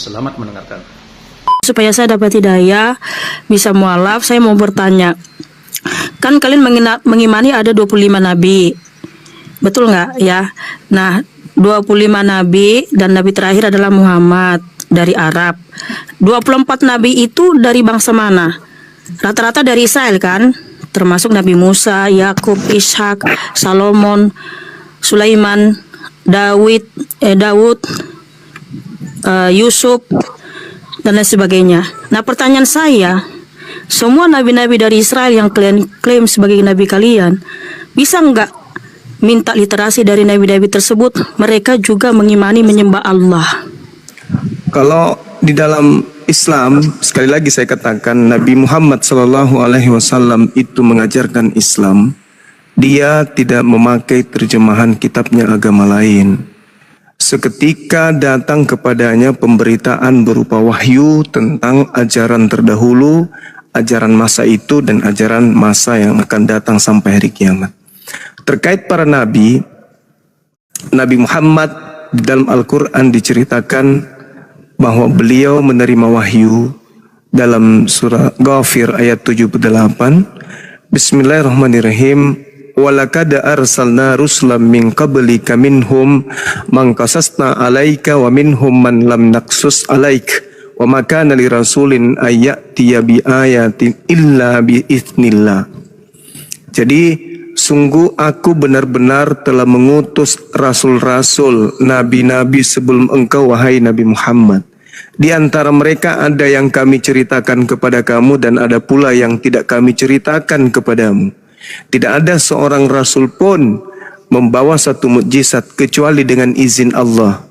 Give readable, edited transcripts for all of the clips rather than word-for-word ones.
Selamat mendengarkan. Supaya saya dapat hidayah, bisa mualaf, saya mau bertanya. Kan kalian mengimani ada 25 nabi. Betul nggak ya? Nah, 25 nabi dan nabi terakhir adalah Muhammad dari Arab. 24 nabi itu dari bangsa mana? Rata-rata dari Israel kan? Termasuk Nabi Musa, Yakub, Ishak, Salomon, Sulaiman, Daud, Yusuf, dan lain sebagainya. Nah, pertanyaan saya, semua nabi-nabi dari Israel yang kalian klaim sebagai nabi kalian, bisa nggak minta literasi dari nabi-nabi tersebut? Mereka juga mengimani menyembah Allah. Kalau di dalam Islam, sekali lagi saya katakan, Nabi Muhammad SAW itu mengajarkan Islam. Dia tidak memakai terjemahan kitabnya agama lain. Seketika datang kepadanya pemberitaan berupa wahyu tentang ajaran terdahulu, ajaran masa itu, dan ajaran masa yang akan datang sampai hari kiamat. Terkait para nabi, Nabi Muhammad di dalam Al-Quran diceritakan bahwa beliau menerima wahyu dalam surah Ghafir ayat 78. Bismillahirrahmanirrahim. Walaqad arsalna rusulan min qablika minhum man qasasna 'alaika wa minhum man lam naqsus 'alaik wa ma kana lirasulin ayyatiya bi ayatin illa bi idznillah. Jadi sungguh aku benar-benar telah mengutus rasul-rasul, nabi-nabi sebelum engkau, wahai Nabi Muhammad. Di antara mereka ada yang kami ceritakan kepada kamu dan ada pula yang tidak kami ceritakan kepadamu. Tidak ada seorang rasul pun membawa satu mukjizat kecuali dengan izin Allah.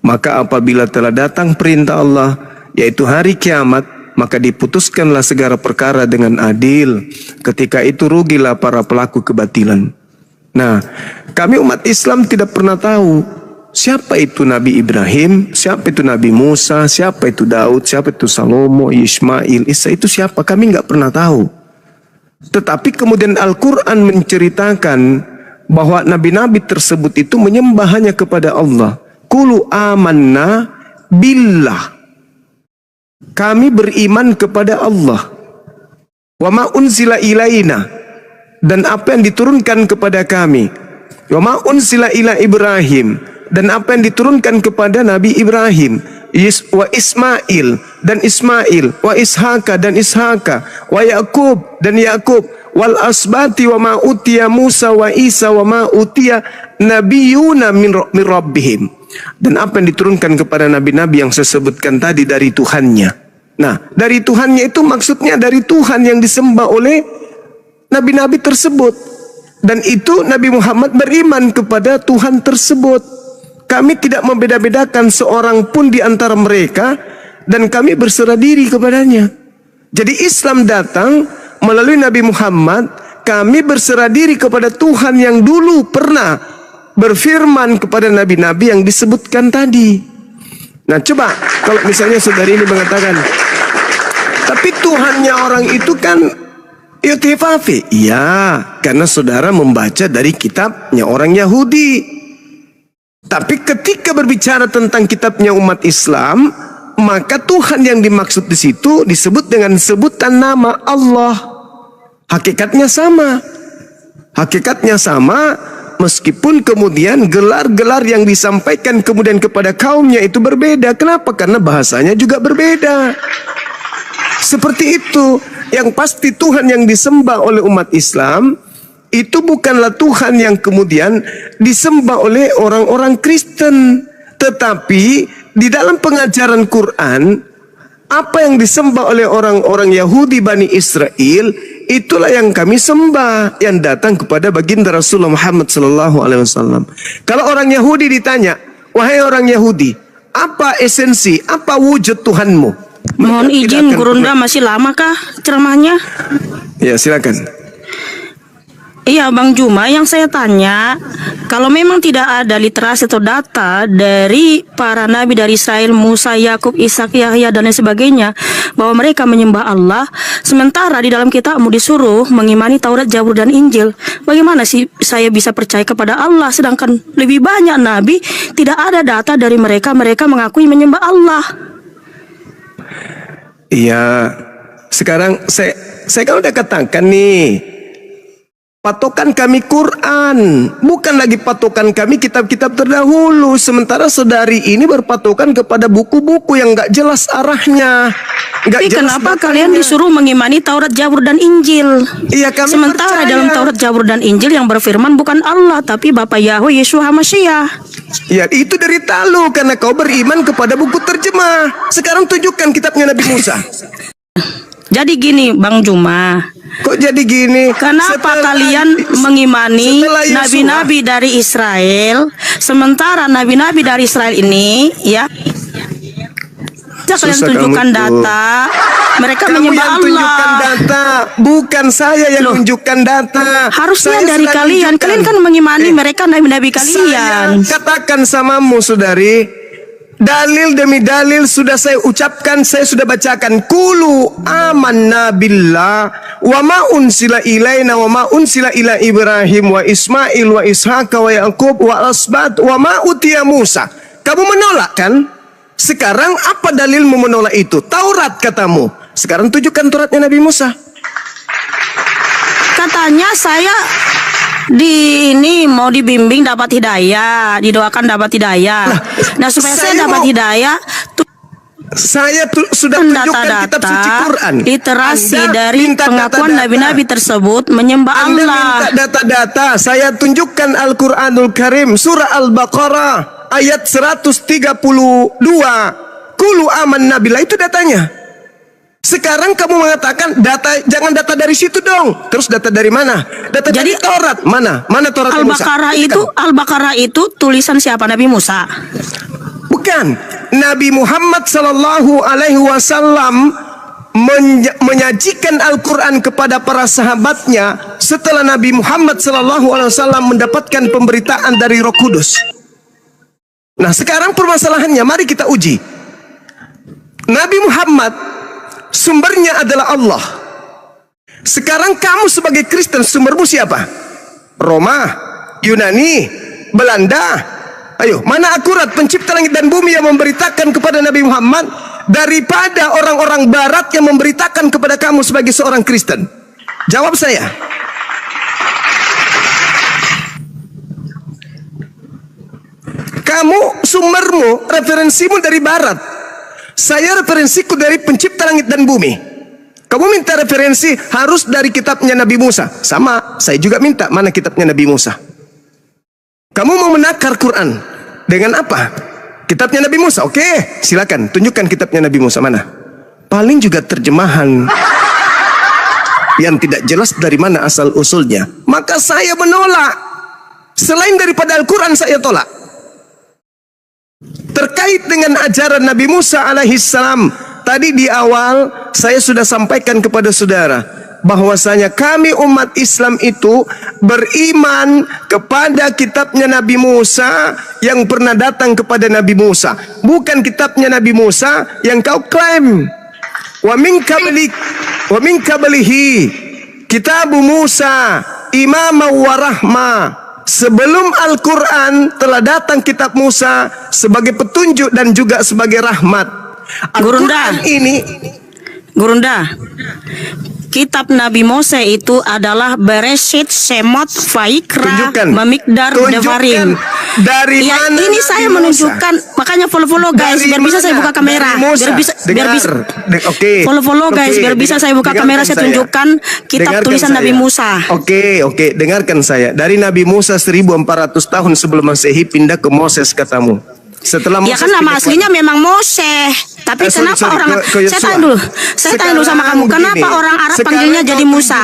Maka apabila telah datang perintah Allah, yaitu hari kiamat, maka diputuskanlah segala perkara dengan adil. Ketika itu rugilah para pelaku kebatilan. Nah, kami umat Islam tidak pernah tahu siapa itu Nabi Ibrahim, siapa itu Nabi Musa, siapa itu Daud, siapa itu Salomo, Ismail, Isa, itu siapa? Kami nggak pernah tahu. Tetapi kemudian Al-Quran menceritakan bahwa nabi-nabi tersebut itu menyembah hanya kepada Allah. Qulu amanna billah. Kami beriman kepada Allah. Wa ma unzila ilaina, dan apa yang diturunkan kepada kami. Wa ma unzila ila Ibrahim, dan apa yang diturunkan kepada Nabi Ibrahim. Wa Ismail, dan Ismail. Wa Ishaka, dan Ishaka. Wa Yakub, dan Yakub. Wal asbati wa ma utiya Musa wa Isa wa ma utiya nabiyuna min rabbihim, dan apa yang diturunkan kepada nabi-nabi yang saya sebutkan tadi dari Tuhannya. Nah, dari Tuhannya itu maksudnya dari Tuhan yang disembah oleh nabi-nabi tersebut. Dan itu Nabi Muhammad beriman kepada Tuhan tersebut. Kami tidak membeda-bedakan seorang pun di antara mereka, dan kami berserah diri kepadanya. Jadi Islam datang melalui Nabi Muhammad. Kami berserah diri kepada Tuhan yang dulu pernah berfirman kepada nabi-nabi yang disebutkan tadi. Nah, coba kalau misalnya saudari ini mengatakan, tapi Tuhannya orang itu kan Yutifafi. Iya, karena saudara membaca dari kitabnya orang Yahudi. Tapi ketika berbicara tentang kitabnya umat Islam, maka Tuhan yang dimaksud di situ disebut dengan sebutan nama Allah. Hakikatnya sama. Hakikatnya sama, meskipun kemudian gelar-gelar yang disampaikan kemudian kepada kaumnya itu berbeda. Kenapa? Karena bahasanya juga berbeda. Seperti itu. Yang pasti Tuhan yang disembah oleh umat Islam itu bukanlah Tuhan yang kemudian disembah oleh orang-orang Kristen. Tetapi di dalam pengajaran Quran, apa yang disembah oleh orang-orang Yahudi Bani Israel, itulah yang kami sembah, yang datang kepada baginda Rasulullah Muhammad SAW. Kalau orang Yahudi ditanya, wahai orang Yahudi, apa esensi, apa wujud Tuhanmu? Mohon izin, Gurunda, masih lama kah ceramahnya? Ya, silakan. Iya, Bang Juma, yang saya tanya, kalau memang tidak ada literasi atau data dari para nabi dari Israel, Musa, Yakub, Ishak, Yahya, dan lain sebagainya, bahwa mereka menyembah Allah, sementara di dalam kitabmu disuruh mengimani Taurat, Zabur, dan Injil, bagaimana sih saya bisa percaya kepada Allah, sedangkan lebih banyak nabi tidak ada data dari mereka mengakui menyembah Allah? Iya. Sekarang saya kan udah katakan nih, patokan kami Quran, bukan lagi patokan kami kitab-kitab terdahulu. Sementara saudari ini berpatokan kepada buku-buku yang nggak jelas arahnya. Tapi kenapa kalian disuruh mengimani Taurat, Zabur, dan Injil? Iya, kami Sementara percaya. dalam Taurat, Zabur, dan Injil yang berfirman bukan Allah, tapi Bapa Yahweh Yesus HaMasyiah. Ya, itu derita lu karena kau beriman kepada buku terjemah. Sekarang tunjukkan kitabnya Nabi Musa. Jadi gini, Bang Juma. Kok jadi gini? Kenapa kalian mengimani setelah Yosua- nabi-nabi dari Israel, sementara nabi-nabi dari Israel ini, ya, kalian Susah tunjukkan kamu tuh. data, mereka Kamu menyembah yang tunjukkan Allah. data, bukan saya yang tunjukkan data. Harusnya Saya dari sedang kalian, tunjukkan. kalian kan mengimani mereka nabi-nabi Saya kalian. katakan samamu, saudari, dalil demi dalil sudah saya ucapkan, saya sudah bacakan. Kulu amanna billah wa ma unsila ilaina wa ma unsila ila Ibrahim wa Ismail wa Ishaq wa Yaqub wa asbat wa ma utiya Musa. Kamu menolak kan? Sekarang apa dalilmu menolak itu? Taurat katamu. Sekarang tunjukkan Tauratnya Nabi Musa. Katanya saya ini mau dibimbing dapat hidayah, didoakan dapat hidayah. Nah, supaya saya saya dapat mau- hidayah, Saya sudah tunjukkan kitab suci data-data Quran. literasi Anda dari minta pengakuan data-data. nabi-nabi tersebut menyembah Anda Allah. minta data-data. Saya tunjukkan Al-Quranul Karim, surah Al-Baqarah ayat 132. Kulu amanna billah, itu datanya. Sekarang kamu mengatakan data, jangan data dari situ dong. Terus data dari mana? Data dari Jadi, Taurat. Mana Taurat Musa? Al-Baqarah itu tulisan siapa? Nabi Musa. Bukan. Nabi Muhammad sallallahu alaihi wasallam menyajikan Al-Quran kepada para sahabatnya setelah Nabi Muhammad sallallahu alaihi wasallam mendapatkan pemberitaan dari Roh Kudus. Nah, sekarang permasalahannya, mari kita uji. Nabi Muhammad sumbernya adalah Allah. Sekarang kamu sebagai Kristen sumbermu siapa? Roma, Yunani, Belanda. Ayo, mana akurat pencipta langit dan bumi yang memberitakan kepada Nabi Muhammad daripada orang-orang barat yang memberitakan kepada kamu sebagai seorang Kristen? Jawab saya. Kamu sumbermu, referensimu dari barat. Saya referensiku dari pencipta langit dan bumi. Kamu minta referensi harus dari kitabnya Nabi Musa. Sama, saya juga minta mana kitabnya Nabi Musa. Kamu mau menakar Quran dengan apa? Kitabnya Nabi Musa. Oke, silakan tunjukkan kitabnya Nabi Musa mana. Paling juga terjemahan yang tidak jelas dari mana asal usulnya. Maka saya menolak. Selain daripada Al-Quran saya tolak. Terkait dengan ajaran Nabi Musa alaihissalam, tadi di awal saya sudah sampaikan kepada saudara bahwasanya kami umat Islam itu beriman kepada kitabnya Nabi Musa yang pernah datang kepada Nabi Musa, bukan kitabnya Nabi Musa yang kau klaim. Wa min qablihi kitabu Musa imama wa rahma. Sebelum Al-Quran telah datang kitab Musa sebagai petunjuk dan juga sebagai rahmat. Al-Quran ini, Gurunda, kitab Nabi Musa itu adalah Bereshit, Shemot, Vaikra, Memikdar, Devarim. Dari ya, mana ini Nabi saya Musa? menunjukkan, makanya follow guys, Dari biar bisa saya mana? buka kamera. Dari Musa. Oke. Follow guys, biar bisa saya buka kamera, saya tunjukkan kitab tulisan Nabi Musa. Oke, dengarkan saya. Dari Nabi Musa 1400 tahun sebelum Masehi pindah ke Moses katamu. Setelah Ya Moses kan nama pindah ke- aslinya memang Mose. Tapi kenapa sorry, orang ke Yosua. Saya tanya dulu sama kamu, kenapa Begini, orang Arab sekarang panggilnya kau jadi Musa?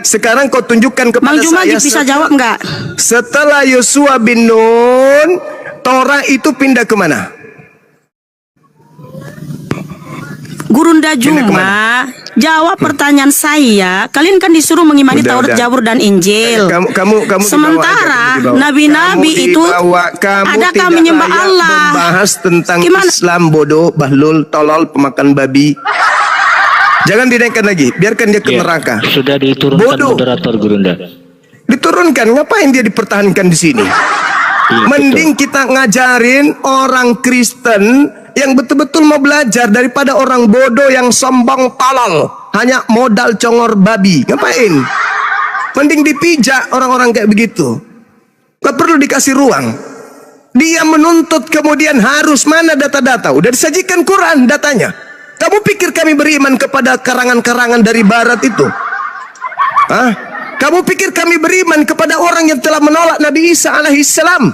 Sekarang kau tunjukkan kepada Bang Juma saya. bisa jawab nggak? Setelah Yosua bin Nun, Torah itu pindah ke mana? Gurunda Juma, jawab pertanyaan saya. Kalian kan disuruh mengimani Taurat, Zabur, dan Injil. Kamu Sementara dibawa. nabi-nabi Kamu itu dibawa. Kamu adakah tidak menyembah layak Allah? membahas tentang Gimana? Islam, bodoh, bahlul, tolol, pemakan babi. Jangan dinaikkan lagi, biarkan dia ke neraka. Sudah diturunkan Bodoh. moderator Gurunda. Diturunkan, ngapain dia dipertahankan di sini? Iya, Mending kita ngajarin orang Kristen yang betul-betul mau belajar daripada orang bodoh yang sombong tolol, hanya modal congor babi. Ngapain? Mending dipijak orang-orang kayak begitu. Gak perlu dikasih ruang. Dia menuntut kemudian harus mana data-data. Udah disajikan Quran datanya. Kamu pikir kami beriman kepada karangan-karangan dari barat itu? Hah? Kamu pikir kami beriman kepada orang yang telah menolak Nabi Isa alaihissalam?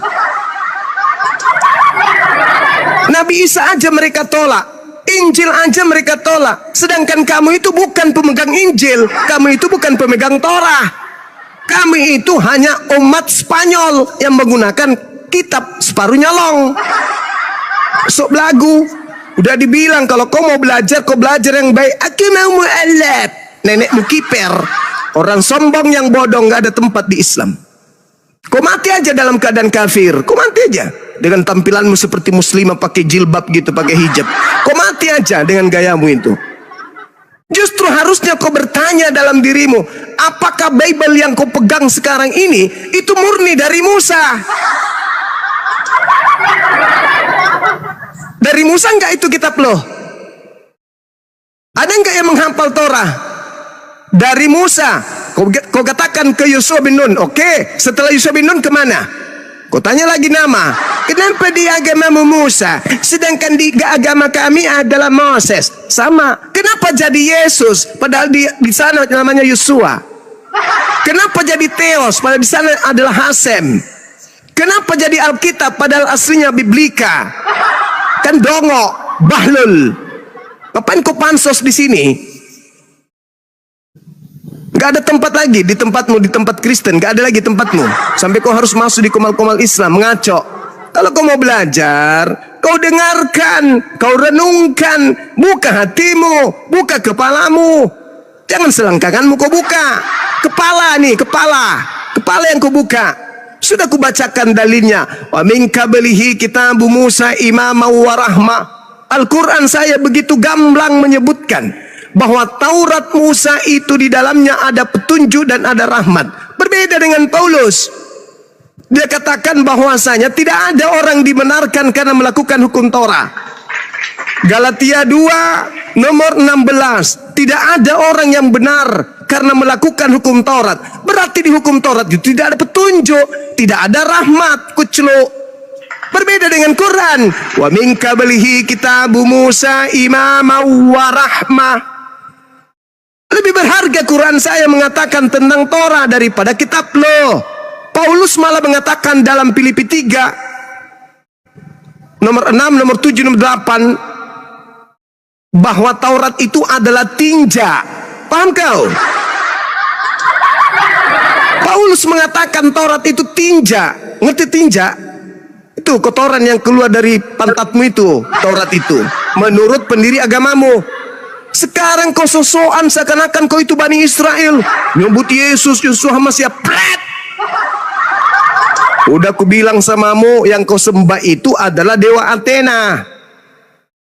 Nabi Isa aja mereka tolak, Injil aja mereka tolak. Sedangkan kamu itu bukan pemegang Injil, kamu itu bukan pemegang Torah. Kami itu hanya umat Spanyol yang menggunakan kitab separuh nyolong. Sok belagu. Udah dibilang kalau kau mau belajar, kau belajar yang baik. Aku mau mu'alaf. Nenekmu kiper. Orang sombong yang bodoh gak ada tempat di Islam. Kau mati aja dalam keadaan kafir. Kau mati aja dengan tampilanmu seperti muslimah pakai jilbab gitu, pakai hijab. Kau mati aja dengan gayamu itu. Justru harusnya kau bertanya dalam dirimu, apakah Bible yang kau pegang sekarang ini itu murni dari Musa? Dari Musa enggak itu kitab lo? Ada enggak yang menghafal Torah? Dari Musa. Kau katakan ke Yosua bin Nun. Oke, setelah Yosua bin Nun kemana? Kau tanya lagi nama. Kenapa di agamamu Musa, sedangkan di agama kami adalah Moses? Sama. Kenapa jadi Yesus, padahal di sana namanya Yosua? Kenapa jadi Theos, padahal di sana adalah Hasem? Kenapa jadi Alkitab, padahal aslinya Biblika? Kan dongok, bahlul. Ngapain kau pansos di sini? Gak ada tempat lagi di tempatmu, di tempat Kristen. Gak ada lagi tempatmu. Sampai kau harus masuk di komal-komal Islam, mengaco. Kalau kau mau belajar, kau dengarkan, kau renungkan. Buka hatimu, buka kepalamu. Jangan selangkanganmu kau buka. Kepala nih, kepala yang kau buka. Sudah kubacakan dalilnya. Wa min qablihi kitabu Musa imama wa rahmah. Al-Quran saya begitu gamblang menyebutkan bahwa Taurat Musa itu di dalamnya ada petunjuk dan ada rahmat. Berbeda dengan Paulus. Dia katakan bahwasanya tidak ada orang dibenarkan karena melakukan hukum Torah. Galatia 2 nomor 16. Tidak ada orang yang benar karena melakukan hukum Taurat. Berarti di hukum Taurat itu tidak ada petunjuk, tidak ada rahmat, kucluk. Berbeda dengan Quran. Wa min qablihi kitabu Musa imama wa rahmah. Lebih berharga Quran saya mengatakan tentang Torah daripada kitab lo. Paulus malah mengatakan dalam Filipi 3 nomor 6, nomor 7, nomor 8 bahwa Taurat itu adalah tinja. Paham kau? Paulus mengatakan Taurat itu tinja. Ngerti tinja? Itu kotoran yang keluar dari pantatmu itu, Taurat itu. Menurut pendiri agamamu. Sekarang kau sosokan seakan-akan kau itu Bani Israel. Nyebut Yesus, Yosua sama siapa? Udah ku bilang samamu, yang kau sembah itu adalah dewa Athena.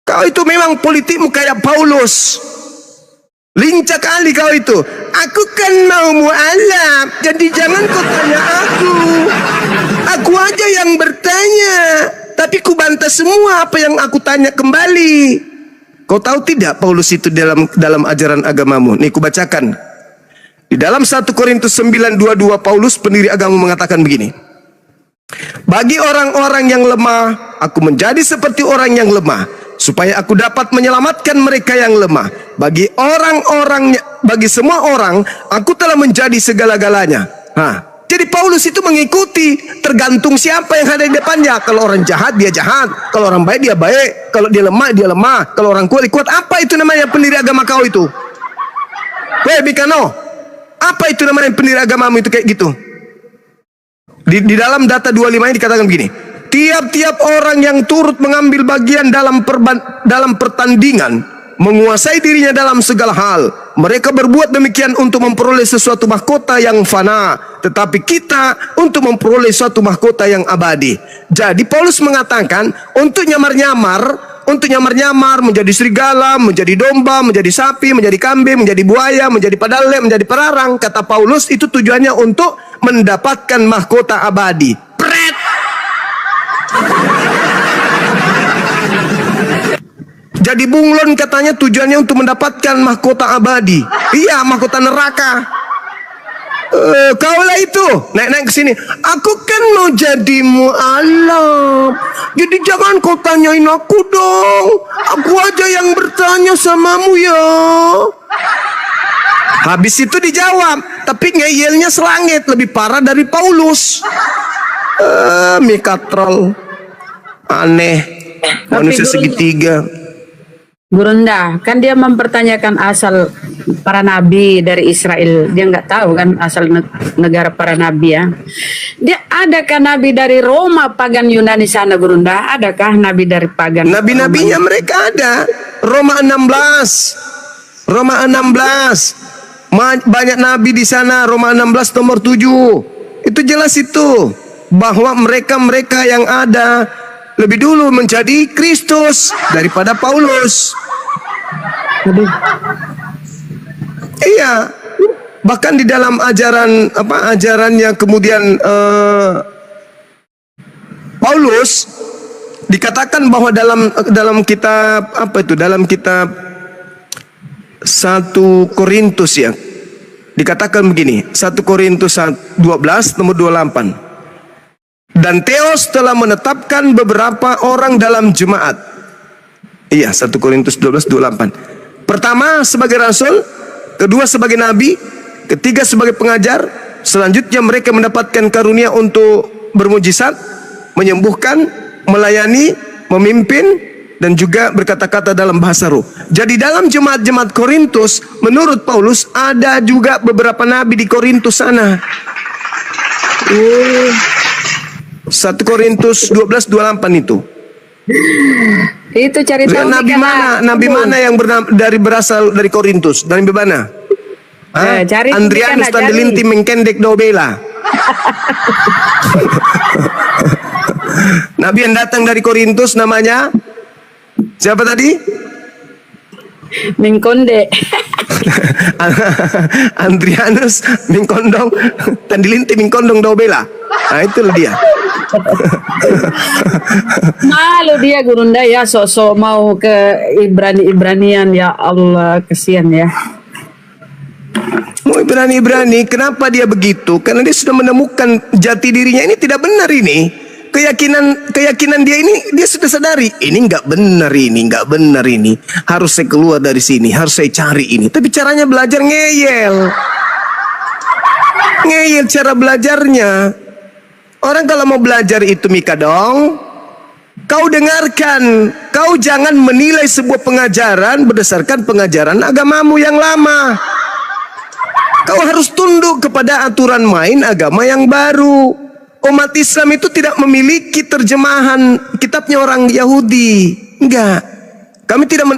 Kau itu memang politikmu kayak Paulus. Lincah kali kau itu. Aku kan mau mu'alaf, jadi jangan kau tanya aku. Aku aja yang bertanya, tapi ku bantah semua apa yang aku tanya kembali. Kau tahu tidak Paulus itu dalam ajaran agamamu? Nih ku bacakan. Di dalam 1 Korintus 9:22 Paulus pendiri agama mengatakan begini. Bagi orang-orang yang lemah, aku menjadi seperti orang yang lemah, supaya aku dapat menyelamatkan mereka yang lemah. Bagi semua orang, aku telah menjadi segala-galanya. Jadi Paulus itu mengikuti, tergantung siapa yang ada di depannya. Kalau orang jahat, dia jahat. Kalau orang baik, dia baik. Kalau dia lemah, dia lemah. Kalau orang kuat, dia kuat. Apa itu namanya pendiri agama kau itu? Weh Bikano, apa itu namanya pendiri agamamu itu kayak gitu? Di dalam data 25 ini dikatakan begini. Tiap-tiap orang yang turut mengambil bagian dalam pertandingan, menguasai dirinya dalam segala hal. Mereka berbuat demikian untuk memperoleh sesuatu mahkota yang fana, tetapi kita untuk memperoleh suatu mahkota yang abadi. Jadi Paulus mengatakan untuk nyamar-nyamar menjadi serigala, menjadi domba, menjadi sapi, menjadi kambing, menjadi buaya, menjadi padale, menjadi pararang. Kata Paulus itu tujuannya untuk mendapatkan mahkota abadi. Pret. Jadi bunglon katanya tujuannya untuk mendapatkan mahkota abadi. Iya, mahkota neraka. Kaulah itu naik-naik ke sini. Aku kan mau jadi mu'alaf. Jadi jangan kau tanyain aku dong. Aku aja yang bertanya samamu ya. Habis itu dijawab, tapi ngeyelnya selangit, lebih parah dari Paulus. Mikatrol, aneh, manusia segitiga. Gurunda, kan dia mempertanyakan asal para nabi dari Israel. Dia nggak tahu kan asal negara para nabi ya. Dia adakah nabi dari Roma pagan Yunani sana, Gurunda? Adakah nabi dari pagan? Nabi-nabinya mereka ada. Roma 16. Roma 16. Banyak nabi di sana. Roma 16 nomor 7. Itu jelas itu. Bahwa mereka-mereka yang ada lebih dulu menjadi Kristus daripada Paulus. Iya. Bahkan di dalam ajarannya kemudian Paulus dikatakan bahwa dalam kitab dalam kitab 1 Korintus ya. Dikatakan begini, 1 Korintus 12 nomor 28. Dan Theos telah menetapkan beberapa orang dalam jemaat. Iya, 1 Korintus 12:28. Pertama sebagai rasul, kedua sebagai nabi, ketiga sebagai pengajar, selanjutnya mereka mendapatkan karunia untuk bermujizat, menyembuhkan, melayani, memimpin, dan juga berkata-kata dalam bahasa roh. Jadi dalam jemaat-jemaat Korintus, menurut Paulus ada juga beberapa nabi di Korintus sana. 1 Korintus 12:28 itu. Itu cari tahu Nabi mana? Nabi mana yang berasal dari Korintus? Nabi mana? Cari Andrianus Tandelinti Mengkendek Dobela. Nabi yang datang dari Korintus namanya siapa tadi? Mingkonde. Andrianus Mingkondong Tandilinti Mingkondong Dobela. Nah itulah dia. Malu dia Gurunda ya, sok-sok mau ke Ibrani-Ibranian, ya Allah, kesian ya. Mau Ibrani, kenapa dia begitu? Karena dia sudah menemukan jati dirinya ini tidak benar ini. Keyakinan dia ini, dia sudah sadari ini nggak benar ini, harus saya keluar dari sini, harus saya cari ini. Tapi caranya belajar ngeyel cara belajarnya. Orang kalau mau belajar itu Mika dong, kau dengarkan, kau jangan menilai sebuah pengajaran berdasarkan pengajaran agamamu yang lama. Kau harus tunduk kepada aturan main agama yang baru. Umat Islam itu tidak memiliki terjemahan kitabnya orang Yahudi. Enggak. Kami tidak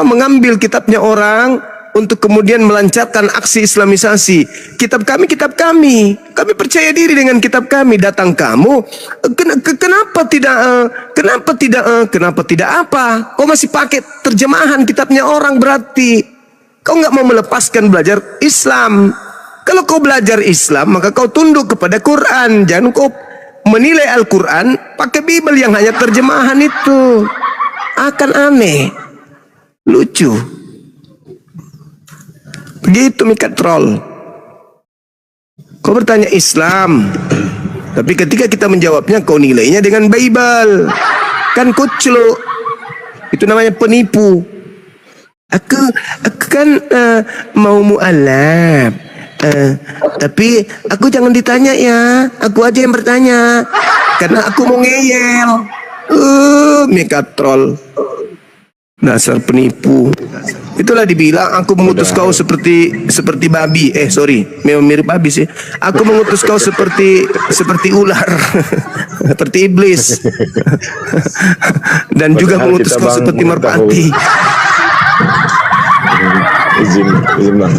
mengambil kitabnya orang untuk kemudian melancarkan aksi Islamisasi. Kitab kami. Kami percaya diri dengan kitab kami. Datang kamu, kenapa tidak apa? Kau masih pakai terjemahan kitabnya orang, berarti kau nggak mau melepaskan belajar Islam. Kalau kau belajar Islam, maka kau tunduk kepada Quran. Jangan kau menilai Al-Quran pakai Bible yang hanya terjemahan itu. Akan aneh, lucu. Begitu Mikatrol. Kau bertanya Islam, tapi ketika kita menjawabnya, kau nilainya dengan Bible. Kan kucluk. Itu namanya penipu. Aku kan mau mu'alaf. Tapi aku jangan ditanya ya, aku aja yang bertanya karena aku mau ngeyel. Mikatrol, dasar penipu. Itulah dibilang aku mengutus kau seperti babi. Memang mirip babi sih. Aku mengutus kau seperti ular, seperti iblis, dan juga mengutus kau seperti merpati. Izin bang.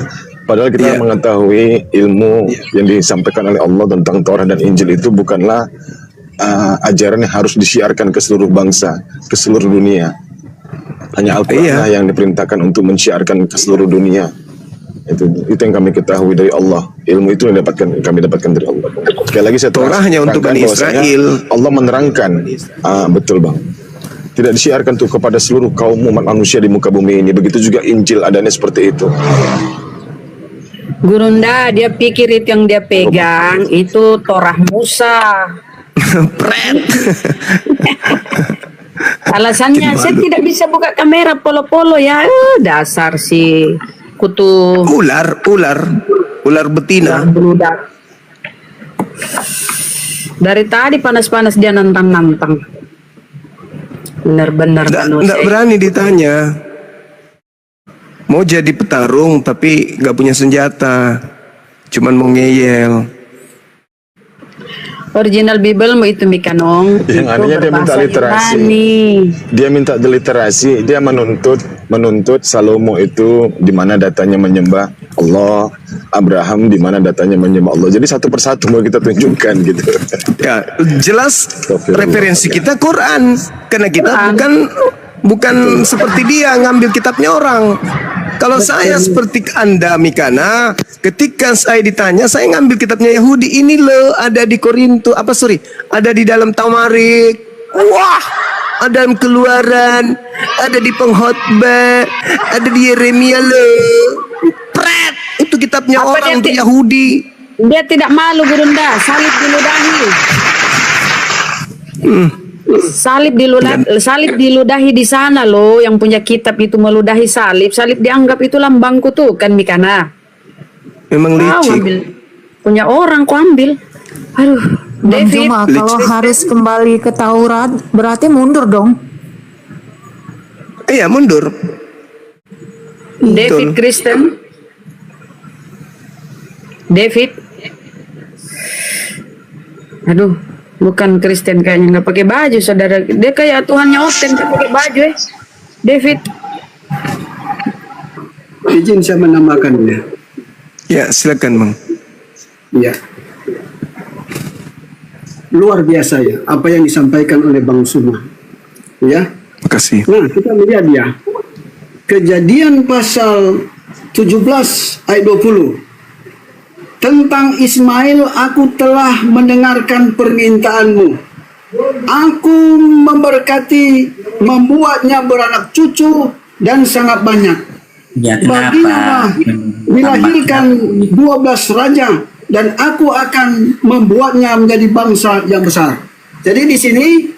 Padahal kita mengetahui ilmu yang disampaikan oleh Allah tentang Taurat dan Injil itu bukanlah ajaran yang harus disiarkan ke seluruh bangsa, ke seluruh dunia. Hanya Al-Quran yang diperintahkan untuk mensiarkan ke seluruh dunia. Itu yang kami ketahui dari Allah. Ilmu itu yang kami dapatkan dari Allah. Sekali lagi saya Torah hanya untuk Bani Israel. Allah menerangkan, betul bang. Tidak disiarkan tuh kepada seluruh kaum umat manusia di muka bumi ini. Begitu juga Injil adanya seperti itu. Gurunda, dia pikir itu yang dia pegang itu Torah Musa. Pret. Alasannya saya tidak bisa buka kamera polo-polo ya. Dasar si kutu Ular betina. beludak. Dari tadi panas-panas dia nantang-nantang. Benar-benar Nggak berani ditanya. Mau jadi petarung tapi nggak punya senjata. Cuman mau ngeyel. Original Bible itu Mikanong. Yang anehnya dia minta literasi. Dia minta literasi. Dia menuntut Salomo itu di mana datanya menyembah Allah, Abraham di mana datanya menyembah Allah. Jadi satu persatu mau kita tunjukkan gitu. Ya, jelas referensi kita Quran. Karena kita bukan seperti dia ngambil kitabnya orang. Kalau saya seperti Anda Mikana, ketika saya ditanya, saya ngambil kitabnya Yahudi. Ini loh ada di Korintus, ada di dalam Tamarik. Wah, ada di Keluaran, ada di Pengkhotbah, ada di Yeremia loh. Pret, itu kitabnya Apa orang untuk dia Yahudi. Dia tidak malu Gurunda, salib diludahi. Salib diludahi di sana loh, yang punya kitab itu meludahi salib dianggap itu lambang kutukan Mikana. Memang licik. Ambil punya orang kau ambil. Aduh, Bang David. Juma, kalau harus kembali ke Taurat, berarti mundur dong. Iya, mundur. David Betul. Kristen. David. Aduh, bukan Kristen kayaknya, nggak pakai baju saudara. Dia kayak Tuhannya Oten nggak pakai baju David. Izin saya menambahkannya. Ya, silakan Bang. Ya. Luar biasa ya apa yang disampaikan oleh Bang Suma. Ya. Makasih. Nah, kita melihat ya. Kejadian pasal 17 ayat 20. Tentang Ismail aku telah mendengarkan permintaanmu. Aku memberkati, membuatnya beranak cucu dan sangat banyak. Ya, Baginya dilahirkan 12 raja dan aku akan membuatnya menjadi bangsa yang besar. Jadi di sini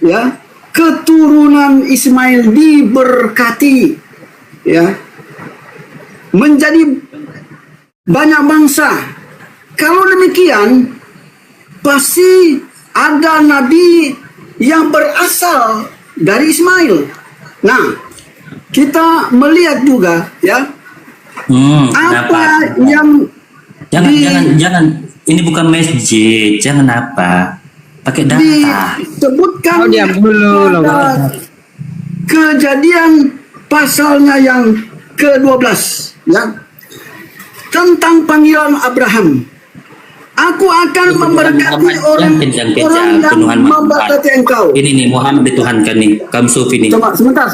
ya, keturunan Ismail diberkati ya, menjadi banyak bangsa. Kalau demikian pasti ada nabi yang berasal dari Ismail. Nah, kita melihat juga ya apa yang jangan ini bukan masjid, jangan apa pakai data. disebutkan pada kejadian pasalnya yang ke-12 ya, tentang panggilan Abraham. Aku akan memberkati orang yang memberkati engkau. Ini nih Muhammad dituhankan nih, kaum sufi nih. Coba sebentar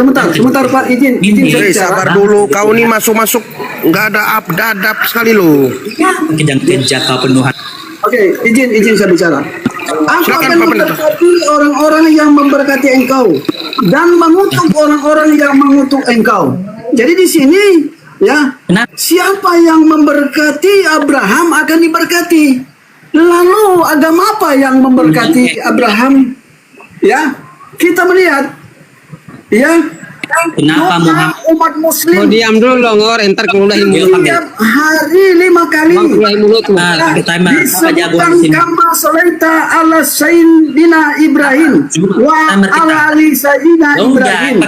Pak, izin saya bicara. Sabar dulu, kau nih masuk nggak ada adab sekali lo. Kejang kau penuhan. Oke, izin saya bicara. Aku akan memberkati orang-orang yang memberkati engkau dan mengutuk orang-orang yang mengutuk engkau. Jadi di sini ya, siapa yang memberkati Abraham akan diberkati. Lalu agama apa yang memberkati Abraham? Ya, kita melihat ya. Kenapa Muhammad Umat Muslim Diam dulu ngor, entar kemudahin mulut. setiap hari 5 kali disebutkan kama solaita ala Sayyidina Ibrahim wa ala ali Sayyidina Ibrahim.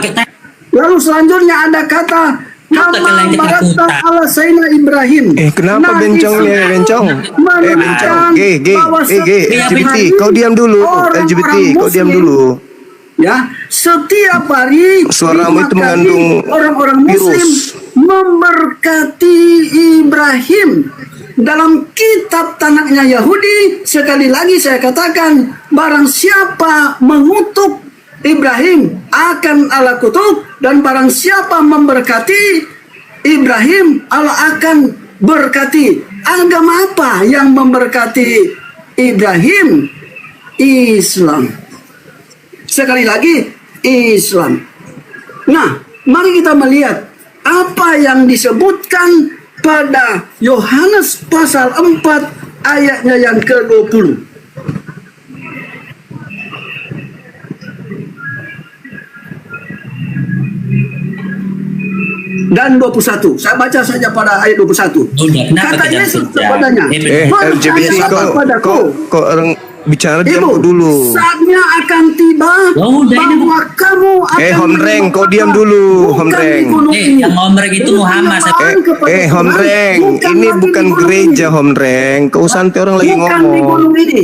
Lalu selanjutnya ada kata kama barata ala Sayyidina Ibrahim. Kenapa bencongnya bencong? Bencong. LGBT, kau diam dulu. LGBT, kau diam dulu. Ya, setiap hari Suaramu itu mengandung orang-orang Muslim memberkati Ibrahim. Dalam kitab tanahnya Yahudi, sekali lagi saya katakan, barang siapa mengutuk Ibrahim akan Allah kutuk, dan barang siapa memberkati Ibrahim Allah akan berkati. Agama apa yang memberkati Ibrahim? Islam. Sekali lagi, Islam. Nah, mari kita melihat apa yang disebutkan pada Yohanes pasal 4 ayatnya yang ke-20. Dan 21. Saya baca saja pada ayat 21. Kenapa Kata tidak Yesus baca? kepadanya, LGBT kok orang bicara diam Ibu, dulu. saatnya akan tiba Udah, ini bahwa kamu akan Homreng, kau diam dulu, bukan Homreng. di gunung ini. Yang Homreng itu Muhammad. Penyembahan kepada Tuhan Homreng, ini lagi bukan di gunung gereja, ini. Homreng. Kau santai, orang lagi Bukan di ngomong. gunung ini.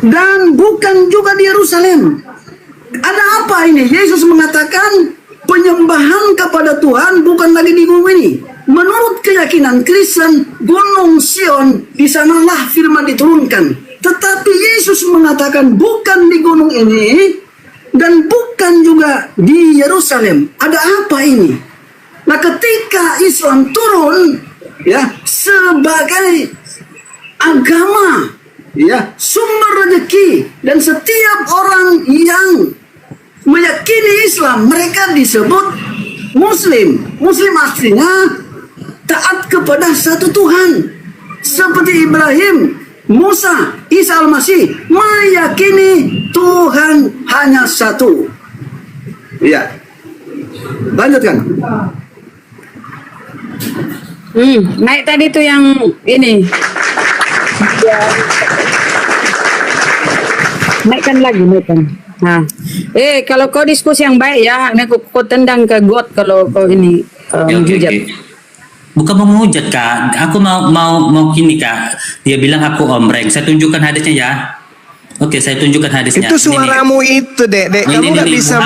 Dan bukan juga di Yerusalem. Ada apa ini? Yesus mengatakan penyembahan kepada Tuhan bukan lagi di gunung ini. Menurut keyakinan Kristen, Gunung Sion di sanalah firman diturunkan. Tetapi Yesus mengatakan bukan di gunung ini dan bukan juga di Yerusalem. Ada apa ini? Nah, ketika Islam turun ya sebagai agama, ya, sumber rezeki, dan setiap orang yang meyakini Islam, mereka disebut Muslim. Muslim aslinya taat kepada satu Tuhan, seperti Ibrahim, Musa, Isa Al-Masih meyakini Tuhan hanya satu. Ya, lanjutkan. Naik tadi tuh yang ini. Naikkan lagi, naikkan. Nah, kalau kau diskusi yang baik ya, ini kau tendang ke got kalau kau ini menghujat. Bukan mau menghujat, Kak. Aku mau gini, Kak. Dia bilang aku omreng. Saya tunjukkan hadisnya ya. Oke, saya tunjukkan hadisnya. Itu suaramu itu, Dek. Kamu nggak bisa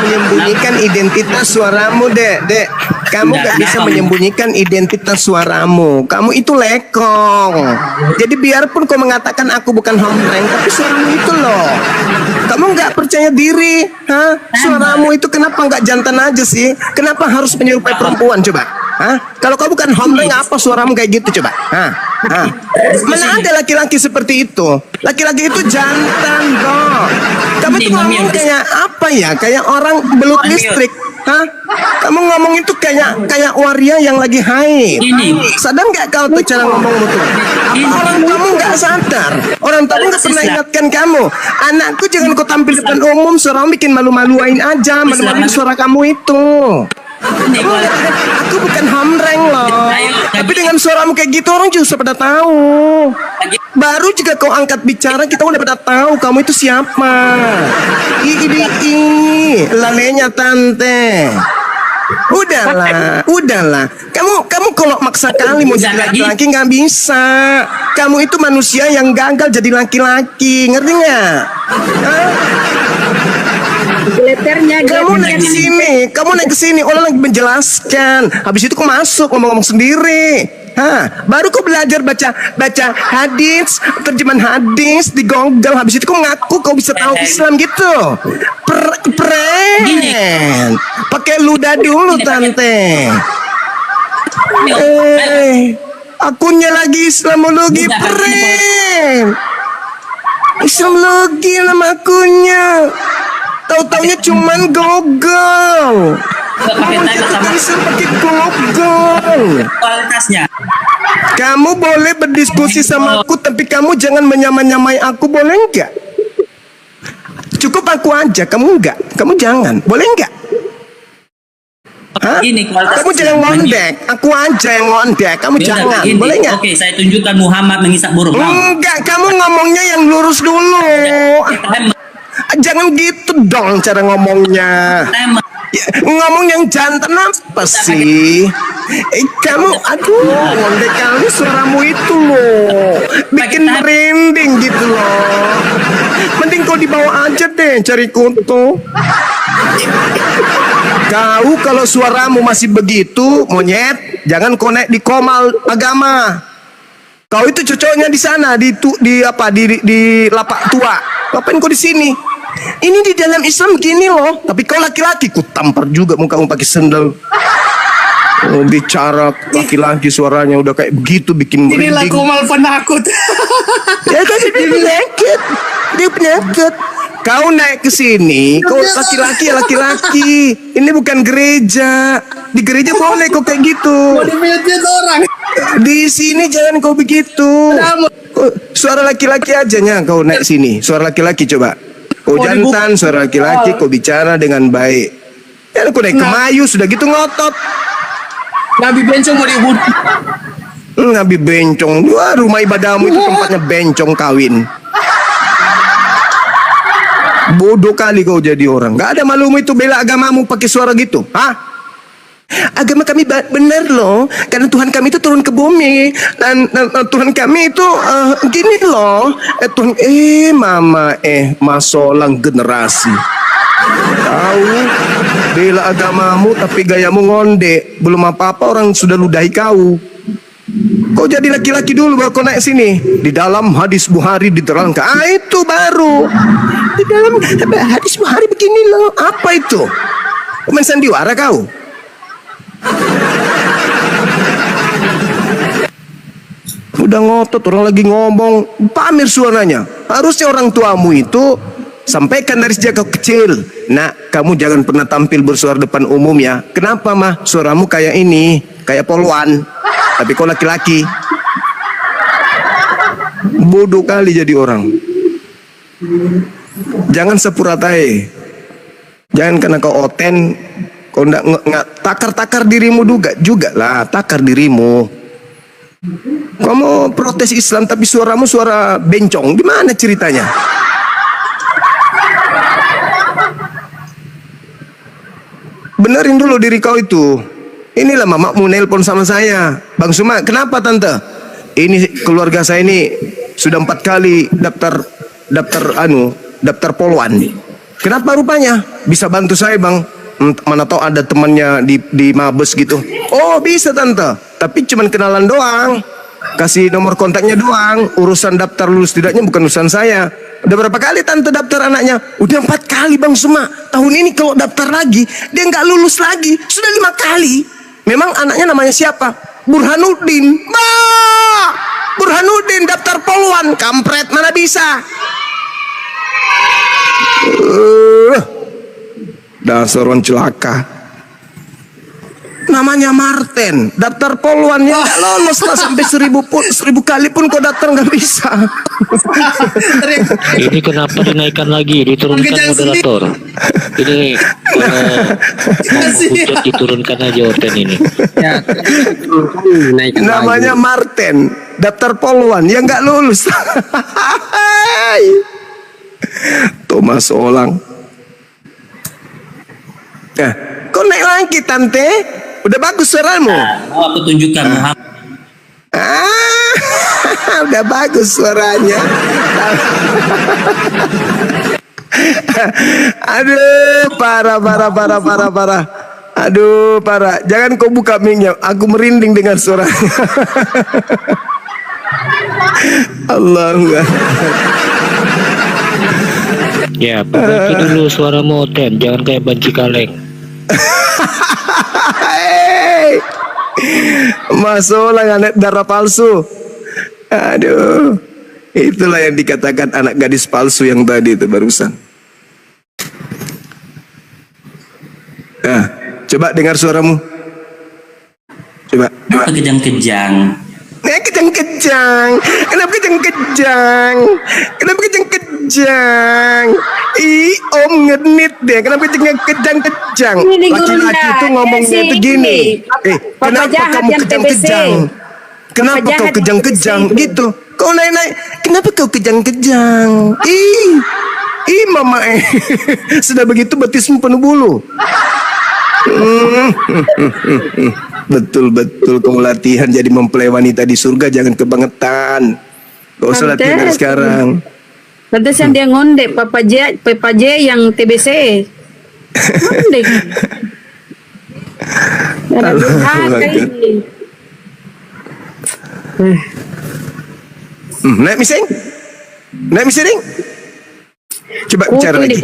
menyembunyikan identitas suaramu, Dek. Kamu nggak bisa menyembunyikan identitas suaramu. Kamu itu lekong. Jadi biarpun kau mengatakan aku bukan homreng, tapi suaramu itu loh. Kamu nggak percaya diri, Suaramu itu kenapa nggak jantan aja sih? Kenapa harus menyerupai perempuan coba? Kalau kau bukan homreng, apa suaramu kayak gitu coba? Mana ada laki-laki seperti itu? Laki-laki itu jantan kok. Kamu tuh ngomong kayak apa ya? Kayak orang belut listrik. Kamu ngomong itu kayak waria yang lagi haid. Sadar nggak kau tuh cara ngomongmu tuh? Apa orang kamu nggak sadar? Orang tamu nggak pernah ingatkan kamu. Anakku jangan kau tampil depan umum, suaramu bikin malu-maluin aja, malu-maluin suara kamu itu. Aku bukan homreng loh. Tapi dengan suaramu kayak gitu orang juga pada tahu. Baru juga kau angkat bicara kita udah pada tahu kamu itu siapa. Lalenya tante. Udahlah. Kamu kalau maksa kali mau jadi laki-laki nggak bisa. Kamu itu manusia yang gagal jadi laki-laki, ngerti nggak? Kamu naik ke sini, orang lagi menjelaskan. Habis itu kau masuk ngomong-ngomong sendiri. Baru kau belajar baca hadis, terjemahan hadis di Google. Habis itu kau ngaku kau bisa tahu Islam gitu. Pakai ludah dulu tante. Akunnya lagi Islamologi Islamologi nama akunnya. Tahu-taunya cuman Google. Bisa pakai Google. Kualitasnya. Kamu boleh berdiskusi sama aku, tapi kamu jangan menyamai-nyamai aku, boleh enggak? Cukup aku aja, kamu enggak. Kamu jangan, boleh enggak? Kamu jangan ngondek, aku aja yang ngondek. Kamu jangan, boleh enggak? Oke, saya tunjukkan Muhammad mengisap burung. Enggak, kamu ngomongnya yang lurus dulu. Jangan gitu dong cara ngomongnya. Ngomong yang jantan apa sih? Kamu, ngondek kali suaramu itu loh. Bikin merinding gitu loh. Mending kau dibawa aja deh cari kutu. Kau kalau suaramu masih begitu, monyet, jangan kau naik di komal agama. Kau itu cocoknya di sana, di lapak tua. Ngapain kau di sini? Ini di dalam Islam gini loh. Tapi kau laki-laki, ku tampar juga mukamu pakai sendal. Bicara laki-laki suaranya udah kayak begitu, bikin merinding. Inilah kumal penakut. Ya kan dia penyakit. Kau naik ke sini, kau laki-laki ya laki-laki. Ini bukan gereja. Di gereja boleh kau kayak gitu. Di sini jangan kau begitu. Suara laki-laki aja nya kau naik sini. Suara laki-laki coba. Kau jantan, suara laki-laki, kau bicara dengan baik. Ya kau naik ke Mayu, sudah gitu ngotot. Nabi bencong mau dibunuh. Nabi bencong. Wah, rumah ibadahmu itu tempatnya bencong kawin. Bodoh kali kau jadi orang. Gak ada malumu itu bela agamamu pakai suara gitu. Hah? Agama kami benar loh. Karena Tuhan kami itu turun ke bumi. Dan Tuhan kami itu gini loh. Tuhan mama masolang generasi. Tahu bela agamamu tapi gayamu ngonde. Belum apa-apa orang sudah ludahi kau. Kau jadi laki-laki dulu baru kau naik sini. Di dalam hadis Bukhari diterangkan. Itu baru. Di dalam hadis Bukhari begini loh. Apa itu? Main sandiwara kau? Udah ngotot orang lagi ngomong. Pamer suaranya. Harusnya orang tuamu itu sampaikan dari sejak kau kecil. Nak, kamu jangan pernah tampil bersuara depan umum ya. Kenapa mah? Suaramu kayak ini. Kayak poluan. Tapi kau laki-laki. Bodoh kali jadi orang. Jangan sepuratai. Jangan karena kau oten, kau nggak takar dirimu juga lah, takar dirimu. Kamu protes Islam tapi suaramu suara bencong, gimana ceritanya? Benerin dulu diri kau itu. Inilah mamamu nelpon sama saya. Bang Suma, kenapa tante? Ini keluarga saya ini sudah 4 kali daftar poluan. Kenapa rupanya? Bisa bantu saya bang? Mana tahu ada temannya di Mabes gitu. Oh bisa tante. Tapi cuman kenalan doang. Kasih nomor kontaknya doang. Urusan daftar lulus tidaknya bukan urusan saya. Udah berapa kali tante daftar anaknya? Udah 4 kali bang Suma. Tahun ini kalau daftar lagi dia nggak lulus lagi. Sudah 5 kali. Memang anaknya namanya siapa? Burhanuddin. Burhanuddin daftar poluan. Kampret mana bisa? Dasar orang celaka. Namanya Martin, daftar poluannya nggak lolos lah sampai 1000 kali pun kau daftar nggak bisa. Ini kenapa dinaikkan lagi, diturunkan moderator? Ini hujat diturunkan aja orten ini. Namanya Martin, daftar poluan yang nggak lulus. Thomas Olang. Nah, kau naik lagi tante. Udah bagus suaramu. Mau aku tunjukkan Muhammad. Udah bagus suaranya. Aduh, parah. Aduh, parah. Jangan kau buka mic-nya. Aku merinding dengan suaranya. Allah. Ya, perbaiki dulu suaramu Oten, jangan kayak banci kaleng. Masalah anak darah palsu. Aduh, itulah yang dikatakan anak gadis palsu yang tadi itu barusan. Nah, coba dengar suaramu. Coba. Kejang-kejang. Kejang-kejang. Kenapa kejang-kejang? Kenapa kejang-kejang? Om ngenit deh. Kenapa kejang-kejang? Laki-laki itu ngomongnya itu gini. Kenapa kamu kejang-kejang? Kenapa kau kejang-kejang? Gitu. Kau naik-naik. Kenapa kau kejang-kejang? Mama sudah begitu betismu penuh bulu. Betul kamu latihan jadi mempelai wanita di surga, jangan kebangetan. Gak usah latihan dari sekarang. Pantesan dia ngonde Papa J yang TBC. Ngonde. Naik mising. Coba bicara lagi.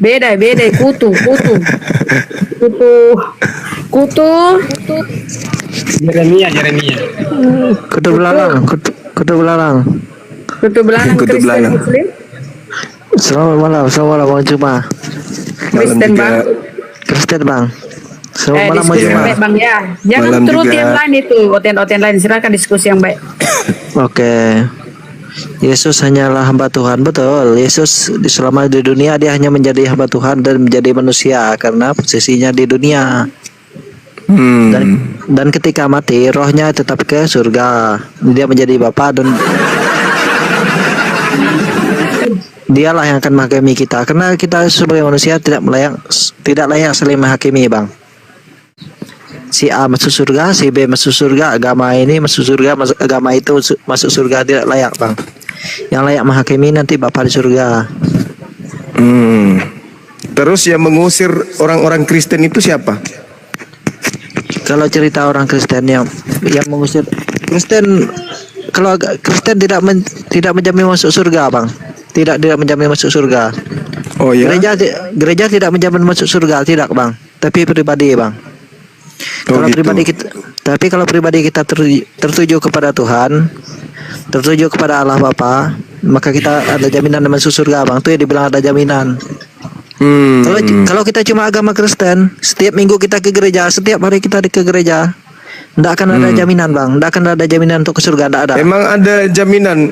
Beda kutu. Jeremia. Kutu belalang. Kristen Muslim. Selamat malam Bang Juma. Kristen bang. Kristen Bang. Selamat malam Bang Diskusi yang Juma. baik bang ya. Jangan Malam turuti juga. yang lain itu, oten-oten lain. Silakan diskusi yang baik. Oke. Yesus hanyalah hamba Tuhan, betul. Yesus selama di dunia dia hanya menjadi hamba Tuhan dan menjadi manusia karena posisinya di dunia. Dan ketika mati rohnya tetap ke surga. Dia menjadi Bapa dan dialah yang akan menghakimi kita karena kita sebagai manusia tidak layak saling menghakimi bang. Si A masuk surga, si B masuk surga, agama ini masuk surga, agama itu masuk surga, tidak layak bang. Yang layak menghakimi nanti Bapa di surga. Terus yang mengusir orang-orang Kristen itu siapa? Kalau cerita orang Kristen yang mengusir Kristen, kalau Kristen tidak menjamin masuk surga bang. Tidak menjamin masuk surga. Oh ya. Gereja tidak menjamin masuk surga, tidak bang. Tapi pribadi bang. Oh, gitu. Tapi kalau pribadi kita tertuju kepada Tuhan, tertuju kepada Allah Bapa, maka kita ada jaminan masuk surga bang. Itu yang dibilang ada jaminan. Kalau kita cuma agama Kristen, setiap minggu kita ke gereja, setiap hari kita ke gereja, tidak akan ada jaminan bang. Tidak akan ada jaminan untuk ke surga, tidak ada. Emang ada jaminan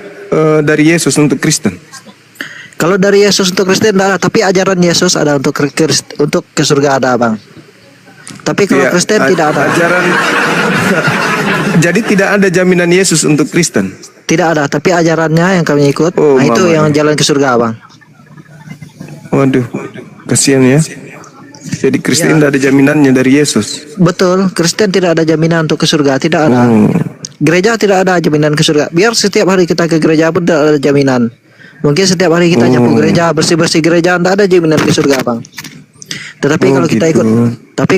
dari Yesus untuk Kristen? Kalau dari Yesus untuk Kristen tidak ada, tapi ajaran Yesus ada untuk ke surga ada bang. Tapi kalau Kristen tidak ada. Jadi tidak ada jaminan Yesus untuk Kristen? Tidak ada, tapi ajarannya yang kami ikut, itu yang jalan ke surga bang. Waduh, kasihan ya. Jadi Kristen tidak ada jaminannya dari Yesus. Betul, Kristen tidak ada jaminan untuk ke surga, tidak ada. Gereja tidak ada jaminan ke surga. Biar setiap hari kita ke gereja pun tidak ada jaminan. Mungkin setiap hari kita nyapu gereja, bersih-bersih gereja, tidak ada jaminan ke surga bang. Tetapi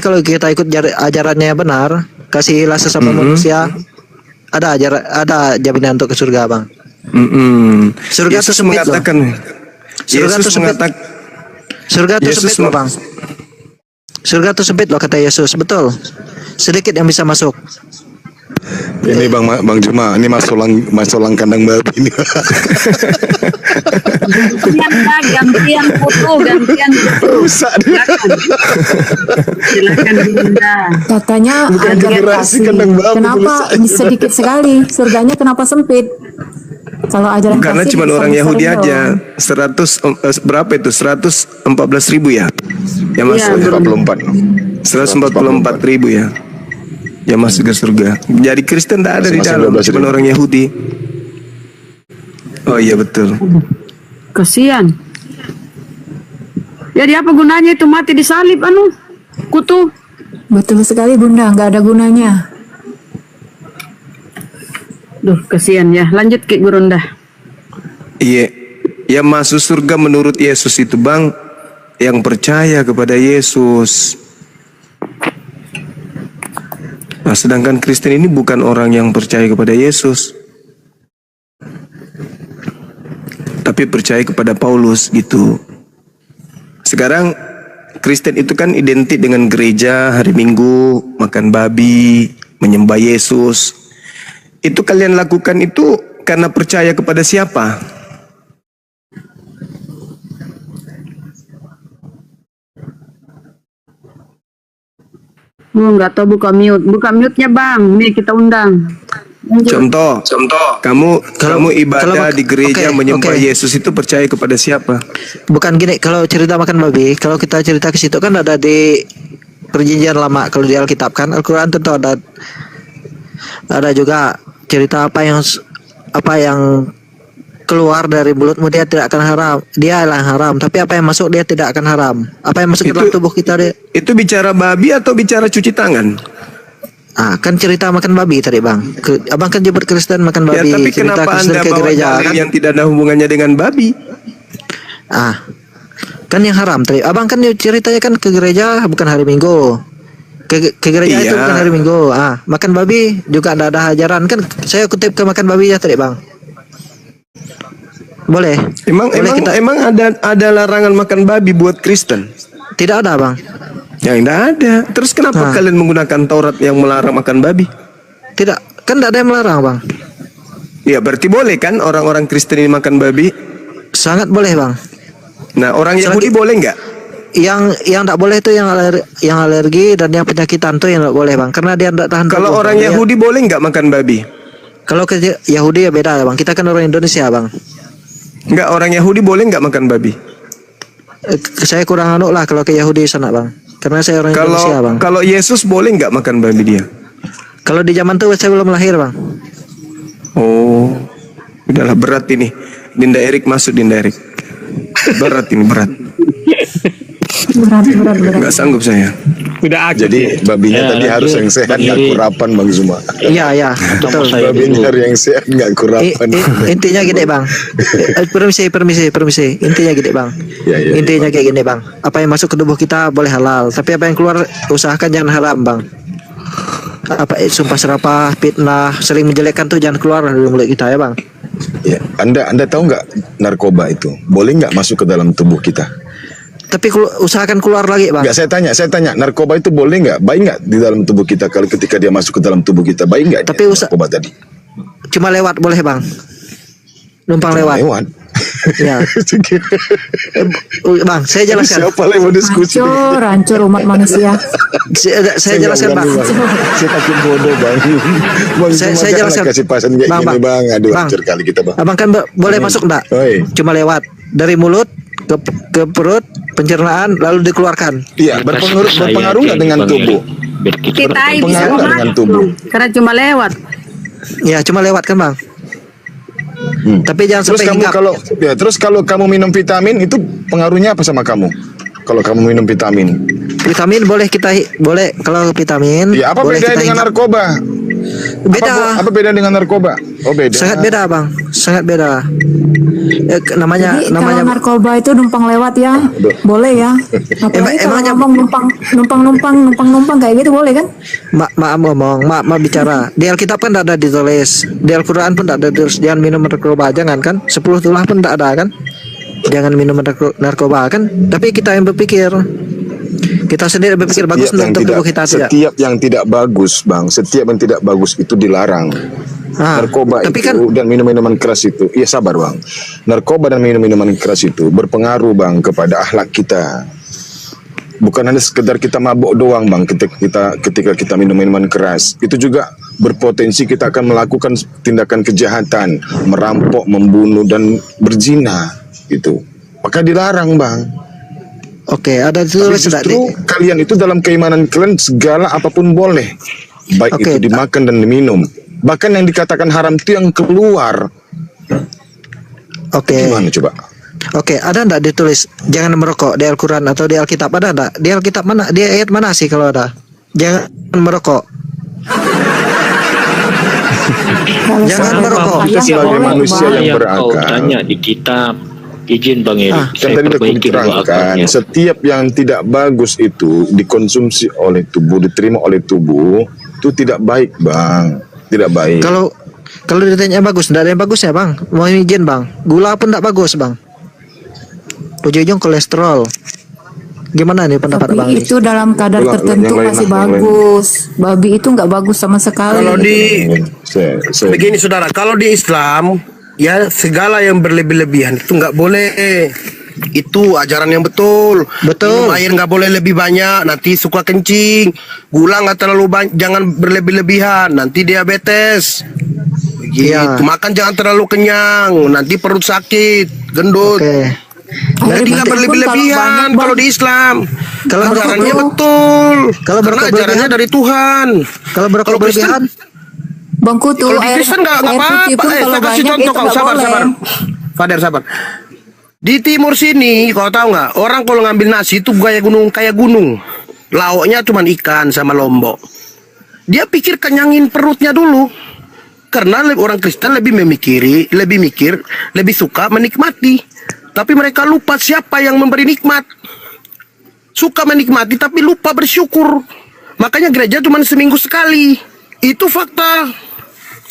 kalau kita ikut ajarannya yang benar, kasihilah sesama manusia, ada jaminan untuk ke surga bang. Surga itu sempit loh. Surga itu sempit loh bang. Surga itu sempit loh kata Yesus, betul. Sedikit yang bisa masuk. Ini Bang Juma, ini masolang kandang babi ini. Gantian foto. Silakan Bunda. Katanya ada kasih. Kenapa sedikit sekali? Surganya kenapa sempit? Kalau ajaran Karena kasih cuma orang Yahudi besar-besar aja. doang. Berapa itu? 114.000 ya? Yang masuk 144.000 ya. Yang masuk ke surga. Jadi Kristen tak ada di dalam, cuma orang Yahudi. Oh iya betul. Kasihan. Jadi apa gunanya itu mati disalib kutu? Betul sekali Bunda, nggak ada gunanya. Duh, kasihan ya. Lanjut Ki Gurunda. Iya. Yang masuk surga menurut Yesus itu bang, yang percaya kepada Yesus. Nah, sedangkan Kristen ini bukan orang yang percaya kepada Yesus, tapi percaya kepada Paulus gitu. Sekarang Kristen itu kan identik dengan gereja, hari Minggu, makan babi, menyembah Yesus. Itu kalian lakukan itu karena percaya kepada siapa? Nggak tahu buka mute-nya bang. Nih kita undang. Contoh, kamu ibadah di gereja menyembah Yesus itu percaya kepada siapa? Bukan gini, kalau cerita makan babi, kalau kita cerita ke situ kan ada di Perjanjian Lama, kalau di Alkitab kan Al-Qur'an tentu ada juga cerita apa yang keluar dari mulutmu dia tidak akan haram, dia yang haram, tapi apa yang masuk dia tidak akan haram. Apa yang masuk ke dalam tubuh kita dia. Itu bicara babi atau bicara cuci tangan? Kan cerita makan babi tadi bang. Abang kan jemput Kristen makan babi. Ya, tapi cerita kenapa Kristen Anda ke bawa gereja dalil kan? yang tidak ada hubungannya dengan babi? Kan yang haram tadi. Abang kan ceritanya kan ke gereja bukan hari Minggu. Ke gereja itu bukan hari Minggu. Makan babi juga ada ajaran kan. Saya kutip ke makan babi ya tadi bang. Boleh. Emang ada larangan makan babi buat Kristen? Tidak ada bang. Ya tidak ada. Terus kenapa kalian menggunakan Taurat yang melarang makan babi? Tidak, kan tidak ada yang melarang bang. Ya berarti boleh kan orang-orang Kristen ini makan babi? Sangat boleh bang. Nah, orang Yahudi boleh nggak? Yang tidak boleh itu yang alergi dan yang penyakitan tuh yang tidak boleh bang, karena dia tidak tahan. Kalau tubuh, orang Bang. Yahudi boleh nggak makan babi? Kalau ke Yahudi ya beda bang, kita kan orang Indonesia bang. Nggak, orang Yahudi boleh nggak makan babi? Saya kurang anu lah kalau ke Yahudi sana bang, karena saya orang Indonesia bang. Kalau Yesus boleh nggak makan babi dia? Kalau di zaman tuh saya belum lahir bang. Oh, udahlah berat ini. Dinda Erik masuk, Dinda Erik. Berat ini, berat. Berat. Nggak sanggup saya. Udah aku. Jadi babinya tadi harus yang sehat, nggak kurapan Bang Zuma. Iya, betul. Babinya harus yang sehat, nggak kurapan. Intinya gini bang. Permisi. Intinya gini bang. Ya. Intinya kayak gini bang. Apa yang masuk ke tubuh kita boleh halal, tapi apa yang keluar usahakan jangan haram bang. Apa sumpah serapah, fitnah, sering menjelekkan tuh jangan keluar dari mulut kita ya bang. Ya, Anda tahu nggak narkoba itu boleh nggak masuk ke dalam tubuh kita? Tapi usahakan keluar lagi bang. Nggak, saya tanya, narkoba itu boleh nggak, baik nggak di dalam tubuh kita kalau ketika dia masuk ke dalam tubuh kita, baik nggak? Tapi narkoba tadi cuma lewat boleh bang. Numpang lewat. Ya. Bang, saya jelaskan. Siapa yang mau diskusi? Hancur umat manusia. Saya jelaskan bang. Saya takut bodoh bang. Saya jelaskan. Kasih pasan kayak gini bang. Aduh, hancur kali kita bang. Abang kan boleh masuk enggak? Cuma lewat dari mulut ke perut, pencernaan lalu dikeluarkan. Iya, berpengaruh nggak dengan tubuh? Kita bisa dengan tubuh. karena cuma lewat. Ya, cuma lewat kan bang. Tapi jangan Terus sampai kamu terus kalau kamu minum vitamin itu pengaruhnya apa sama kamu? Kalau kamu minum vitamin? Vitamin boleh kalau vitamin. Ya, apa boleh bedanya kita dengan hinggap. narkoba? Beda. Apa beda dengan narkoba? Oh beda. Sangat beda bang, sangat beda. Namanya Jadi kalau narkoba itu numpang lewat ya, boleh ya. Apalagi kalau ngomong numpang kayak gitu boleh kan? Maaf bicara. Di Alkitab kan tidak ada ditulis, di Al-Quran pun tidak ada ditulis jangan minum narkoba, jangan kan? 10 tulah pun tidak ada kan? Jangan minum narkoba kan? Tapi kita yang berpikir. Kita sendiri berpikir bagus untuk tubuh kita tidak. Setiap yang tidak bagus, bang. Setiap yang tidak bagus itu dilarang. Narkoba itu dan minum-minuman keras itu. Iya sabar bang. Narkoba dan minum-minuman keras itu berpengaruh bang kepada akhlak kita. Bukan hanya sekedar kita mabuk doang bang. Ketika kita minum minuman keras, itu juga berpotensi kita akan melakukan tindakan kejahatan, merampok, membunuh dan berzina gitu. Maka dilarang bang. Oke, ada tulis justru kalian itu dalam keimanan kalian segala apapun boleh, baik itu dimakan dan diminum. Bahkan yang dikatakan haram itu yang keluar. Oke. Gimana coba? Oke, ada enggak ditulis jangan merokok di Al-Quran atau di Alkitab, ada enggak? Di Alkitab mana? Di ayat mana sih kalau ada? Jangan merokok. Jangan merokok. Kita sebagai manusia yang kau berakal. tanya di kitab. Izin Bang Erik, Kan tadi udah diterangkan, setiap yang tidak bagus itu dikonsumsi oleh tubuh, diterima oleh tubuh, itu tidak baik bang, tidak baik. Kalau ditanya bagus, tidak ada yang bagus ya bang. Mau izin bang, gula pun tidak bagus bang. Ujung-ujung kolesterol. Gimana nih pendapat bang? Itu dalam kadar tertentu masih bagus. Babi itu nggak bagus sama sekali. Kalau begini saudara, kalau di Islam ya segala yang berlebih-lebihan itu nggak boleh. Itu ajaran yang betul. Minum air nggak boleh lebih banyak, nanti suka kencing. Gula nggak terlalu banyak, jangan berlebih-lebihan, nanti diabetes. Begitu. Makan jangan terlalu kenyang, nanti perut sakit, gendut. Jadi nggak berlebih-lebihan kalau di Islam. Kalau ajarannya betul. Karena ajarannya dari Tuhan. Kalau berlebihan, Bang Kutu, kalau di Kristen nggak apa-apa. Saya kasih contoh kau, sabar. Fader, sabar. Di timur sini, kau tahu nggak? Orang kalau ngambil nasi itu kayak gunung. Lauknya cuma ikan sama lombok. Dia pikir kenyangin perutnya dulu. Karena orang Kristen lebih mikir, lebih suka menikmati. Tapi mereka lupa siapa yang memberi nikmat. Suka menikmati tapi lupa bersyukur. Makanya gereja cuma seminggu sekali. Itu fakta.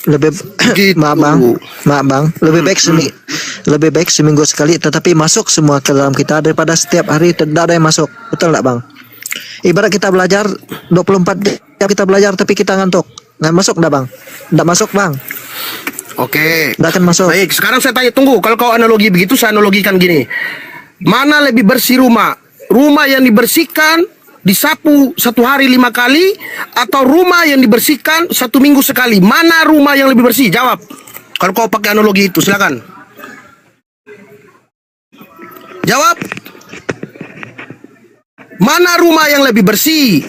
Maaf bang, lebih baik seminggu sekali tetapi masuk semua ke dalam kita daripada setiap hari tidak ada yang masuk. Betul nggak bang? Ibarat kita belajar 24 jam kita belajar tapi kita ngantuk, nggak masuk nggak bang? Nggak masuk bang. Oke. Nggak akan masuk. Baik, sekarang saya tanya, tunggu. Kalau kau analogi begitu, saya analogikan gini. Mana lebih bersih rumah? Rumah yang dibersihkan, disapu 1 hari 5 kali, atau rumah yang dibersihkan 1 minggu sekali? Mana rumah yang lebih bersih? Jawab. Kalau kau pakai analogi itu, silakan. Jawab. Mana rumah yang lebih bersih?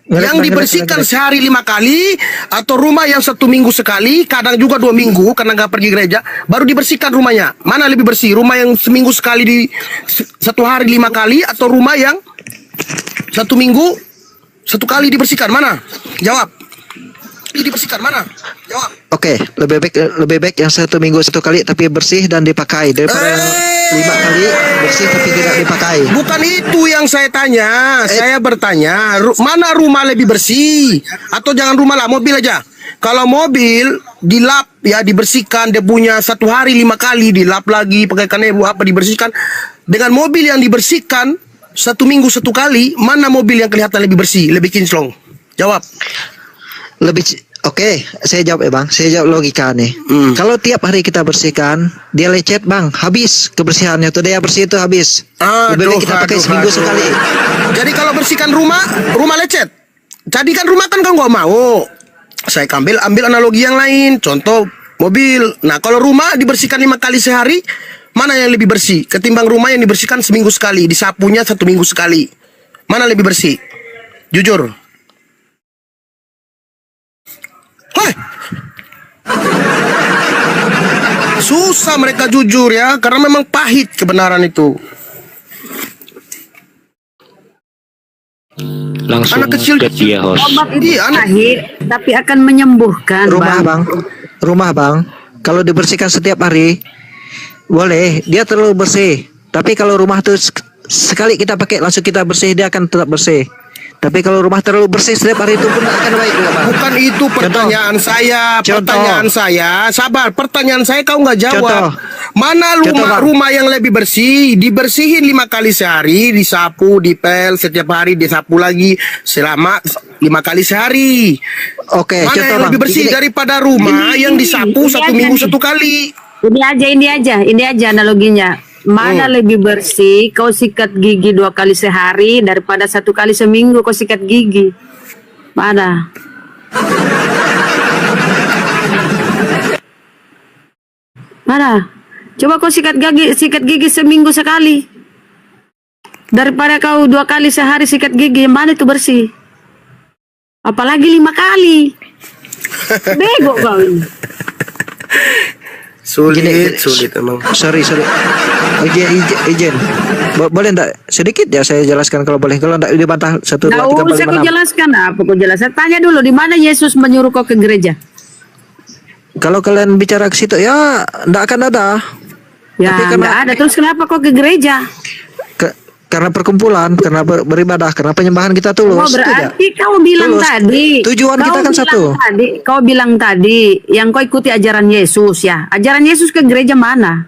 Yang dibersihkan sehari 5 kali, atau rumah yang 1 minggu sekali, kadang juga 2 minggu karena nggak pergi gereja, baru dibersihkan rumahnya? Mana lebih bersih? Rumah yang seminggu sekali 1 hari 5 kali, atau rumah yang 1 minggu 1 kali dibersihkan? Mana? Jawab. Dibersihkan mana? Jawab. Oke, lebih baik yang 1 minggu 1 kali tapi bersih dan dipakai daripada yang 5 kali bersih tapi tidak dipakai. Bukan itu yang saya tanya. Saya bertanya, mana rumah lebih bersih? Atau jangan rumah lah, mobil aja. Kalau mobil dilap ya, dibersihkan, dia punya 1 hari 5 kali dilap lagi, pakai kanebo apa dibersihkan. Dengan mobil yang dibersihkan 1 minggu 1 kali, mana mobil yang kelihatan lebih bersih, lebih kinclong? Jawab. Oke, saya jawab ya bang. Saya jawab logika nih. Kalau tiap hari kita bersihkan, dia lecet bang, habis kebersihannya tuh, dia bersih itu habis. Lebih baik kita pakai seminggu sekali. Jadi kalau bersihkan rumah lecet. Jadi kan rumah kan kau nggak mau. Saya ambil analogi yang lain. Contoh mobil. Nah kalau rumah dibersihkan 5 kali sehari, mana yang lebih bersih ketimbang rumah yang dibersihkan seminggu sekali, disapunya 1 minggu sekali? Mana lebih bersih? Jujur. Susah mereka jujur ya, karena memang pahit kebenaran itu. Langsung anak kecil dia host. Obat itu pahit, tapi akan menyembuhkan. Rumah bang, kalau dibersihkan setiap hari boleh, dia terlalu bersih. Tapi kalau rumah tuh sekali kita pakai langsung kita bersih, dia akan tetap bersih. Tapi kalau rumah terlalu bersih setiap hari itu pun akan baik juga, Bang. Bukan itu pertanyaan saya. Pertanyaan saya, sabar. Pertanyaan saya kau nggak jawab. Mana rumah yang lebih bersih? Dibersihin 5 kali sehari, disapu, dipel setiap hari, disapu lagi selama 5 kali sehari. Oke. Mana yang lebih bersih daripada rumah yang disapu 1 minggu 1 kali? Ini aja analoginya. Mana lebih bersih kau sikat gigi 2 kali sehari daripada 1 kali seminggu kau sikat gigi? Mana? Mana? Coba kau sikat gigi seminggu sekali daripada kau 2 kali sehari sikat gigi. Mana itu bersih? Apalagi 5 kali. Bego kau ini. Sulit emang. Sorry. Izin. Boleh enggak sedikit ya saya jelaskan kalau boleh. Kalau enggak dibantah 1 2 3 4 5 6. Enggak usah kau jelaskan apa kau jelaskan. Tanya dulu di mana Yesus menyuruh kau ke gereja? Kalau kalian bicara ke situ ya enggak akan ada. Ya enggak ada. Terus kenapa kau ke gereja? Karena perkumpulan, karena beribadah, karena penyembahan kita tulus. Berarti kau bilang tulus. Tadi tujuan kita kan satu. Kau bilang tadi yang kau ikuti ajaran Yesus ya. Ajaran Yesus ke gereja mana?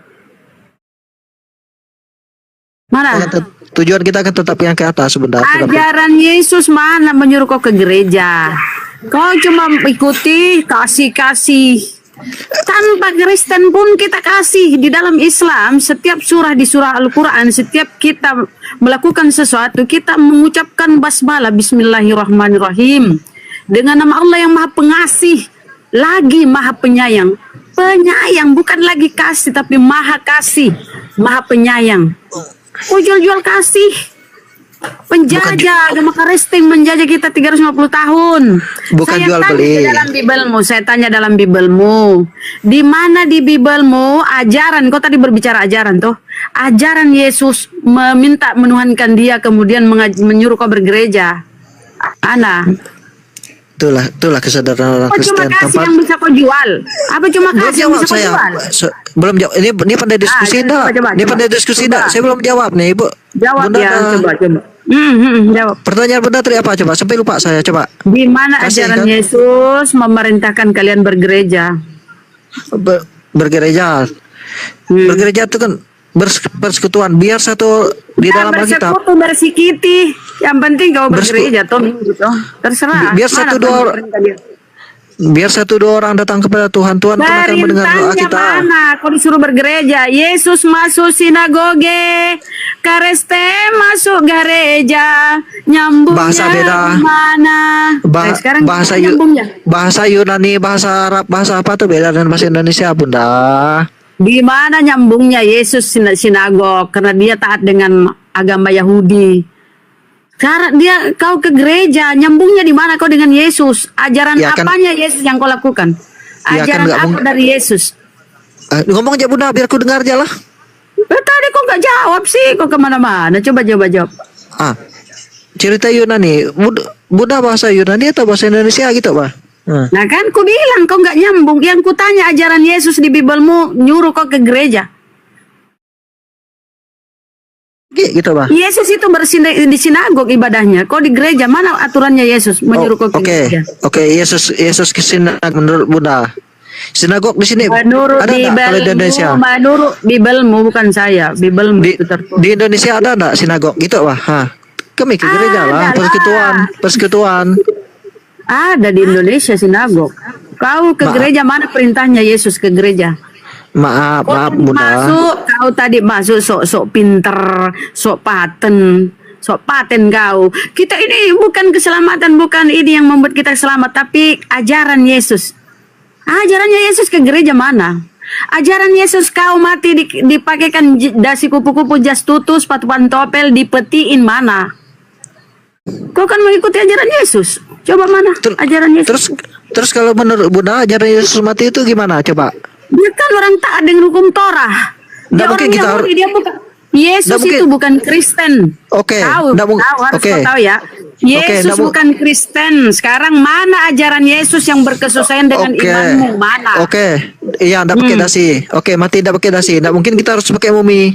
Mana? Tujuan kita kan tetap yang ke atas sebenarnya. Ajaran Yesus mana menyuruh kau ke gereja? Kau cuma ikuti kasih. Tanpa Kristen pun kita kasih. Di dalam Islam setiap surah di surah Al-Quran, setiap kita melakukan sesuatu kita mengucapkan basmalah, Bismillahirrahmanirrahim, dengan nama Allah yang Maha Pengasih lagi Maha Penyayang. Penyayang, bukan lagi kasih tapi Maha Kasih, Maha Penyayang. Oh, jual kasih. Penjajah agama Kristen menjajah kita 350 tahun. Bukan saya jual beli. Saya tanya dalam Bibelmu. Di mana di Bibelmu ajaran, kau tadi berbicara ajaran tuh. Ajaran Yesus meminta menuhankan dia kemudian menyuruh kau bergereja. Ana. Itulah kesadaran orang Kristen. Cuma kasih yang bisa kau jual. Apa cuma kasih yang bisa kau jual? Belum jawab. Ini pandai diskusi enggak? Ini pandai diskusi enggak? Saya belum jawab nih, Ibu. Jawab Bunda, ya, coba. Jawab. Pertanyaan Bunda tadi apa? Coba sampai lupa saya, coba. Di mana ajaran Yesus memerintahkan kalian bergereja? Bergereja. Bergereja itu kan persekutuan, biar satu di dalam Alkitab. Bersikiti. Yang penting kau bergereja toh, gitu. Terserah. Biar satu dua Biar 1-2 orang datang kepada Tuhan, Tuhan pun akan mendengar doa Perintahnya kita. mana? Kau disuruh bergereja. Yesus masuk sinagoge, Kareste masuk gereja, nyambungnya Bahasa beda. mana? Ba- sekarang bahasa gimana nyambungnya? bahasa Yunani, bahasa Arab, bahasa apa tuh beda dengan bahasa Indonesia, Bunda? Di mana nyambungnya Yesus sinagog? Karena dia taat dengan agama Yahudi. Karena dia kau ke gereja, nyambungnya di mana kau dengan Yesus? Ajaran Ya kan- apanya Yesus yang kau lakukan? Ya kan Ajaran nggak apa mungkin. dari Yesus? Ngomong aja Bunda, biar aku dengar aja lah. Tadi kok nggak jawab sih? Kok kemana-mana? Coba jawab. Ah, cerita Yunani, Bunda bahasa Yunani atau bahasa Indonesia gitu, Pak? Nah kan ku bilang kau nggak nyambung. Yang ku tanya ajaran Yesus di Bibelmu nyuruh kau ke gereja. Gitu, Pak. Yesus itu di sinagog ibadahnya. Kau di gereja mana aturannya Yesus menyuruh kau ke gereja? Oke, Yesus ke sinagog menurut Bunda. Sinagog di sini Menurut ada nggak kalau di Indonesia? Menurut Bibelmu bukan saya. Bibelmu itu tertulis. Di Indonesia ada nggak sinagog gitu, Pak? Hah. Kami ke gereja lah, persekutuan. Ada di Indonesia sinagog. Kau ke gereja mana perintahnya Yesus ke gereja? Maaf, Bunda. Kau tadi masuk sok pinter, sok paten kau. Kita ini bukan keselamatan, bukan ini yang membuat kita selamat, tapi ajaran Yesus. Ajarannya Yesus ke gereja mana? Ajaran Yesus kau mati dipakaikan dasi kupu-kupu, jas tutu, sepatu pantopel, dipetiin mana? Kau kan mengikuti ajaran Yesus. Coba mana ajaran Yesus? Terus kalau menurut Bunda ajaran Yesus mati itu gimana? Coba. Dia kan orang taat dengan hukum Torah. Dia orang Yahudi, dia bukan. Yesus itu bukan Kristen. Oke. Tahu harus kau tahu ya. Yesus bukan Kristen. Sekarang mana ajaran Yesus yang berkesesuaian dengan imanmu? Mana? Iya, enggak pakai dasi. Mati enggak pakai dasi. Enggak mungkin kita harus pakai mumi.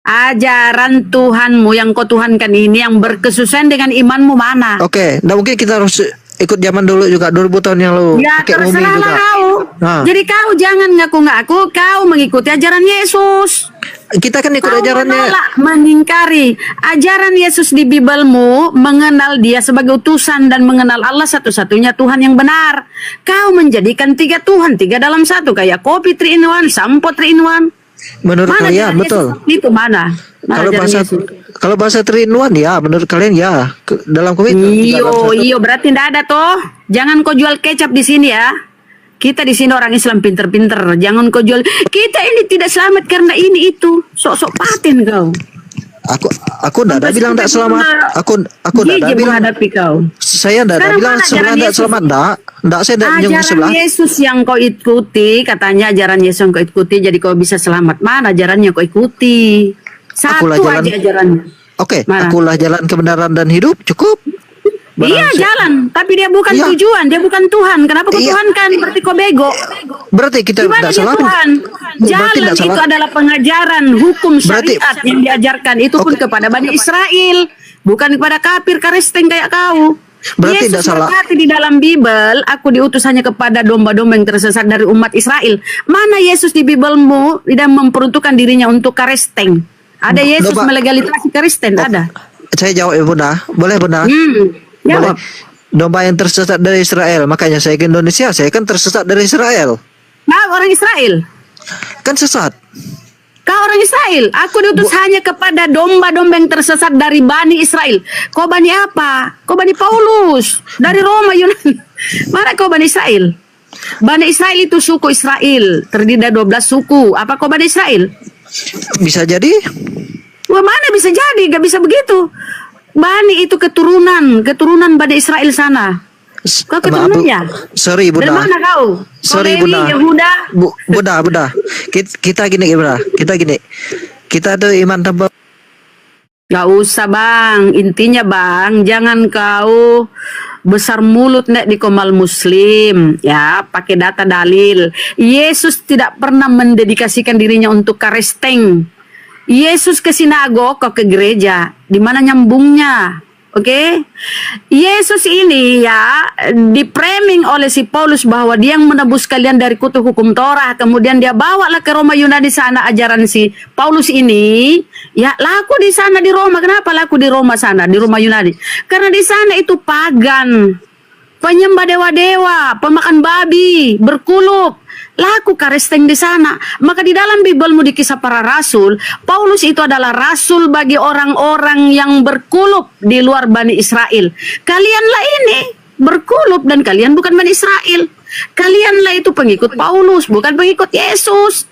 Ajaran Tuhanmu yang kau tuhankan ini yang berkesesuaian dengan imanmu mana? Enggak mungkin kita harus ikut zaman dulu juga 2000 tahun yang lalu. Ya pakai mumi terserah juga. kau. Jadi kau jangan ngaku-ngaku kau mengikuti ajaran Yesus. Kita kan ikut ajarannya. Mengingkari ajaran Yesus di Bibelmu, mengenal dia sebagai utusan dan mengenal Allah satu-satunya Tuhan yang benar. Kau menjadikan 3 Tuhan, 3 dalam 1, kayak kopi 3 in 1, sampo 3 in 1. Menurut mana kalian betul? Itu mana? Kalau bahasa 3 in 1 ya, menurut kalian ya. Dalam komite. Iyo, berarti tidak ada toh. Jangan kau jual kecap di sini ya. Kita di sini orang Islam pinter-pinter. Jangan kau jual. Kita ini tidak selamat karena ini itu. Sok-sok paten kau. Aku tidak bilang tidak selamat. Aku tidak bilang. Menghadapi kau. Saya tidak bilang sebelah tidak selamat. Tidak, saya tidak menyinggung sebelah. Ajaran Yesus yang kau ikuti, katanya ajaran Yesus yang kau ikuti, jadi kau bisa selamat. Mana ajarannya kau ikuti? Satu aja ajarannya. Akulah jalan kebenaran dan hidup, cukup. Iya jalan, tapi dia bukan tujuan, dia bukan Tuhan. Kenapa kau tuhankan? Berarti kau bego. Berarti kita tidak salah. Tuhan? Jalan itu adalah pengajaran hukum syariat yang diajarkan itu pun kepada Bani Israel, bukan kepada kafir karisteng kayak kau. Berarti Yesus tidak salah. berkata di dalam Bibel, aku diutus hanya kepada domba-domba yang tersesat dari umat Israel. Mana Yesus di Bibelmu tidak memperuntukkan dirinya untuk karisteng? Ada Yesus melegalisasi karisteng? Ada. Saya jawab ya Bunda, boleh Bunda? Boleh. Domba yang tersesat dari Israel, makanya saya ke Indonesia, saya kan tersesat dari Israel. Nah, orang Israel kan sesat. Kau orang Israel, aku diutus hanya kepada domba-domba yang tersesat dari Bani Israel. Kau Bani apa? Kau Bani Paulus dari Roma Yunani. Mana kau Bani Israel? Bani Israel itu suku Israel, terdiri dari 12 suku. Apa kau Bani Israel? Bisa jadi. Wah, mana bisa jadi? Gak bisa begitu. Bani itu keturunan Bani Israel sana. Kau keturunannya? Sorry Bunda. Dari mana kau? Sorry Lewi, Bunda. Yehuda. Bunda. Kita gini Bunda. Kita ada iman tanpa. Gak usah bang. Intinya bang, jangan kau besar mulut nek di komal muslim ya, pakai data dalil. Yesus tidak pernah mendedikasikan dirinya untuk karisteng. Yesus ke sinagog, kau ke gereja. Di mana nyambungnya? Oke? Yesus ini ya dipraming oleh si Paulus bahwa dia yang menebus kalian dari kutuk hukum Torah. Kemudian dia bawalah ke Roma Yunani sana ajaran si Paulus ini. Ya laku di sana di Roma. Kenapa laku di Roma sana, di Roma Yunani? Karena di sana itu pagan. penyembah dewa-dewa, pemakan babi, berkulup. Laku karesteng di sana. Maka di dalam Bibelmu di Kisah Para Rasul, Paulus itu adalah rasul bagi orang-orang yang berkulup di luar Bani Israel. Kalianlah ini berkulup dan kalian bukan Bani Israel. Kalianlah itu pengikut Paulus, bukan pengikut Yesus.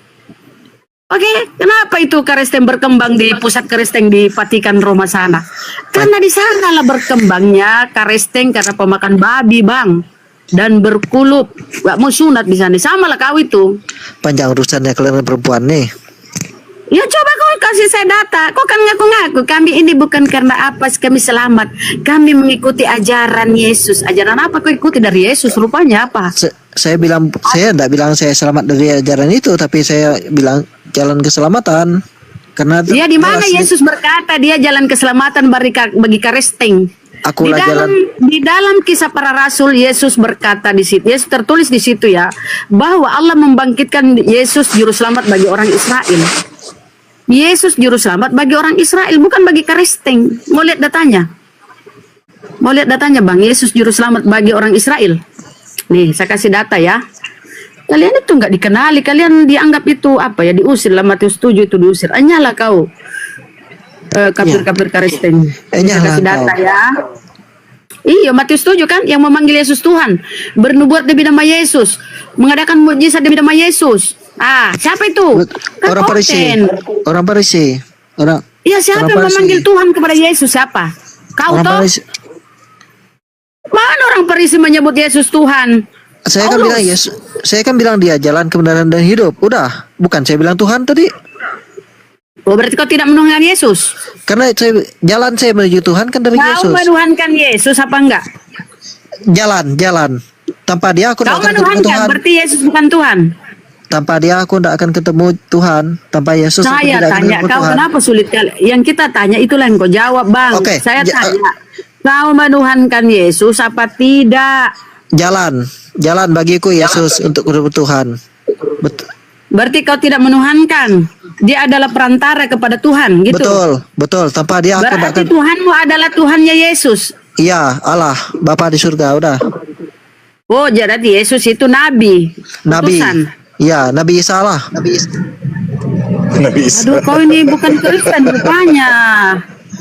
Oke, kenapa itu karesteng berkembang di pusat karesteng di Vatikan Roma sana? Karena di sana lah berkembangnya karesteng karena pemakan babi, Bang. Dan berkulup, gak mau sunat di sana. Sama lah kau itu. Panjang urusannya kalian perempuan nih. Ya coba kau kasih saya data. Kau kan ngaku-ngaku kami ini bukan karena apa kami selamat. Kami mengikuti ajaran Yesus. Ajaran apa kau ikuti dari Yesus? Rupanya apa? Saya tidak bilang saya selamat dari ajaran itu, tapi saya bilang jalan keselamatan. Karena ya di mana Yesus berkata dia jalan keselamatan bagi karesteng? Di dalam Kisah Para Rasul, Yesus berkata di situ, Yesus tertulis di situ ya, bahwa Allah membangkitkan Yesus juru selamat bagi orang Israel. Yesus juru selamat bagi orang Israel, bukan bagi karesteng. Mau lihat datanya? Mau lihat datanya, Bang? Yesus juru selamat bagi orang Israel. Nih, saya kasih data ya. Kalian itu nggak dikenali, kalian dianggap itu apa ya, diusir lah. Matius 7 itu diusir. Anyalah kau. Kafir-kafir karesteng. Saya kasih data ya. Iya, Matius 7 kan yang memanggil Yesus Tuhan, bernubuat demi nama Yesus, mengadakan mukjizat demi nama Yesus. Siapa itu? Kan orang Farisi. Orang Farisi. Iya, siapa yang memanggil Tuhan kepada Yesus? Siapa? Kau toh? Mana orang Farisi menyebut Yesus Tuhan? Saya kan bilang Yesus. Saya kan bilang dia jalan kebenaran dan hidup. Udah, bukan saya bilang Tuhan tadi. Oh, berarti kau tidak menuhankan Yesus? Karena jalan saya menuju Tuhan kan dari Yesus. Kau menuhankan Yesus apa enggak? Jalan. Tanpa dia aku tidak akan ketemu Tuhan. Berarti Yesus bukan Tuhan. Tanpa dia aku tidak akan ketemu Tuhan. Tanpa Yesus aku saya tidak akan tanya ketemu kau Tuhan. Kenapa sulit kali? Yang kita tanya itulah yang kau jawab, Bang. Saya tanya, kau menuhankan Yesus apa tidak? Jalan bagiku Yesus untuk ketemu Tuhan. Berarti kau tidak menuhankan. Dia adalah perantara kepada Tuhan, gitu. Betul. Tanpa dia aku tidak akan. Tuhanmu adalah Tuhannya Yesus. Iya, Allah, Bapa di surga, udah. Oh, jadi Yesus itu nabi. Iya, Nabi Isa lah. Nabi Isa. Aduh, kau ini bukan Kristen rupanya.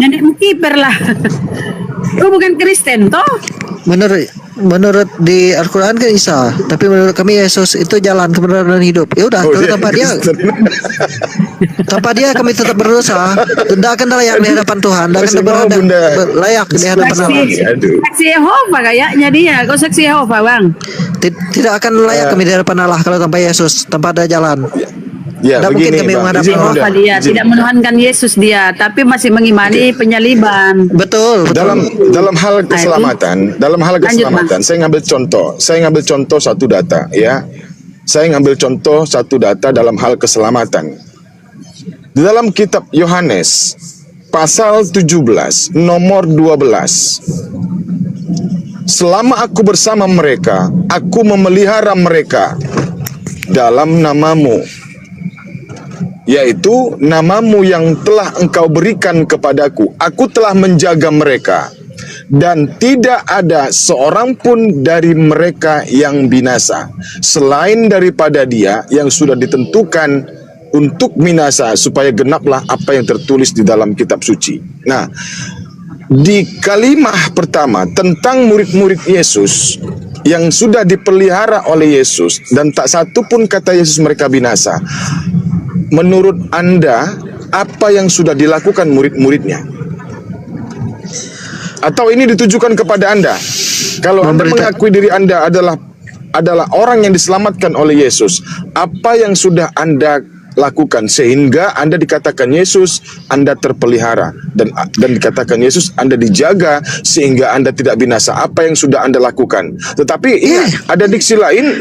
Nenek kiper lah. Kau bukan Kristen toh? Menurut di Al-Quran kan Isa, tapi menurut kami Yesus itu jalan kebenaran dan hidup. Ya udah, kalau tanpa dia kami tetap berdosa. Tidak akan layak di hadapan Tuhan, tidak akan layak di hadapan Allah. Saksi Yehova kayaknya dia. Kau saksi Yehova, Bang. Tidak akan layak kami di hadapan Allah kalau tanpa Yesus, tanpa ada jalan. Ya, tidak mungkin kami menghadapi Yehova dia tidak menuhankan Yesus dia, tapi masih mengimani penyaliban. Betul. Dalam hal keselamatan, saya ngambil contoh satu data ya. Saya ngambil contoh satu data dalam hal keselamatan. Di dalam kitab Yohanes pasal 17 nomor 12. Selama aku bersama mereka, aku memelihara mereka dalam namamu, yaitu namamu yang telah engkau berikan kepadaku. Aku telah menjaga mereka, dan tidak ada seorang pun dari mereka yang binasa, selain daripada dia yang sudah ditentukan untuk binasa, supaya genaplah apa yang tertulis di dalam kitab suci. Nah, di kalimat pertama tentang murid-murid Yesus yang sudah dipelihara oleh Yesus, dan tak satu pun kata Yesus mereka binasa. Menurut Anda, apa yang sudah dilakukan murid-muridnya? Atau ini ditujukan kepada Anda? Kalau Anda mengakui diri Anda adalah orang yang diselamatkan oleh Yesus, apa yang sudah Anda lakukan sehingga Anda dikatakan Yesus Anda terpelihara, dan dikatakan Yesus Anda dijaga sehingga Anda tidak binasa? Apa yang sudah Anda lakukan? Tetapi ada diksi lain,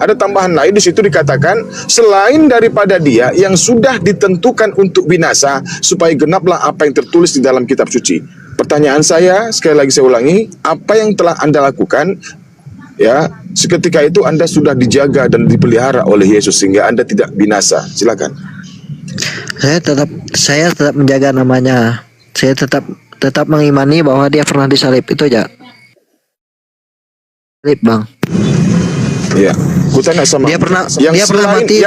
ada tambahan lain di situ dikatakan selain daripada dia yang sudah ditentukan untuk binasa, supaya genaplah apa yang tertulis di dalam kitab suci. Pertanyaan saya, sekali lagi saya ulangi, apa yang telah Anda lakukan? Ya, seketika itu Anda sudah dijaga dan dipelihara oleh Yesus sehingga Anda tidak binasa. Silakan. Saya tetap menjaga namanya. Saya tetap mengimani bahwa dia pernah disalib, itu aja. Bang. Iya. Kutanya sama. Dia pernah mati.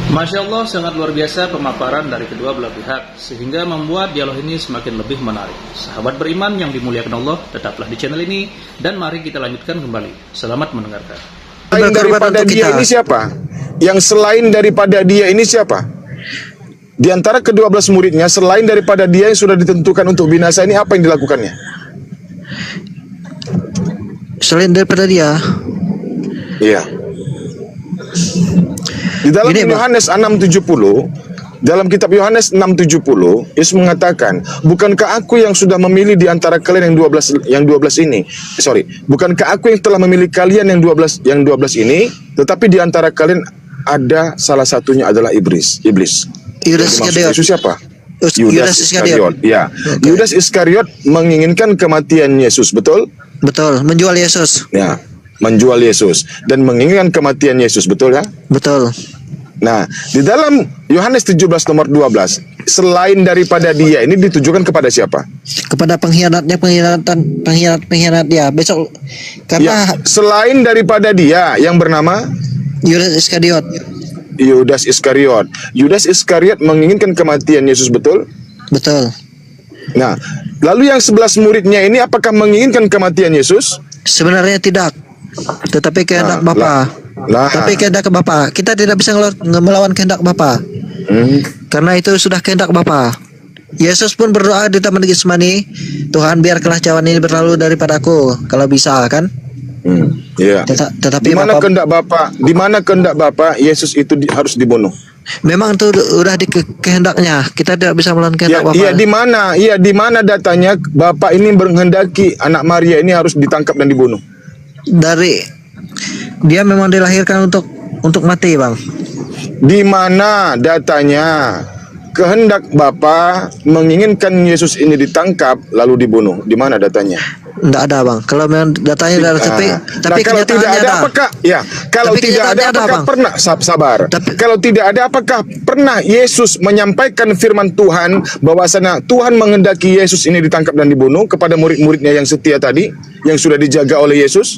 Masya Allah, sangat luar biasa pemaparan dari kedua belah pihak, sehingga membuat dialog ini semakin lebih menarik. Sahabat beriman yang dimuliakan Allah, tetaplah di channel ini, dan mari kita lanjutkan kembali. Selamat mendengarkan. Selain daripada dia ini siapa? Yang selain daripada dia ini siapa? Di antara ke-12 muridnya, selain daripada dia yang sudah ditentukan untuk binasa ini, apa yang dilakukannya? Selain daripada dia. Iya. Di dalam Yohanes 6:70, dalam kitab Yohanes 6:70, Yesus mengatakan, "Bukankah aku yang sudah memilih di antara kalian yang 12 ini? Bukankah aku yang telah memilih kalian yang 12 ini? Tetapi di antara kalian ada salah satunya adalah iblis." Yudas Iskariot. Yesus siapa? Yudas Iskariot. Ya. Okay. Yudas Iskariot menginginkan kematian Yesus, betul? Betul, menjual Yesus. Ya. Menjual Yesus dan menginginkan kematian Yesus, betul ya? Betul. Nah, di dalam Yohanes 17 nomor 12, selain daripada dia ini ditujukan kepada siapa? Kepada pengkhianat dia. Besok karena selain daripada dia yang bernama Yudas Iskariot. Yudas Iskariot menginginkan kematian Yesus, betul? Betul. Nah, lalu yang 11 muridnya ini apakah menginginkan kematian Yesus? Sebenarnya tidak. Tetapi kehendak Bapa. Tapi kehendak Bapa. Kita tidak bisa melawan kehendak Bapa. Karena itu sudah kehendak Bapa. Yesus pun berdoa di Taman Getsemani, "Tuhan, biarkanlah cawan ini berlalu daripadaku, kalau bisa," kan? Iya. Tetapi di mana kehendak Bapa? Di mana kehendak Bapa Yesus itu harus dibunuh? Memang itu udah di kehendaknya. Kita tidak bisa melawan kehendak Bapa. Iya, di mana? Iya, di mana datanya Bapa ini menghendaki anak Maria ini harus ditangkap dan dibunuh? Dia memang dilahirkan untuk mati, Bang. Di mana datanya kehendak Bapa menginginkan Yesus ini ditangkap lalu dibunuh? Di mana datanya? Enggak ada, Bang. Kalau memang datanya ada, tapi kalau tidak ada, apakah kalau tapi tidak ada apakah Bang. Pernah sabar. Kalau tidak ada apakah pernah Yesus menyampaikan firman Tuhan bahwasanya Tuhan menghendaki Yesus ini ditangkap dan dibunuh kepada murid-muridnya yang setia tadi yang sudah dijaga oleh Yesus?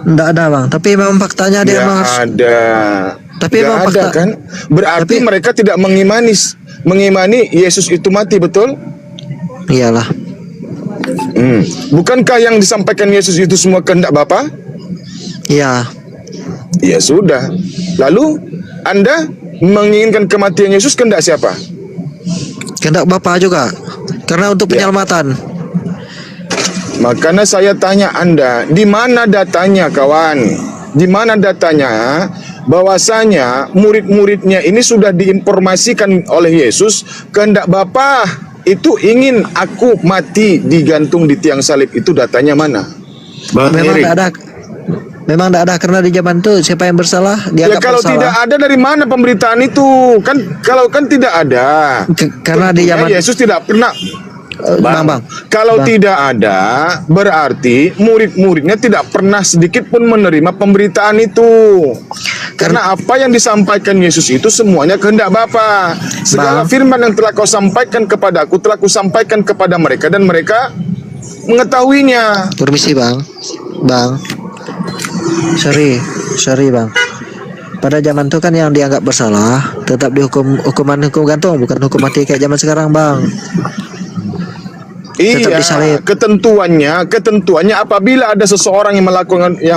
Enggak ada, Bang. Tapi memang faktanya dia harus ada. Tapi memang ada kan? Berarti mereka tidak mengimani Yesus itu mati, betul? Iyalah. Bukankah yang disampaikan Yesus itu semua kehendak Bapa? Iya. Ya sudah. Lalu Anda menginginkan kematian Yesus kehendak siapa? Kehendak Bapa juga. Karena untuk penyelamatan. Makanya saya tanya Anda, di mana datanya, kawan? Di mana datanya bahwasanya murid-muridnya ini sudah diinformasikan oleh Yesus kehendak Bapa itu ingin aku mati digantung di tiang salib, itu datanya mana? Memang tidak ada karena di zaman itu siapa yang bersalah dianggap kalau bersalah. Tidak ada, dari mana pemberitaan itu? Kalau tidak ada. Karena di zaman Yesus tidak pernah. Kalau tidak ada, berarti murid-muridnya tidak pernah sedikit pun menerima pemberitaan itu. Karena apa yang disampaikan Yesus itu semuanya kehendak Bapa. Segala firman yang telah kau sampaikan kepadaku telah kusampaikan kepada mereka dan mereka mengetahuinya. Permisi, Bang. Sorry, Bang. Pada zaman itu kan yang dianggap bersalah tetap dihukum hukum gantung, bukan hukum mati kayak zaman sekarang, Bang. Iya, ketentuannya apabila ada seseorang yang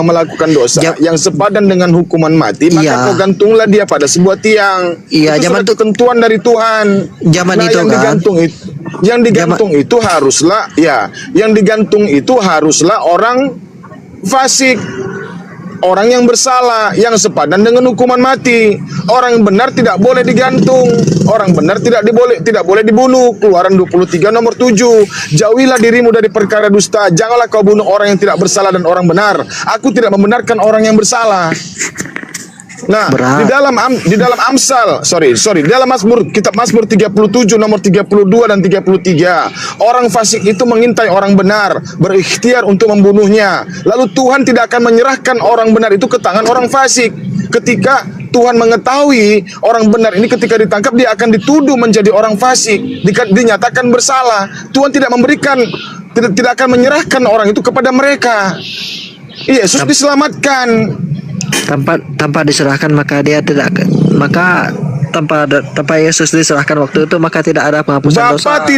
melakukan dosa yang sepadan dengan hukuman mati, maka kau gantunglah dia pada sebuah tiang. Iya, itu zaman itu ketentuan dari Tuhan. Zaman itu yang digantung itu haruslah orang fasik, orang yang bersalah, yang sepadan dengan hukuman mati. Orang yang benar tidak boleh digantung. Orang benar tidak boleh dibunuh. Keluaran 23 nomor 7. Jauhilah dirimu dari perkara dusta. Janganlah kau bunuh orang yang tidak bersalah dan orang benar. Aku tidak membenarkan orang yang bersalah. Nah, di dalam kitab Mazmur 37 nomor 32 dan 33, orang fasik itu mengintai orang benar, berikhtiar untuk membunuhnya. Lalu Tuhan tidak akan menyerahkan orang benar itu ke tangan orang fasik. Ketika Tuhan mengetahui orang benar ini ketika ditangkap dia akan dituduh menjadi orang fasik, dinyatakan bersalah. Tuhan tidak akan menyerahkan orang itu kepada mereka. Yesus diselamatkan. Tanpa diserahkan maka dia tidak, maka tanpa Yesus diserahkan waktu itu maka tidak ada penghapusan dosa. Bapak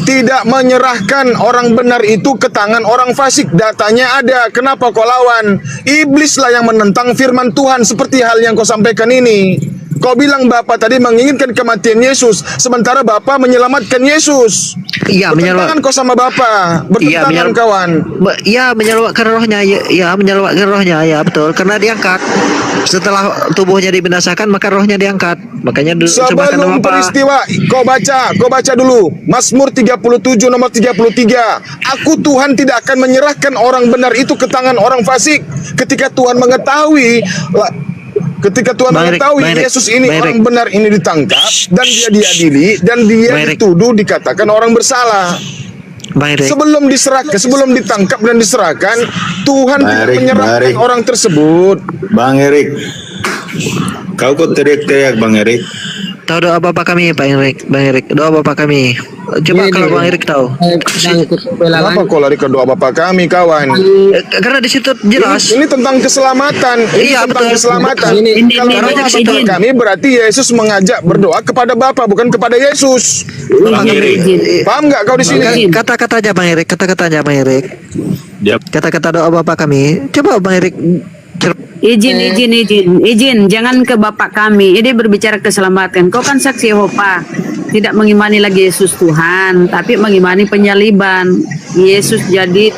tidak menyerahkan orang benar itu ke tangan orang fasik. Datanya ada. Kenapa kau lawan? Iblislah yang menentang firman Tuhan seperti hal yang kau sampaikan ini. Kau bilang Bapak tadi menginginkan kematian Yesus, sementara Bapak menyelamatkan Yesus. Iya, bertentangan kau sama Bapak. Bertentangan kawan. Iya, menyelamatkan rohnya. Ya, menyelamatkan rohnya. Ya, betul. Karena diangkat. Setelah tubuhnya dibinasakan, maka rohnya diangkat. Makanya sebelum peristiwa, kau baca dulu Mazmur 37 nomor 33. Aku Tuhan tidak akan menyerahkan orang benar itu ke tangan orang fasik. Ketika Tuhan mengetahui Yesus ini orang benar ini ditangkap dan dia diadili dan dia dituduh dikatakan orang bersalah. Sebelum ditangkap dan diserahkan, Tuhan tidak menyerahkan orang tersebut. Bang Erik, kau kok teriak-teriak Bang Erik? Tahu doa Bapak kami, Bang Erik, doa Bapak kami. Coba kalau Bang Erik tahu. Kenapa kau lari ke doa Bapak kami, kawan? Karena di situ jelas. Ini tentang keselamatan. Tentang keselamatan. Kalau doa Bapak kami berarti Yesus mengajak berdoa kepada Bapak, bukan kepada Yesus. Paham nggak kau di sini? Kata-katanya Bang Erik, kata-kata doa Bapak kami. Coba Bang Erik. Izin, jangan ke Bapak kami. Ini berbicara keselamatan. Kau kan saksi Yehova, tidak mengimani lagi Yesus Tuhan, tapi mengimani penyaliban. Yesus jadi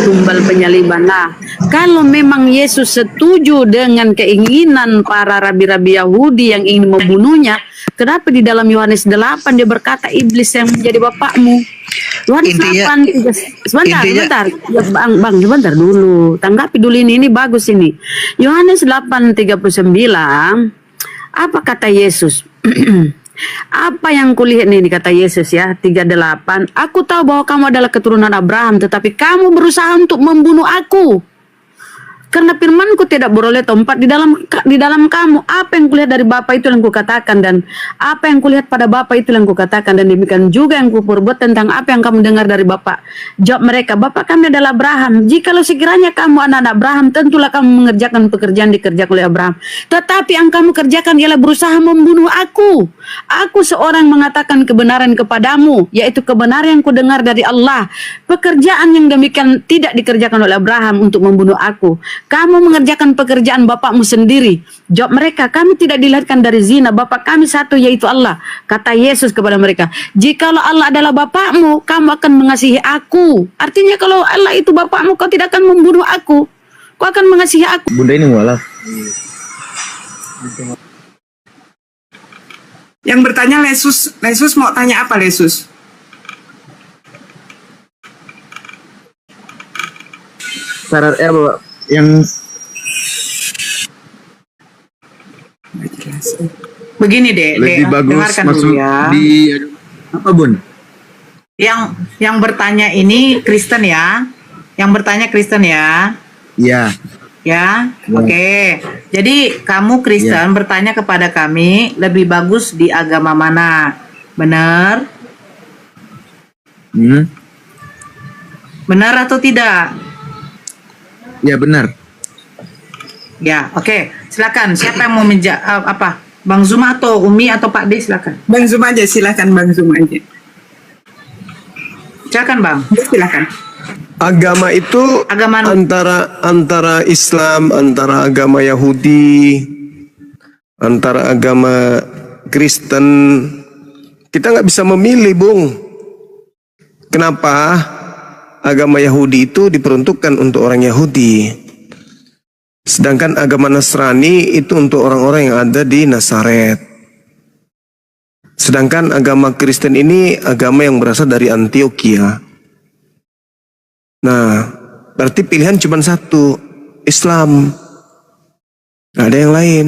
tumbal penyaliban. Nah, kalau memang Yesus setuju dengan keinginan para rabi-rabi Yahudi yang ingin membunuhnya, kenapa di dalam Yohanes 8 dia berkata iblis yang menjadi bapakmu? Yohanes 8, sebentar, ya, bang, sebentar dulu. Tanggapi dulu ini bagus ini. Yohanes 8:39, apa kata Yesus? Apa yang kulihat ini kata Yesus ya, 38. Aku tahu bahwa kamu adalah keturunan Abraham, tetapi kamu berusaha untuk membunuh aku. Karena firmanku tidak beroleh tempat di dalam kamu. Apa yang kulihat dari Bapa itu yang kukatakan, dan apa yang kulihat pada Bapa itu yang kukatakan, dan demikian juga yang kuperbuat tentang apa yang kamu dengar dari Bapa. Jawab mereka, Bapa kami adalah Abraham. Jikalau sekiranya kamu anak-anak Abraham, tentulah kamu mengerjakan pekerjaan dikerjakan oleh Abraham. Tetapi yang kamu kerjakan ialah berusaha membunuh aku. Aku seorang mengatakan kebenaran kepadamu, yaitu kebenaran yang kudengar dari Allah. Pekerjaan yang demikian tidak dikerjakan oleh Abraham untuk membunuh aku. Kamu mengerjakan pekerjaan bapakmu sendiri. Jawab mereka, kami tidak dilahirkan dari zina. Bapak kami satu, yaitu Allah. Kata Yesus kepada mereka, jikalau Allah adalah bapakmu, kamu akan mengasihi aku. Artinya kalau Allah itu bapakmu, kau tidak akan membunuh aku. Kau akan mengasihi aku. Bunda ini mualaf. Yang bertanya Lesus mau tanya apa Lesus? Saran yang begini deh, lebih bagus dengarkan masuk dulu ya. Di apa Bun? Yang bertanya ini Kristen ya. Yang bertanya Kristen ya. Iya. Ya, oke. Jadi kamu Kristen bertanya kepada kami lebih bagus di agama mana? Benar? Benar atau tidak? Ya benar. Ya, oke. Silakan. Siapa yang mau apa? Bang Zuma atau Umi atau Pak D, silakan. Bang Zuma aja, silakan Bang Zuma aja. Silakan Bang. Silakan. Agama itu antara Islam, antara agama Yahudi, antara agama Kristen. Kita nggak bisa memilih, Bung. Kenapa? Agama Yahudi itu diperuntukkan untuk orang Yahudi. Sedangkan agama Nasrani itu untuk orang-orang yang ada di Nazaret. Sedangkan agama Kristen ini agama yang berasal dari Antioquia. Nah, berarti pilihan cuma satu, Islam. Nggak ada yang lain.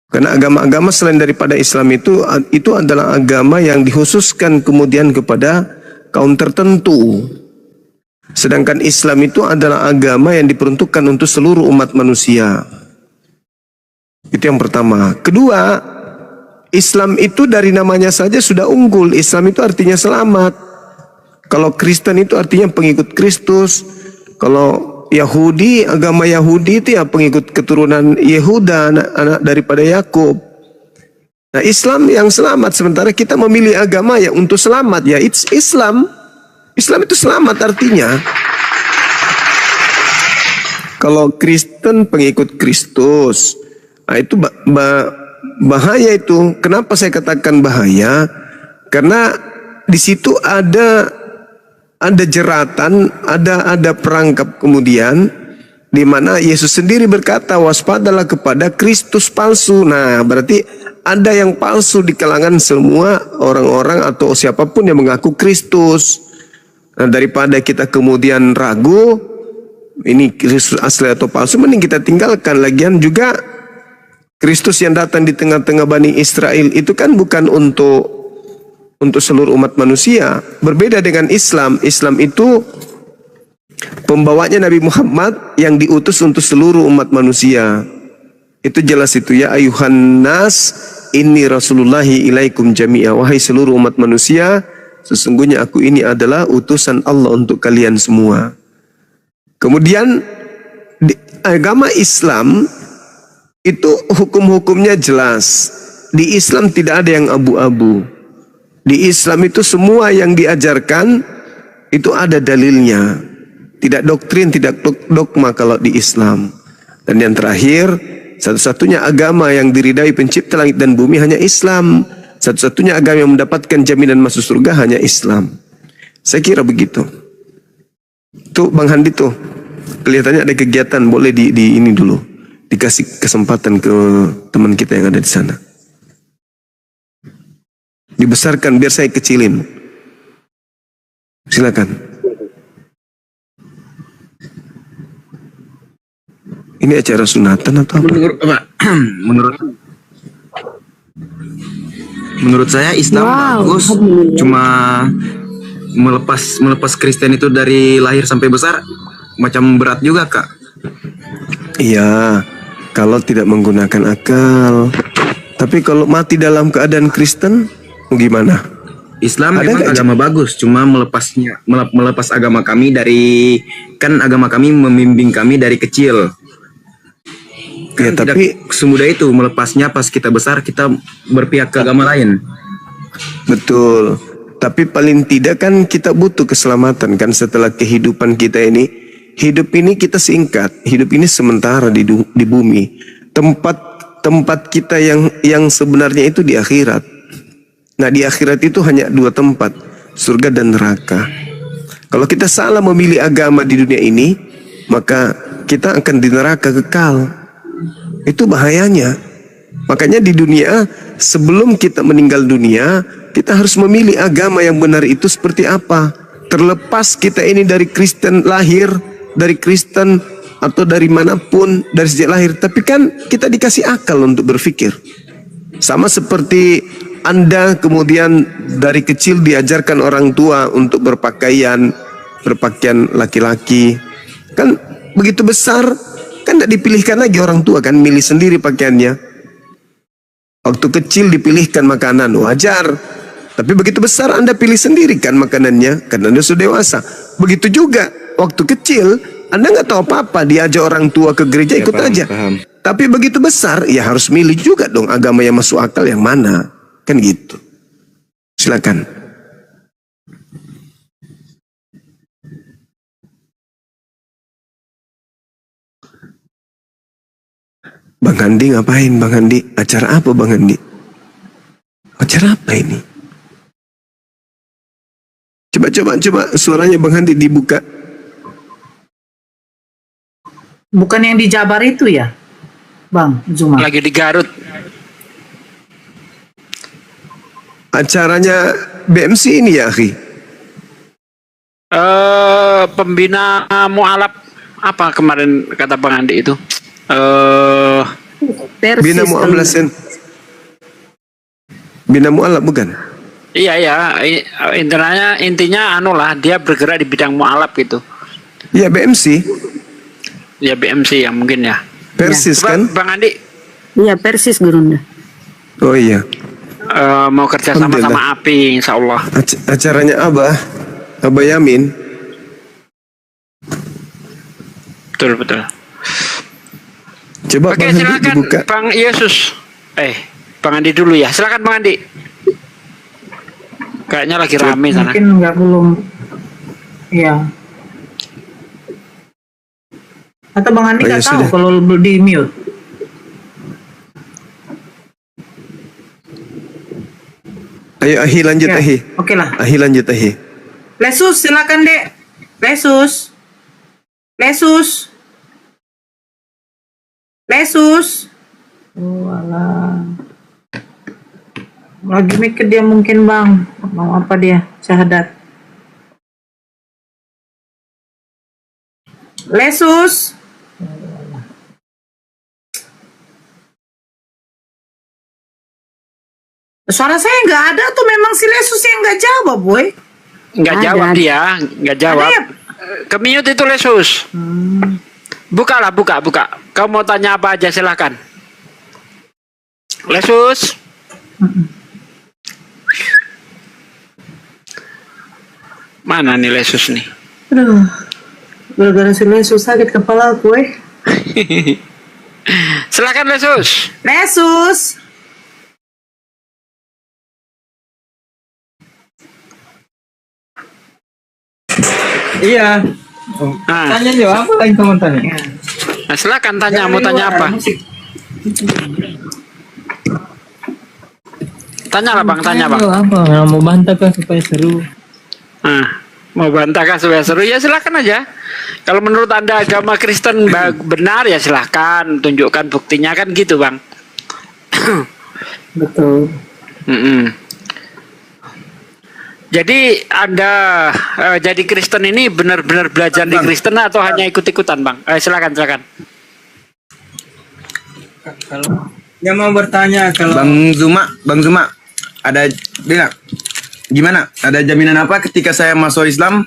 Karena agama-agama selain daripada Islam itu adalah agama yang dikhususkan kemudian kepada kaum tertentu. Sedangkan Islam itu adalah agama yang diperuntukkan untuk seluruh umat manusia. Itu yang pertama. Kedua, Islam itu dari namanya saja sudah unggul. Islam itu artinya selamat. Kalau Kristen itu artinya pengikut Kristus. Kalau Yahudi, agama Yahudi itu ya pengikut keturunan Yehuda, anak daripada Yakub. Nah, Islam yang selamat, sementara kita memilih agama ya untuk selamat, ya it's Islam. Islam itu selamat artinya. Kalau Kristen pengikut Kristus, nah itu bahaya itu. Kenapa saya katakan bahaya? Karena di situ ada jeratan, ada perangkap kemudian di mana Yesus sendiri berkata, waspadalah kepada Kristus palsu. Nah, berarti ada yang palsu di kalangan semua orang-orang atau siapapun yang mengaku Kristus. Nah, daripada kita kemudian ragu ini Kristus asli atau palsu, mending kita tinggalkan. Lagian juga Kristus yang datang di tengah-tengah Bani Israel itu kan bukan untuk seluruh umat manusia. Berbeda dengan Islam. Islam itu pembawanya Nabi Muhammad yang diutus untuk seluruh umat manusia. Itu jelas itu, ya ayuhan nas inni rasulullahi ilaikum jami'a. Wahai seluruh umat manusia, sesungguhnya aku ini adalah utusan Allah untuk kalian semua. Kemudian di agama Islam itu hukum-hukumnya jelas. Di Islam tidak ada yang abu-abu. Di Islam itu semua yang diajarkan itu ada dalilnya. Tidak doktrin, tidak dogma kalau di Islam. Dan yang terakhir, satu-satunya agama yang diridai pencipta langit dan bumi hanya Islam. Satu-satunya agama yang mendapatkan jaminan masuk surga hanya Islam. Saya kira begitu. Tuh Bang Handi tuh, kelihatannya ada kegiatan, boleh di ini dulu. Dikasih kesempatan ke teman kita yang ada di sana. Dibesarkan biar saya kecilin. Silakan. Ini acara sunatan atau apa? Menurut saya Islam bagus, cuma melepas Kristen itu dari lahir sampai besar macam berat juga, Kak. Iya, kalau tidak menggunakan akal. Tapi kalau mati dalam keadaan Kristen, gimana? Islam memang agama bagus, cuma melepas agama kami dari, kan agama kami membimbing kami dari kecil. Kan ya, tapi tidak semudah itu melepasnya. Pas kita besar kita berpihak ke agama lain. Betul. Tapi paling tidak kan kita butuh keselamatan kan setelah kehidupan kita ini. Hidup ini kita singkat, hidup ini sementara di bumi. Tempat kita yang sebenarnya itu di akhirat. Nah, di akhirat itu hanya dua tempat, surga dan neraka. Kalau kita salah memilih agama di dunia ini, maka kita akan di neraka kekal. Itu bahayanya. Makanya di dunia, sebelum kita meninggal dunia, kita harus memilih agama yang benar itu seperti apa. Terlepas kita ini dari Kristen lahir, dari Kristen atau dari manapun, dari sejak lahir. Tapi kan kita dikasih akal untuk berpikir. Sama seperti Anda kemudian dari kecil diajarkan orang tua untuk berpakaian laki-laki. Kan begitu besar, kan tidak dipilihkan lagi orang tua kan, milih sendiri pakaiannya. Waktu kecil dipilihkan makanan, wajar. Tapi begitu besar Anda pilih sendiri kan makanannya, karena Anda sudah dewasa. Begitu juga waktu kecil Anda nggak tahu apa-apa, diajak orang tua ke gereja ikut aja. Paham. Tapi begitu besar ya harus milih juga dong agama yang masuk akal yang mana, kan gitu. Silakan. Bang Handi ngapain Bang Handi? Acara apa Bang Handi? Acara apa ini? Coba suaranya Bang Handi dibuka. Bukan yang di Jabar itu ya, Bang Zuma? Lagi di Garut. Acaranya BMC ini ya, akhi? Pembina mualaf apa kemarin kata Bang Andi itu? Bina mu'amlasen. Bina mu'alaf bukan? Iya, intinya anu lah, dia bergerak di bidang mu'alaf gitu. Ya BMC. Ya BMC ya mungkin ya. Persis ya. kan? Bang Andi. Iya Persis Gurunda. Oh iya. Mau kerja sama API insya Allah. Acaranya Abah Yamin. betul. Coba Oke, Bang Andi silakan dibuka. Bang Yesus. Bang Andi dulu ya. Silakan Bang Andi. Kayaknya lagi rame sana. Mungkin belum. Iya. Atau Bang Andi Oh, ya nggak tahu sudah. kalau di mute. Ayo Ahi lanjut Ya, Ahi. oke lah. Ahi lanjut Ahi. Lesus, silakan Dek. Lesus. Oh, alah. Lagi mikir dia mungkin Bang. Mau apa dia? Syahadat. Lesus. Suara saya nggak ada tuh, memang si Lesus yang nggak jawab, boy. Nggak jawab dia, nggak jawab. Ada ya? Ke-mute itu Lesus. Buka. Kamu mau tanya apa aja silahkan. Lesus. Mana nih Lesus nih? Aduh, gara-gara si Lesus sakit kepala aku, Silakan Lesus. Lesus. Iya. Tanya jawab apa lagi kamu tanya? Nah, silakan tanya, mau tanya apa? Tanya lah Bang, tanya Bang. Apa? Mau bantah kah supaya seru? Mau bantahkah supaya seru? Ya silakan aja. Kalau menurut Anda agama Kristen benar ya silakan, tunjukkan buktinya kan gitu Bang. Betul. Jadi Anda jadi Kristen ini benar-benar belajar di Kristen atau hanya ikut-ikutan Bang? Silakan. Kalau yang mau bertanya kalau Bang Zuma ada bilang gimana? Ada jaminan apa ketika saya masuk Islam?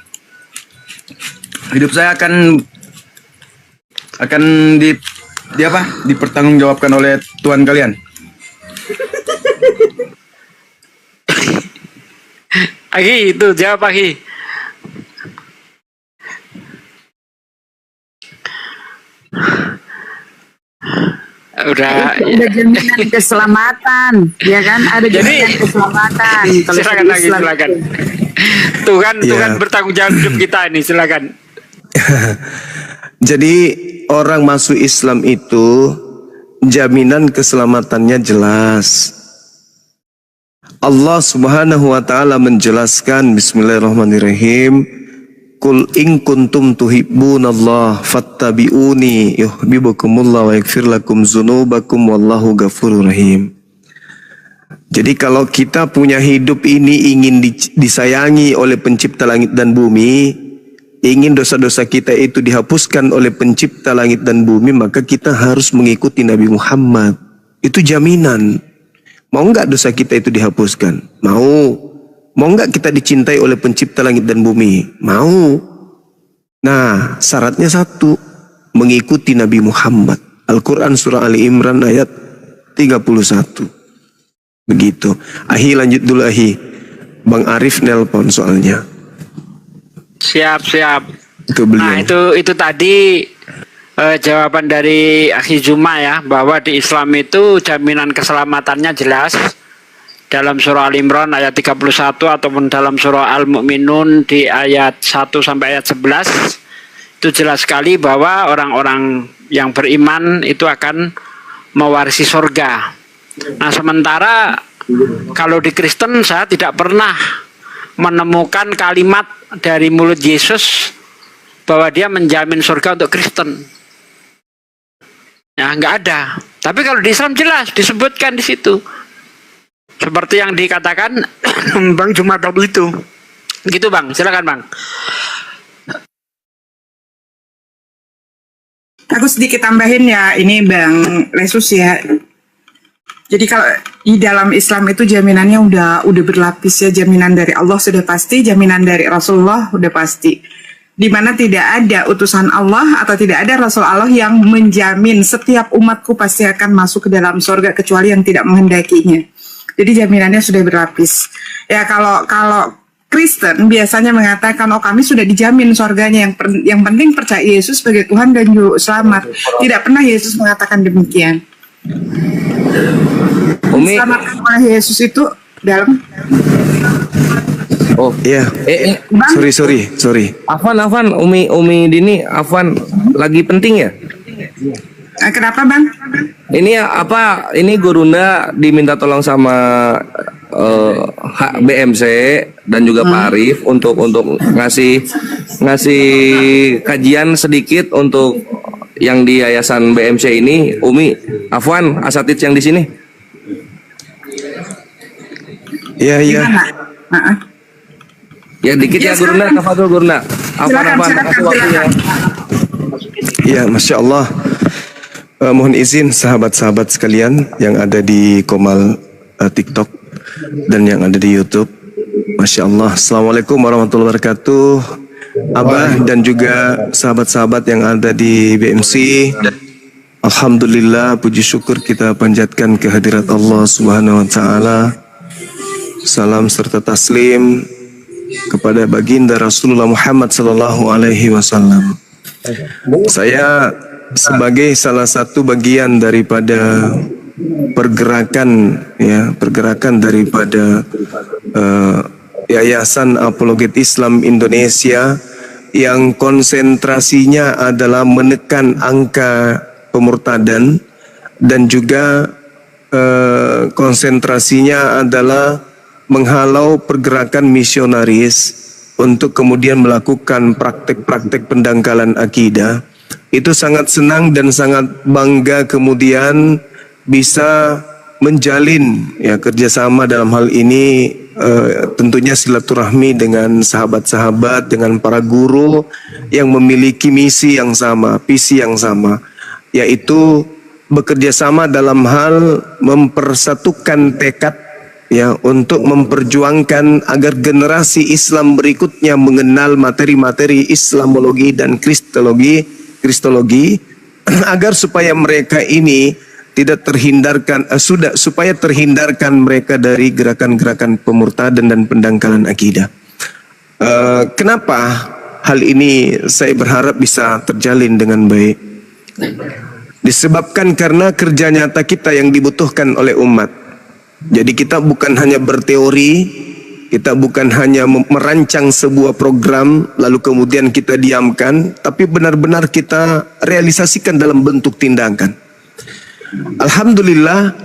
Hidup saya akan dipertanggungjawabkan oleh Tuhan kalian. Agi, itu jawab Agi. Udah jaminan keselamatan, ya kan? Ada jaminan keselamatan. Kalau silakan lagi, Islam. silakan. Tuhan bertanggung jawab hidup kita ini, silakan. Jadi orang masuk Islam itu jaminan keselamatannya jelas. Allah Subhanahu wa taala menjelaskan, bismillahirrahmanirrahim, Qul in kuntum tuhibbunallah fattabi'uni yuhibbukumullah wa yaghfir lakum dzunubakum wallahu ghafurur rahim. Jadi kalau kita punya hidup ini ingin disayangi oleh pencipta langit dan bumi, ingin dosa-dosa kita itu dihapuskan oleh pencipta langit dan bumi, maka kita harus mengikuti Nabi Muhammad. Itu jaminan. Mau enggak dosa kita itu dihapuskan? Mau. Mau enggak kita dicintai oleh pencipta langit dan bumi? Mau. Nah, syaratnya satu, mengikuti Nabi Muhammad. Al-Quran surah Ali Imran ayat 31. Begitu. Ahi lanjut dulu Ahi. Bang Arif nelpon soalnya. Siap. Itu beliau. Nah, itu tadi jawaban dari Akhi Zuma ya, bahwa di Islam itu jaminan keselamatannya jelas dalam surah Al-Imran ayat 31 ataupun dalam surah Al-Mu'minun di ayat 1 sampai ayat 11 itu jelas sekali bahwa orang-orang yang beriman itu akan mewarisi surga. Nah, sementara kalau di Kristen saya tidak pernah menemukan kalimat dari mulut Yesus bahwa dia menjamin surga untuk Kristen. Ya, nggak ada. Tapi kalau di Islam jelas disebutkan di situ. Seperti yang dikatakan Bang Juma tadi itu. Gitu Bang, silakan Bang. Aku sedikit tambahin ya, ini Bang Lesus ya. Jadi kalau di dalam Islam itu jaminannya udah berlapis ya, jaminan dari Allah sudah pasti, jaminan dari Rasulullah udah pasti. Di mana tidak ada utusan Allah atau tidak ada Rasul Allah yang menjamin setiap umatku pasti akan masuk ke dalam surga kecuali yang tidak menghendakinya. Jadi jaminannya sudah berlapis. Ya kalau Kristen biasanya mengatakan, oh kami sudah dijamin surganya, yang penting percaya Yesus sebagai Tuhan dan Juru Selamat. Tidak pernah Yesus mengatakan demikian. Umi, Diselamatkan oleh Yesus itu dalam. oh Iya. Sorry. Afan, Umi Dini, Afan lagi penting ya? Kenapa Bang? Ini apa? Ini Gurunda diminta tolong sama BMC dan juga Pak Arif untuk ngasih kajian sedikit untuk yang di Yayasan BMC ini. Umi, Afwan, asatidz yang di sini. Iya. Ya dikit ya Gurunda, tafadhol Gurunda. Afwan, kasih waktunya. Ya, Masya Allah. Mohon izin sahabat-sahabat sekalian yang ada di Komal TikTok dan yang ada di YouTube. Masya Allah. Assalamualaikum warahmatullahi wabarakatuh. Abah dan juga sahabat-sahabat yang ada di BMC. Alhamdulillah, puji syukur kita panjatkan kehadirat Allah Subhanahu wa taala. Salam serta taslim kepada baginda Rasulullah Muhammad sallallahu alaihi wasallam. Saya sebagai salah satu bagian daripada pergerakan daripada Yayasan Apologet Islam Indonesia yang konsentrasinya adalah menekan angka pemurtadan dan juga konsentrasinya adalah menghalau pergerakan misionaris untuk kemudian melakukan praktek-praktek pendangkalan akidah. Itu sangat senang dan sangat bangga kemudian bisa menjalin kerjasama dalam hal ini, tentunya silaturahmi dengan sahabat-sahabat, dengan para guru yang memiliki misi yang sama, visi yang sama, yaitu bekerja sama dalam hal mempersatukan tekad untuk memperjuangkan agar generasi Islam berikutnya mengenal materi-materi Islamologi dan Kristologi agar supaya mereka ini tidak terhindarkan supaya terhindarkan mereka dari gerakan-gerakan pemurtadan dan pendangkalan akidah. Kenapa hal ini saya berharap bisa terjalin dengan baik? Disebabkan karena kerja nyata kita yang dibutuhkan oleh umat. Jadi kita bukan hanya berteori, kita bukan hanya merancang sebuah program lalu kemudian kita diamkan, tapi benar-benar kita realisasikan dalam bentuk tindakan. Alhamdulillah,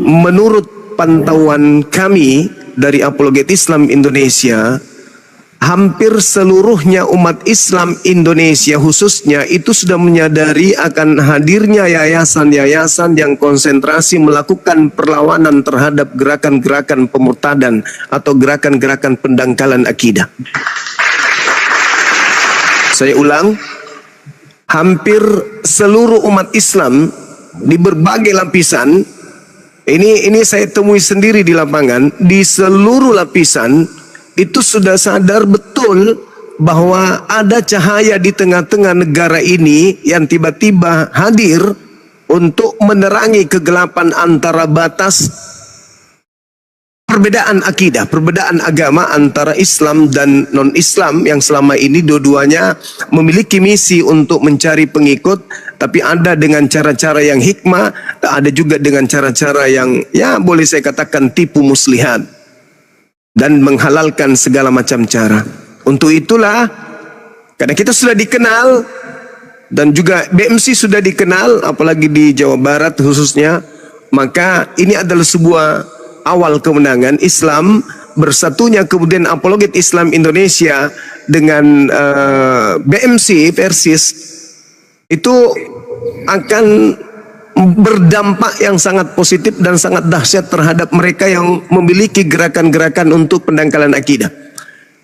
menurut pantauan kami dari Apologet Islam Indonesia, hampir seluruhnya umat Islam Indonesia khususnya itu sudah menyadari akan hadirnya yayasan-yayasan yang konsentrasi melakukan perlawanan terhadap gerakan-gerakan pemurtadan atau gerakan-gerakan pendangkalan akidah. Saya ulang, hampir seluruh umat Islam di berbagai lapisan, ini saya temui sendiri di lapangan, di seluruh lapisan itu sudah sadar betul bahwa ada cahaya di tengah-tengah negara ini yang tiba-tiba hadir untuk menerangi kegelapan antara batas perbedaan akidah, perbedaan agama antara Islam dan non-Islam yang selama ini dua-duanya memiliki misi untuk mencari pengikut, tapi ada dengan cara-cara yang hikmah, ada juga dengan cara-cara yang boleh saya katakan tipu muslihat dan menghalalkan segala macam cara. Untuk itulah, karena kita sudah dikenal dan juga BMC sudah dikenal, apalagi di Jawa Barat khususnya, maka ini adalah sebuah awal kemenangan Islam bersatunya kemudian Apologet Islam Indonesia dengan BMC Persis itu akan berdampak yang sangat positif dan sangat dahsyat terhadap mereka yang memiliki gerakan-gerakan untuk pendangkalan akidah.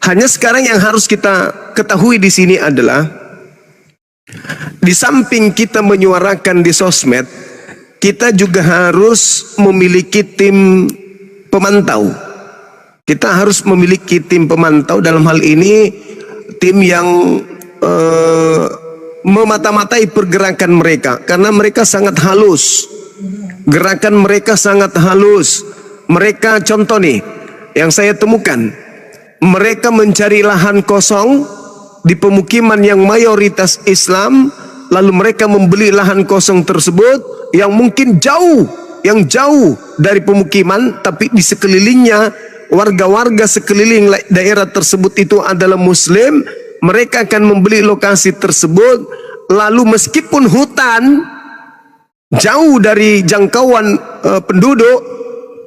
Hanya sekarang yang harus kita ketahui di sini adalah, di samping kita menyuarakan di sosmed, kita juga harus memiliki tim pemantau. Kita harus memiliki tim pemantau, dalam hal ini tim yang memata-matai pergerakan mereka, karena mereka sangat halus, gerakan mereka sangat halus. Mereka, contoh nih yang saya temukan, mereka mencari lahan kosong di pemukiman yang mayoritas Islam, lalu mereka membeli lahan kosong tersebut yang mungkin jauh dari pemukiman, tapi di sekelilingnya warga-warga sekeliling daerah tersebut itu adalah Muslim. Mereka akan membeli lokasi tersebut, lalu meskipun hutan jauh dari jangkauan penduduk,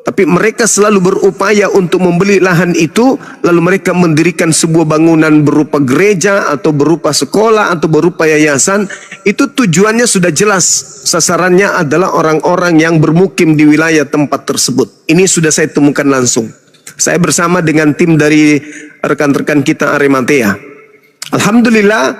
tapi mereka selalu berupaya untuk membeli lahan itu, lalu mereka mendirikan sebuah bangunan berupa gereja atau berupa sekolah atau berupa yayasan. Itu tujuannya sudah jelas, sasarannya adalah orang-orang yang bermukim di wilayah tempat tersebut. Ini sudah saya temukan langsung. Saya bersama dengan tim dari rekan-rekan kita Arematea. Alhamdulillah,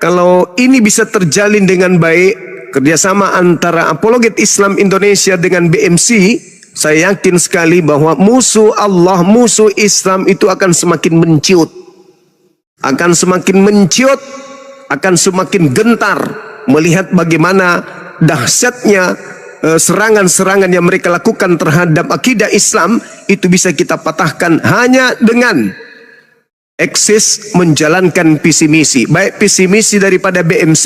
kalau ini bisa terjalin dengan baik, kerjasama antara Apologet Islam Indonesia dengan BMC, saya yakin sekali bahwa musuh Allah, musuh Islam itu akan semakin menciut. Akan semakin menciut, akan semakin gentar melihat bagaimana dahsyatnya serangan-serangan yang mereka lakukan terhadap akidah Islam. Itu bisa kita patahkan hanya dengan eksis menjalankan visi misi, baik visi misi daripada BMC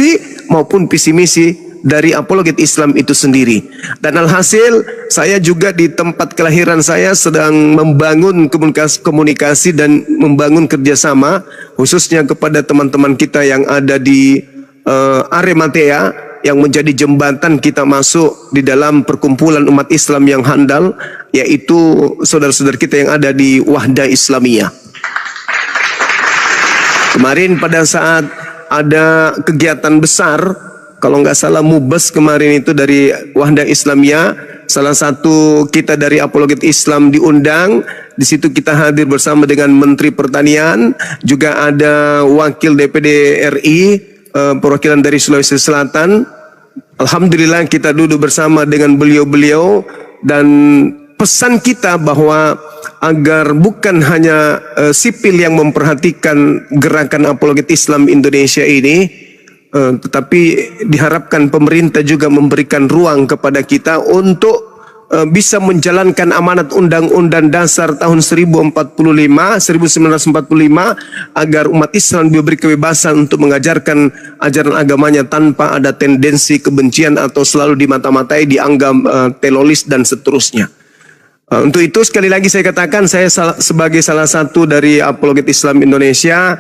maupun visi misi dari Apologet Islam itu sendiri. Dan alhasil saya juga di tempat kelahiran saya sedang membangun komunikasi dan membangun kerjasama khususnya kepada teman-teman kita yang ada di Arematea, yang menjadi jembatan kita masuk di dalam perkumpulan umat Islam yang handal, yaitu saudara-saudara kita yang ada di Wahdah Islamiyah. Kemarin pada saat ada kegiatan besar, kalau nggak salah Mubes kemarin itu dari Wahdah Islamiyah, salah satu kita dari Apologet Islam diundang. Di situ kita hadir bersama dengan Menteri Pertanian, juga ada Wakil DPD RI, perwakilan dari Sulawesi Selatan. Alhamdulillah kita duduk bersama dengan beliau-beliau, dan pesan kita bahwa agar bukan hanya sipil yang memperhatikan gerakan Apologet Islam Indonesia ini, tetapi diharapkan pemerintah juga memberikan ruang kepada kita untuk bisa menjalankan amanat Undang-Undang Dasar tahun 1945 agar umat Islam diberi kebebasan untuk mengajarkan ajaran agamanya tanpa ada tendensi kebencian atau selalu dimata-matai, dianggap teroris dan seterusnya. Untuk itu sekali lagi saya katakan, saya sebagai salah satu dari Apologet Islam Indonesia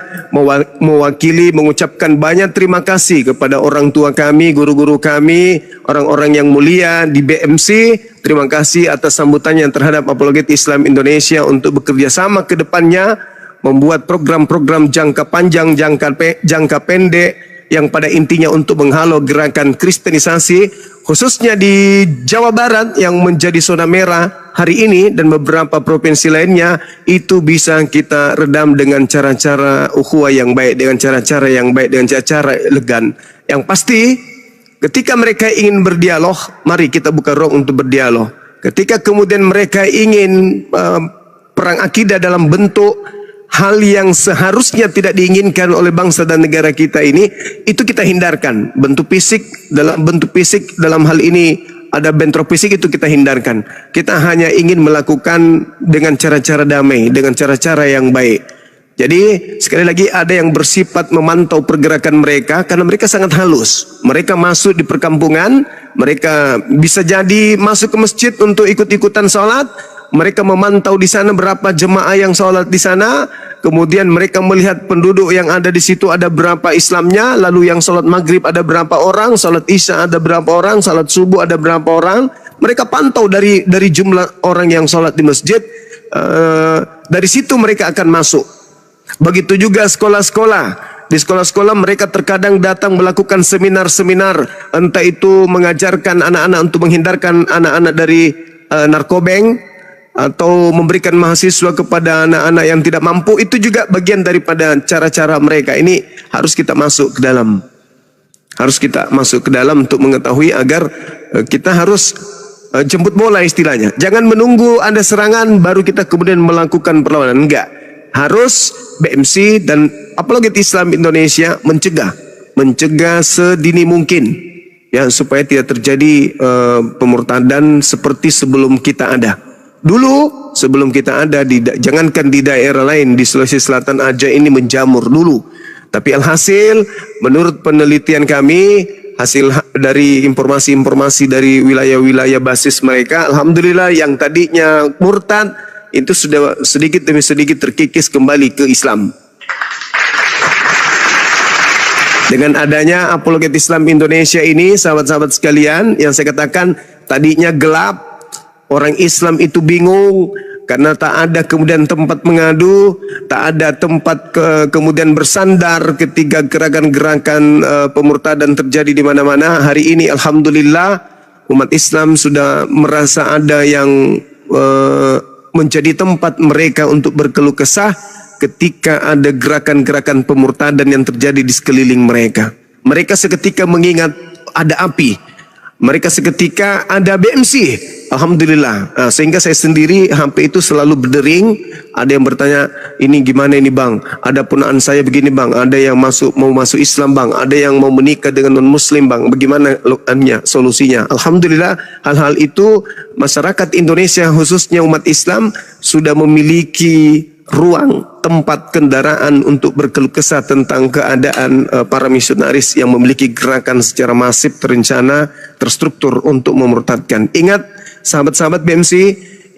mewakili mengucapkan banyak terima kasih kepada orang tua kami, guru-guru kami, orang-orang yang mulia di BMC. Terima kasih atas sambutannya terhadap Apologet Islam Indonesia untuk bekerja sama ke depannya, membuat program-program jangka panjang, jangka pendek, yang pada intinya untuk menghalau gerakan kristenisasi, khususnya di Jawa Barat yang menjadi zona merah hari ini dan beberapa provinsi lainnya. Itu bisa kita redam dengan cara-cara ukhuwah yang baik, dengan cara-cara yang baik, dengan cara-cara elegan. Yang pasti ketika mereka ingin berdialog, mari kita buka ruang untuk berdialog. Ketika kemudian mereka ingin perang akidah dalam bentuk hal yang seharusnya tidak diinginkan oleh bangsa dan negara kita ini, itu kita hindarkan. Bentuk fisik dalam hal ini ada bentrok fisik, itu kita hindarkan. Kita hanya ingin melakukan dengan cara-cara damai, dengan cara-cara yang baik. Jadi sekali lagi ada yang bersifat memantau pergerakan mereka karena mereka sangat halus. Mereka masuk di perkampungan, mereka bisa jadi masuk ke masjid untuk ikut-ikutan sholat. Mereka memantau di sana berapa jemaah yang sholat di sana. Kemudian mereka melihat penduduk yang ada di situ ada berapa Islamnya. Lalu yang sholat maghrib ada berapa orang, sholat isya ada berapa orang, sholat subuh ada berapa orang. Mereka pantau dari jumlah orang yang sholat di masjid. Dari situ mereka akan masuk. Begitu juga sekolah-sekolah. Di sekolah-sekolah mereka terkadang datang melakukan seminar-seminar. Entah itu mengajarkan anak-anak untuk menghindarkan anak-anak dari narkobeng, atau memberikan mahasiswa kepada anak-anak yang tidak mampu. Itu juga bagian daripada cara-cara mereka. Ini harus kita masuk ke dalam. Harus kita masuk ke dalam untuk mengetahui agar kita harus jemput bola istilahnya. Jangan menunggu ada serangan baru kita kemudian melakukan perlawanan. Enggak. Harus BMC dan Apologet Islam Indonesia mencegah sedini mungkin, ya, supaya tidak terjadi pemurtadan seperti sebelum kita ada. Dulu sebelum kita ada jangankan di daerah lain, di Sulawesi Selatan aja ini menjamur dulu. Tapi alhasil menurut penelitian kami, hasil dari informasi-informasi dari wilayah-wilayah basis mereka, alhamdulillah yang tadinya murtad itu sudah sedikit demi sedikit terkikis kembali ke Islam. Dengan adanya Apologet Islam Indonesia ini, sahabat-sahabat sekalian, yang saya katakan tadinya gelap, orang Islam itu bingung karena tak ada kemudian tempat mengadu, tak ada tempat kemudian bersandar ketika gerakan-gerakan pemurtadan terjadi di mana-mana. Hari ini alhamdulillah umat Islam sudah merasa ada yang menjadi tempat mereka untuk berkeluh kesah ketika ada gerakan-gerakan pemurtadan yang terjadi di sekeliling mereka. Mereka seketika mengingat ada api. Mereka seketika ada BMC. Alhamdulillah. Sehingga saya sendiri hampir itu selalu berdering. Ada yang bertanya, ini gimana ini bang? Ada punaan saya begini bang. Ada yang mau masuk Islam bang. Ada yang mau menikah dengan non-Muslim bang. Bagaimana solusinya? Alhamdulillah hal-hal itu masyarakat Indonesia khususnya umat Islam sudah memiliki ruang tempat kendaraan untuk berkeluh kesah tentang keadaan para misionaris yang memiliki gerakan secara masif, terencana, terstruktur untuk memurtadkan. Ingat sahabat-sahabat BMC,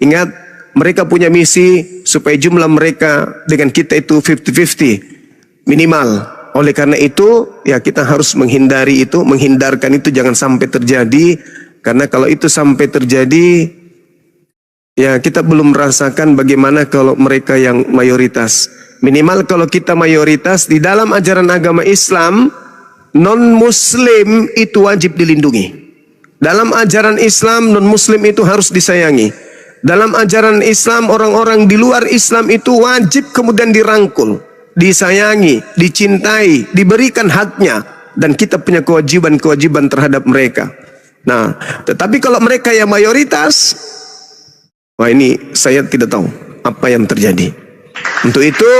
ingat mereka punya misi supaya jumlah mereka dengan kita itu 50-50 minimal. Oleh karena itu ya kita harus menghindarkan itu jangan sampai terjadi, karena kalau itu sampai terjadi ya kita belum merasakan bagaimana kalau mereka yang mayoritas. Minimal kalau kita mayoritas di dalam ajaran agama Islam, non-Muslim itu wajib dilindungi. Dalam ajaran Islam non-Muslim itu harus disayangi. Dalam ajaran Islam orang-orang di luar Islam itu wajib kemudian dirangkul, disayangi, dicintai, diberikan haknya, dan kita punya kewajiban-kewajiban terhadap mereka. Nah, tetapi kalau mereka yang mayoritas, wah ini saya tidak tahu apa yang terjadi. Untuk itu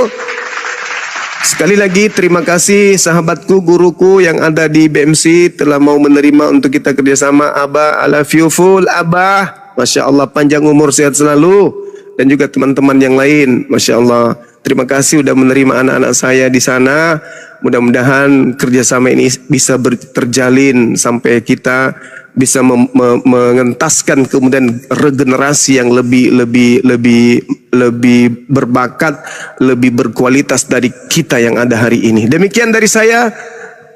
sekali lagi terima kasih sahabatku, guruku yang ada di BMC telah mau menerima untuk kita kerjasama. Abah, I love you full Abah. Masya Allah, panjang umur, sehat selalu. Dan juga teman-teman yang lain, Masya Allah. Terima kasih sudah menerima anak-anak saya di sana. Mudah-mudahan kerjasama ini bisa terjalin sampai kita bisa mengentaskan kemudian regenerasi yang lebih berbakat, lebih berkualitas dari kita yang ada hari ini. Demikian dari saya.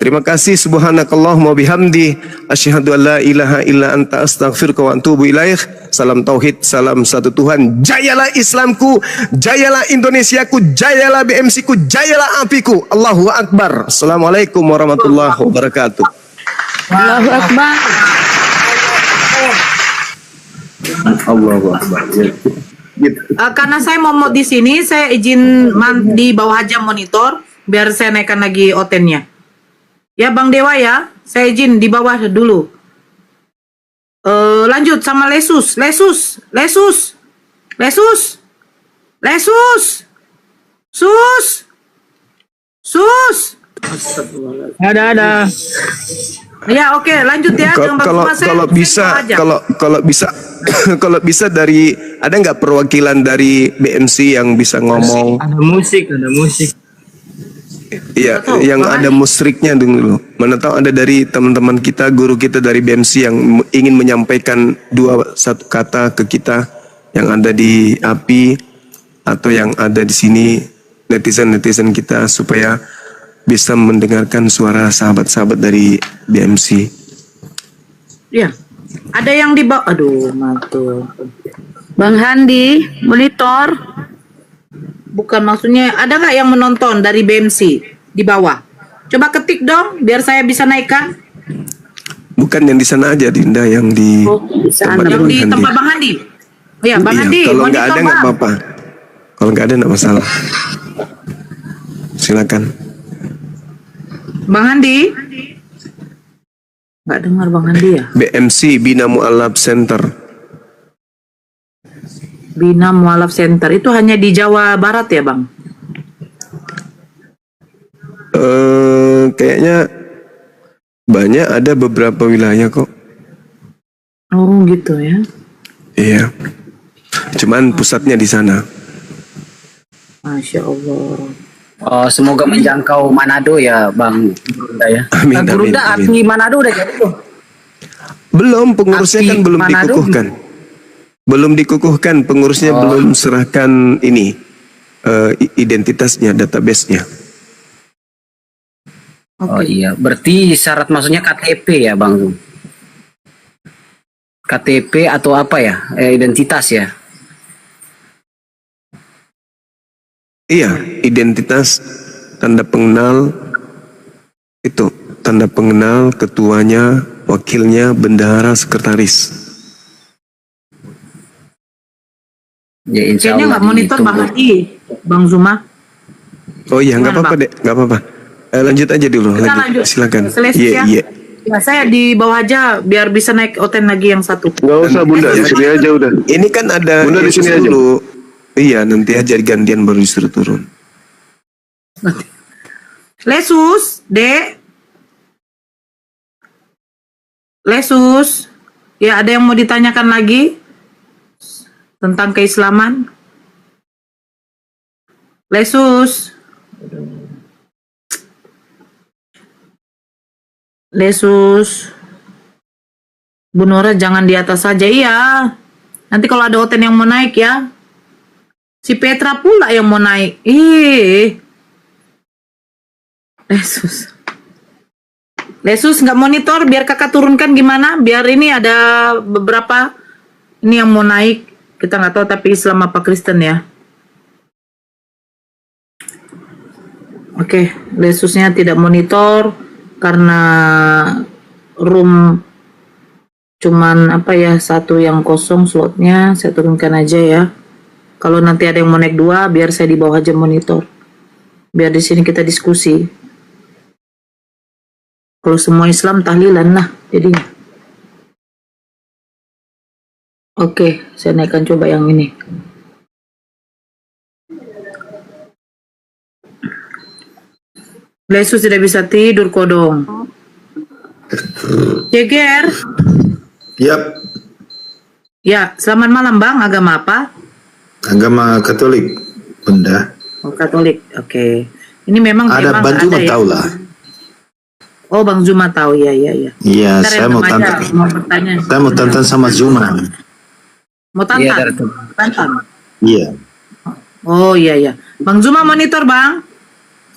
Terima kasih. Subhanakallahumma bihamdi asyhadu an la ilaha illa anta astaghfiruka wa atubu ilaik. Salam tauhid, salam satu Tuhan. Jayalah Islamku, jayalah Indonesiaku, jayalah BMC-ku, jayalah apiku. Allahu akbar. Assalamualaikum warahmatullahi wabarakatuh. Allahu akbar. Allahu akbar. Karena saya mau di sini, saya izin di bawah aja monitor biar saya naikkan lagi otennya. Ya Bang Dewa ya, saya izin di bawah dulu. Lanjut sama Lesus. Ada. Ya oke, lanjut ya. Kalau bisa dari ada nggak perwakilan dari BMC yang bisa ngomong? Ada musik. Iya, yang ada musriknya dulu. Mana tahu ada dari teman-teman kita, guru kita dari BMC yang ingin menyampaikan satu kata ke kita yang ada di API atau yang ada di sini, netizen kita, supaya bisa mendengarkan suara sahabat-sahabat dari BMC. Iya. Ada yang di bawah. Aduh, mantul. Bang Handi, monitor. Bukan, maksudnya ada nggak yang menonton dari BMC di bawah? Coba ketik dong biar saya bisa naikkan. Bukan yang di sana aja, Dinda, yang di tempat Bang Handi. Oh ya, Bang Handi. Kalau nggak ada nggak apa-apa. Kalau nggak ada nggak masalah. Silakan. Bang Handi. Nggak dengar Bang Handi ya? BMC, Bina Mu'alaf Center. Bina Mualaf Center itu hanya di Jawa Barat ya Bang? Kayaknya banyak, ada beberapa wilayah kok. Oh gitu ya? Iya. Cuman pusatnya di sana. Masya Allah. Oh, semoga menjangkau Manado ya, Bang Gurunda ya. Amin, Gurunda amin, arti Manado udah jadi tuh. Belum, pengurusnya Arti kan belum Manado dikukuhkan. Belum dikukuhkan, pengurusnya belum serahkan ini identitasnya, database-nya. Oh iya, berarti syarat maksudnya KTP ya, Bang? KTP atau apa ya? Identitas ya? Iya, identitas, tanda pengenal, itu tanda pengenal, ketuanya, wakilnya, bendahara, sekretaris. Ya, insya Kayaknya Allah nggak monitor Bang ditunggu. Haji, Bang Zuma. Oh iya, nggak Gimana, apa-apa Bang? dek, nggak apa-apa. Lanjut aja dulu, Kita lanjut. silakan. Selesai Iya, ya. iya. Ya, saya di bawah aja biar bisa naik oten lagi yang satu. Nggak usah Bunda, di sini aja udah. Ini kan ada Bunda, di Yesus sini aja. dulu. Iya, nanti aja gantian baru disuruh turun. Lesus, Dek. Lesus. Ya, ada yang mau ditanyakan lagi tentang keislaman? Lesus. Lesus. Bu Nora jangan di atas saja. Iya. Nanti kalau ada oten yang mau naik ya. Si Petra pula yang mau naik. Lesus. Lesus nggak monitor biar kakak turunkan gimana? Biar ini ada beberapa ini yang mau naik. Kita nggak tahu tapi Islam apa Kristen ya. Oke, Lesusnya tidak monitor karena room cuman apa ya satu yang kosong slotnya. Saya turunkan aja ya. Kalau nanti ada yang mau naik 2, biar saya di bawah aja monitor. Biar di sini kita diskusi. Kalau semua Islam tahlilan lah jadinya. Oke, saya naikkan coba yang ini. Lesus tidak bisa tidur kodong. Jeger. Yap, Ya, selamat malam Bang. Agama apa? agama Katolik, Bunda. Oh, Katolik. Oke. Ini memang Ada memang Bang Zuma ada ya. tahu lah. Oh, Bang Zuma tahu. Ya, ya, ya. Iya, Ntar saya yang mau remaja tantang. mau bertanya. Saya mau tantang sama Zuma. Mau Iya, tantang? Tantang. Iya. Oh, iya, iya. Bang Zuma monitor, Bang.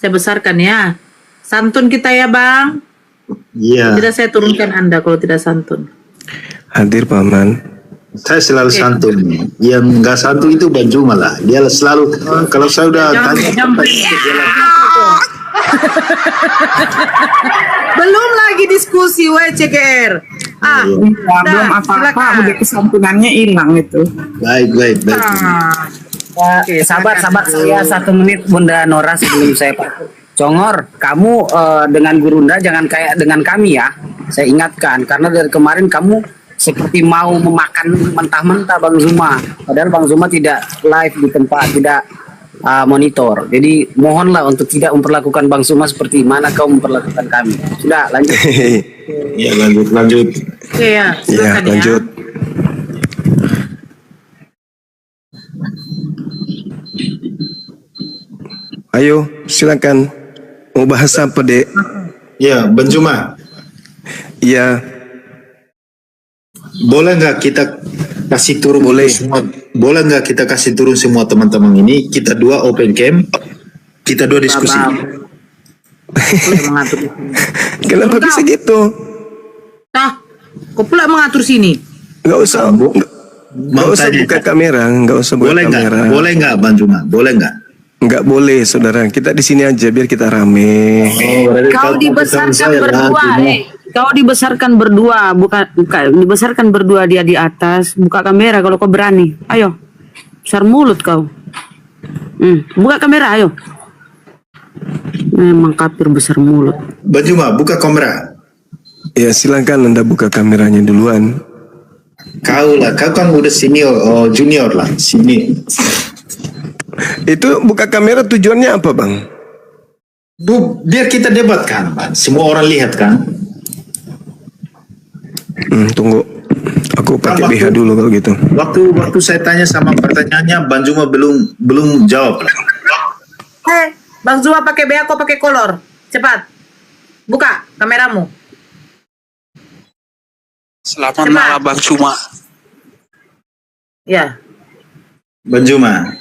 Saya besarkan ya. Santun kita ya, Bang. Iya. Tidak saya turunkan Anda kalau tidak santun. Hadir Paman. Saya selalu santun. Yang nggak santun itu Bang Zuma lah. Dia selalu kalau saya udah tanya. Belum lagi diskusi WCKR. Belum apa-apa, udah kesantunannya hilang itu. Baik, baik, baik. Oke, sabar. Saya 1 menit Bunda Nora sebelum saya Congor, kamu dengan Gurunda jangan kayak dengan kami ya. Saya ingatkan karena dari kemarin kamu seperti mau memakan mentah-mentah Bang Zuma. Padahal Bang Zuma tidak live di tempat, tidak monitor. Jadi mohonlah untuk tidak memperlakukan Bang Zuma seperti mana kau memperlakukan kami. Sudah, lanjut. Ya, lanjut. Oke ya, silakan ya. Lanjut. Ayo, silakan. Mau bahas apa, Dek? Ya, Bang Zuma. Iya. Boleh nggak kita kasih turun semua? Boleh nggak kita kasih turun semua teman-teman ini? Kita 2 open cam, kita 2 diskusi. Kenapa bisa gitu? Kau pula mengatur sini. Nggak usah. Nggak usah buka kamera. Nggak usah buka Boleh nggak? kamera. Boleh nggak, Bang Zuma? Boleh nggak? Nggak boleh, saudara. Kita di sini aja biar kita rame. Kau dibesarkan berdua, kau dibesarkan berdua, bukan dibesarkan berdua dia di atas. Buka kamera kalau kau berani. Ayo, besar mulut kau. Buka kamera, ayo. Memang kafir besar mulut. Bang Zuma, buka kamera. Ya silakan Anda buka kameranya duluan. Kau lah, kau kan udah senior, junior lah, sini. Itu buka kamera tujuannya apa, Bang? Biar kita debatkan, Bang. Semua orang lihat kan. Tunggu. Aku Aku pakai BH dulu kalau gitu. Waktu saya tanya sama pertanyaannya, Bang Juma belum jawab. Bang Zuma pakai BH, kok pakai kolor? Cepat. Buka kameramu. Selamat malam Bang Juma. Ya. Bang Juma.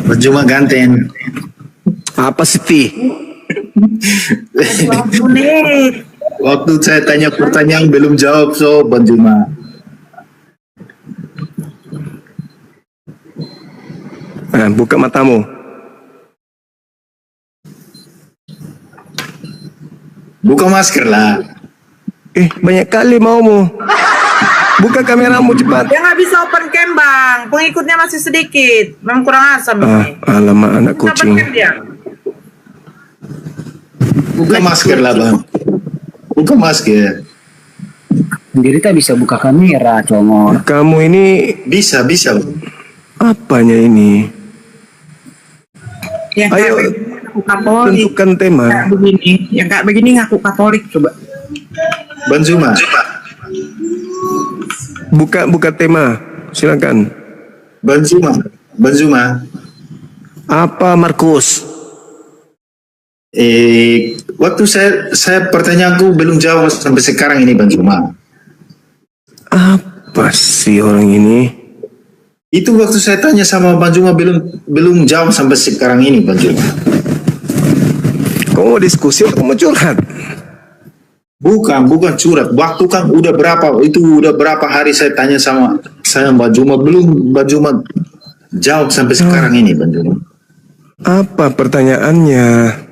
Bang Juma ganteng. Apa sih, Ti? Waktu saya tanya pertanyaan belum jawab, so Bang Juma. Nah, buka matamu. Buka masker lah. Banyak kali maumu. Buka kameramu cepat. Dia nggak bisa open cam, Bang. Pengikutnya masih sedikit. Memang kurang asam ini. Alamak, anak kucing. Open cam dia. Buka masker lah, Bang. Buka masker. Sendiri tak bisa buka kamera, Congor. Kamu ini bisa. Apanya ini? Yang Ayo, Katolik. tentukan tema. Kayak begini, yang kayak begini ngaku Katolik, coba. Bang Juma. Buka tema. Silakan. Bang Juma. Apa Markus? Waktu saya pertanyaanku belum jawab sampai sekarang ini, Bang Juma. Apa sih orang ini? Itu waktu saya tanya sama Bang Juma belum jawab sampai sekarang ini, Bang Juma. Kau mau diskusi atau mau curhat? Bukan curhat. Waktu kan udah berapa hari saya tanya sama Bang Juma, belum Bang Juma jawab sampai sekarang ini, Bang Juma. Apa pertanyaannya?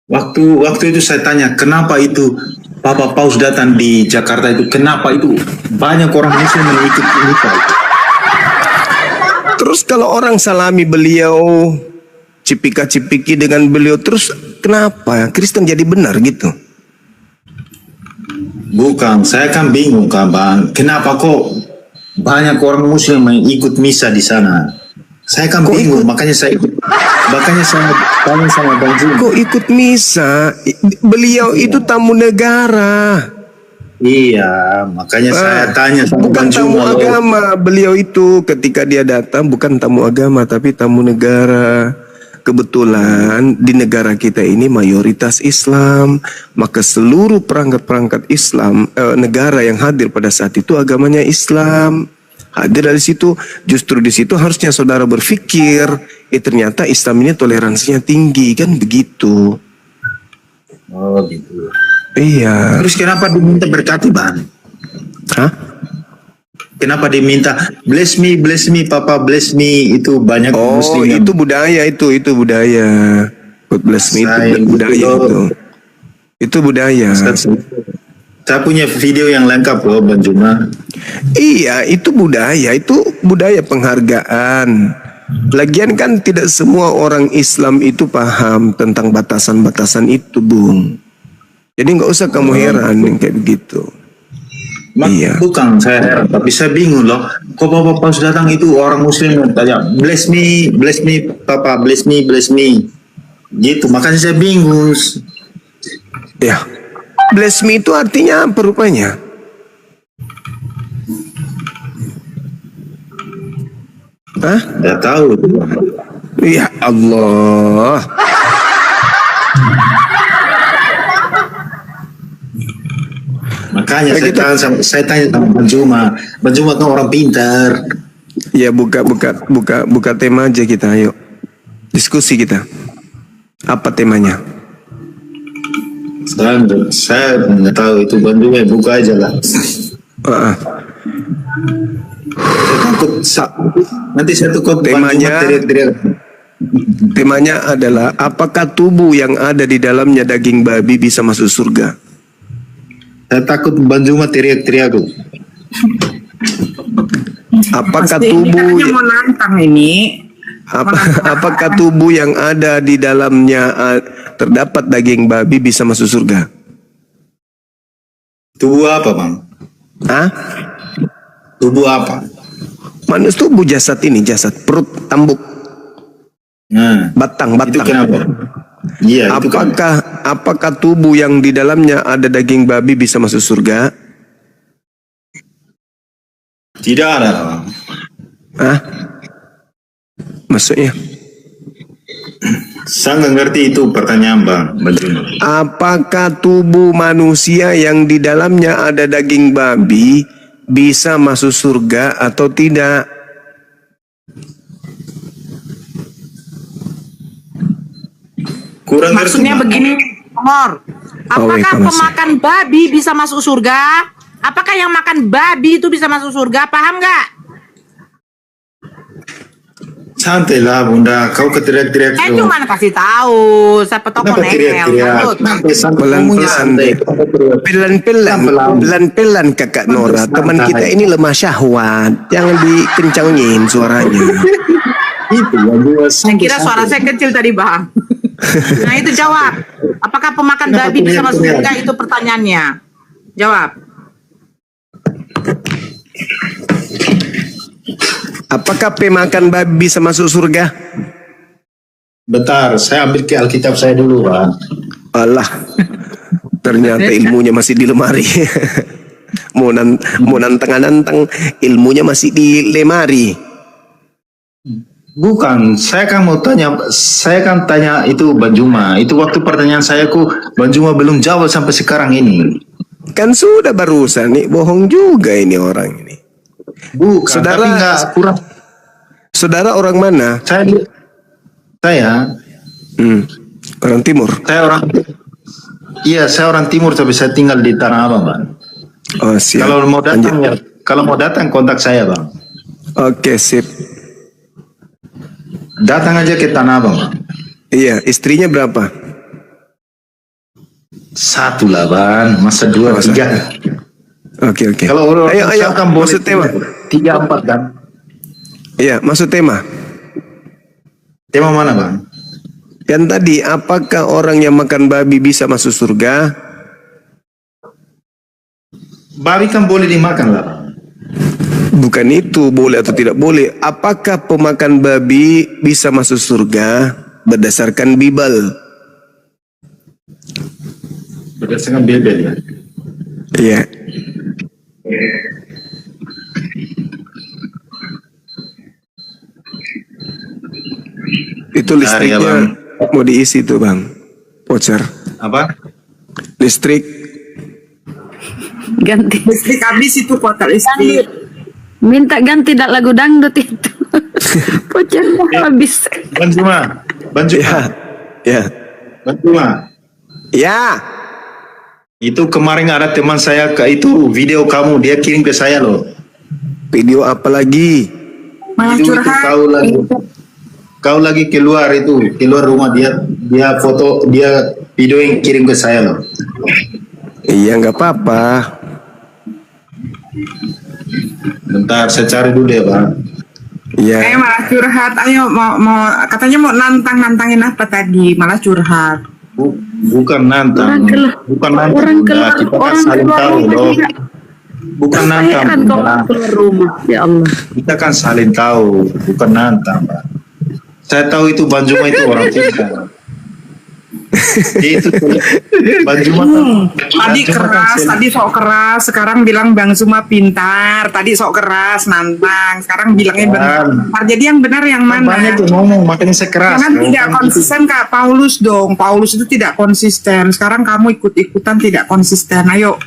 Waktu itu saya tanya, kenapa itu Papa Paus datang di Jakarta itu, kenapa itu banyak orang Muslim yang ikut itu? Terus kalau orang salami beliau, cipika-cipiki dengan beliau, terus kenapa Kristen jadi benar gitu? Bukan, saya kan bingung kan, Bang. Kenapa kok banyak orang Muslim yang ikut misa di sana? Saya kan bingung, makanya saya tanya sama Bang Juma. Kok ikut misa? Beliau itu tamu negara. Iya, makanya saya tanya sama bukan Bang tamu Juma. agama. Beliau itu ketika dia datang bukan tamu agama tapi tamu negara. Kebetulan di negara kita ini mayoritas Islam, maka seluruh perangkat-perangkat Islam negara yang hadir pada saat itu agamanya Islam. Hadir dari situ, justru di situ harusnya saudara berpikir, ternyata Islam ini toleransinya tinggi, kan begitu. Oh gitu. Iya. Terus kenapa diminta berkati, Bang? Hah? Kenapa diminta bless me, Papa bless me, itu banyak Muslim yang... itu budaya itu budaya. God bless me itu budaya itu. Itu budaya. Saya punya video yang lengkap loh, Bang Juma. Iya, itu budaya penghargaan. Lagian kan tidak semua orang Islam itu paham tentang batasan-batasan itu, Bung. Jadi nggak usah kamu heran yang kayak begitu. Iya. Bukan saya heran, tapi saya bingung loh. Kok Papa Paus datang itu orang Muslim yang tanya bless me, Papa bless me. Gitu, makanya saya bingung. Ya. Bless me itu artinya apa rupanya? Hah? Tidak tahu. Ya Allah. Makanya saya tanya sama Bang Juma. Bang Juma kan orang pintar. Ya buka tema aja kita, ayo. Diskusi kita. Apa temanya? Saya nggak tahu itu, Bang Juma buka aja lah. Nanti saya takut temanya adalah apakah tubuh yang ada di dalamnya daging babi bisa masuk surga? Saya takut Bang Juma teriak-teriak. Apakah Pasti tubuh ini mau nantang ini. Apakah tubuh yang ada di dalamnya terdapat daging babi bisa masuk surga? Tubuh apa, Bang? Hah? Tubuh apa? Manusia tubuh jasad ini, jasad perut, tambuk, batang. Itu kenapa? Iya, itu kan. Apakah tubuh yang di dalamnya ada daging babi bisa masuk surga? Tidak ada. Hah? Maksudnya? Saya nggak ngerti itu pertanyaan Bang. Apakah tubuh manusia yang di dalamnya ada daging babi bisa masuk surga atau tidak? Kurang Maksudnya begini, Mor. Apakah pemakan babi bisa masuk surga? Apakah yang makan babi itu bisa masuk surga? Paham nggak? Santai lah Bunda, kau keteriak-teriak. Saya cuma kasih tahu, siapa toko nengel. Pelan-pelan kakak Nora, teman kita ini lemah syahwat, jangan dikencangin suaranya. Saya kira suara saya kecil tadi Bang. Nah itu jawab, apakah pemakan babi bisa masuk surga, itu pertanyaannya. Jawab. Apakah pemakan babi bisa masuk surga? Bentar, saya ambil ke Alkitab saya dulu, Bang. Allah, ternyata ilmunya masih di lemari. mau nantang ilmunya masih di lemari. Bukan, saya kan tanya itu Bang Juma. Itu waktu pertanyaan saya Bang Juma belum jawab sampai sekarang ini. Kan sudah barusan nih, bohong juga ini orang ini. Bukan, saudara, tapi nggak kurang. Saudara orang mana? Saya orang timur. Saya orang timur tapi saya tinggal di Tanah Abang, Bang. Oh, siap. Kalau mau datang kontak saya, Bang. Oke, sip. Datang aja ke Tanah Abang, Bang. Iya, istrinya berapa? 1 lah, Bang. Masa 2, 3. Oke. Kalau ayo, masuk tema. 3, 4 kan? Iya, masuk tema. Tema mana, Bang? Yang tadi, apakah orang yang makan babi bisa masuk surga? Babi kan boleh dimakan lah, Bang. Bukan itu boleh atau tidak boleh. Apakah pemakan babi bisa masuk surga berdasarkan Bible? Berdasarkan Bible ya? Iya. Itu listriknya mau diisi tuh Bang, voucher. Apa? Listrik. Ganti. Listrik habis itu kuota listrik. Minta ganti lagu dangdut itu. Vouchernya habis. Bang Juma. Ya. Bang Juma. Ya. Itu kemarin ada teman saya itu video kamu dia kirim ke saya loh. Video apa lagi? Malah curhat. Kau lagi keluar rumah dia foto dia video yang kirim ke saya loh. Iya nggak apa-apa. Bentar saya cari dulu ya Bang. Iya. Malah curhat. Ayo mau katanya mau nantangin apa tadi? Malah curhat. Bukan nantang. Bukan nantang. Kita kan saling tahu loh. Bukan nantang. Ya Allah. Kita kan saling tahu. Bukan nantang, Pak. Saya tahu itu Bang Juma itu orang pintar. Itu Bang Juma tadi sok keras, sekarang bilang Bang Juma pintar. Tadi sok keras, nantang, sekarang bilangnya benar. Jadi yang benar yang mana? Banyak tuh ngomong, makanya saya keras. Jangan tidak konsisten Kak Paulus dong. Paulus itu tidak konsisten. Sekarang kamu ikut-ikutan tidak konsisten. Ayo.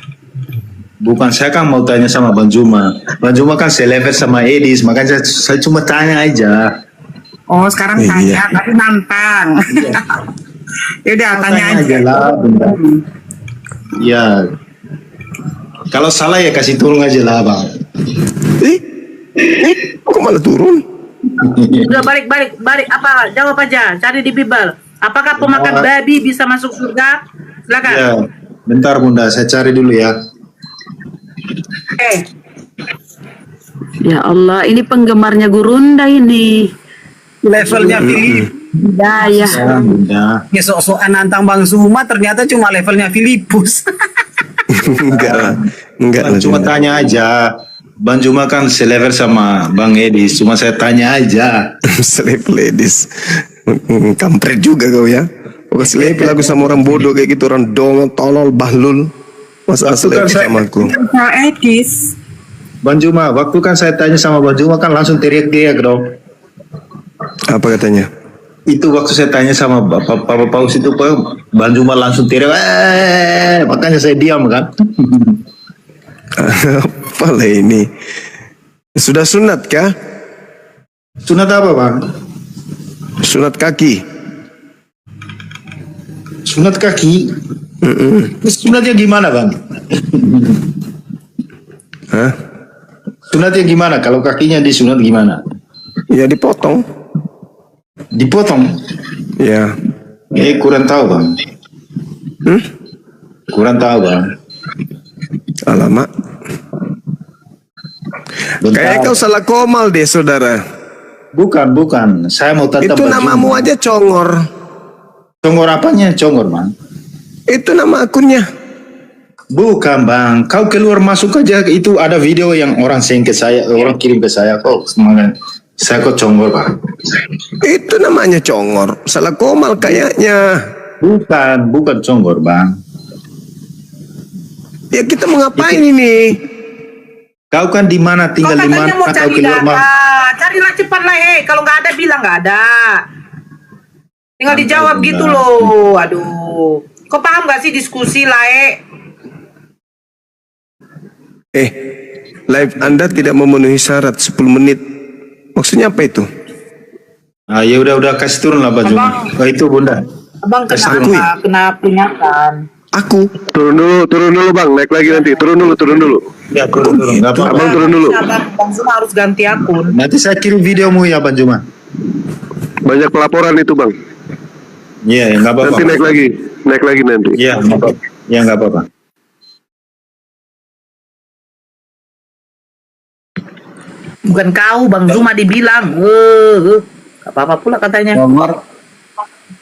Bukan, saya kan mau tanya sama Bang Juma. Bang Juma kan selevel sama Edis, makanya saya cuma tanya aja. Oh, sekarang tanya, tapi nantang. Ya udah tanya aja lah. Ya. Kalau salah ya kasih turun aja lah, Bang. Kok malah turun? Udah balik apa? Jawab aja, cari di Bible. Apakah pemakan babi bisa masuk surga? Silakan. Ya, bentar Bunda, saya cari dulu ya. Oke. Ya Allah, ini penggemarnya Gurunda ini. Levelnya Filipus. Daya. Ya sok-sokan nantang Bang Zuma ternyata cuma levelnya Filipus. Enggak lah. Cuma tanya aja. Bang Juma kan selevel sama Bang Edis, cuma saya tanya aja. Selevel Edis. Kampret juga kau ya. Kasih lagi lagu sama orang bodoh kayak gitu, orang dongeng, tolol, bahlul. Masa asli sama aku. Edis. Bang Juma, waktu kan saya tanya sama Bang Juma kan langsung teriak-teriak dong. Apa katanya? Itu waktu saya tanya sama Papa Paus itu, Bang Juma langsung teriak, makanya saya diam kan. Apalah ini? Sudah sunat kah? Sunat apa Bang? Sunat kaki. Sunat kaki? Sunatnya gimana Bang? Hah? Sunatnya gimana? Kalau kakinya disunat gimana? Ya dipotong. Dipotong? Ya. Kurang tahu Bang. Kurang tahu Bang. Alamak. Kayaknya kau salah komal deh saudara. Bukan. Saya mau tetap itu namamu aja Congor. Congor apanya? Congor Bang. Itu nama akunnya. Bukan Bang, kau keluar masuk aja, itu ada video yang orang send ke saya, orang kirim ke saya kok semangat. Saya kok Congor Bang. Itu namanya Congor. Salah komal kayaknya. Bukan Congor Bang. Ya kita mau ngapain ini? Kau kan di mana, tinggal di mana? Mau cari data, carilah cepat lah kalau nggak ada bilang nggak ada. Tinggal dijawab gitu loh. Aduh, kau paham gak sih diskusi lah Live Anda tidak memenuhi syarat 10 menit. Maksudnya apa itu? Ya udah kasih turun lah baju. Itu Bunda. Abang ya? kena peringatan. Aku turun dulu Bang, naik lagi nanti. Turun dulu. Ya turun. Nggak apa-apa. Abang turun dulu. Bang Juma harus ganti akun. Nanti saya kirim videomu ya Bang Juma. Banyak pelaporan itu Bang. Iya, nggak apa-apa. Nanti naik lagi nanti. Iya, nggak apa-apa. Bukan kau, Bang Zuma dibilang. Gak apa-apa pula katanya.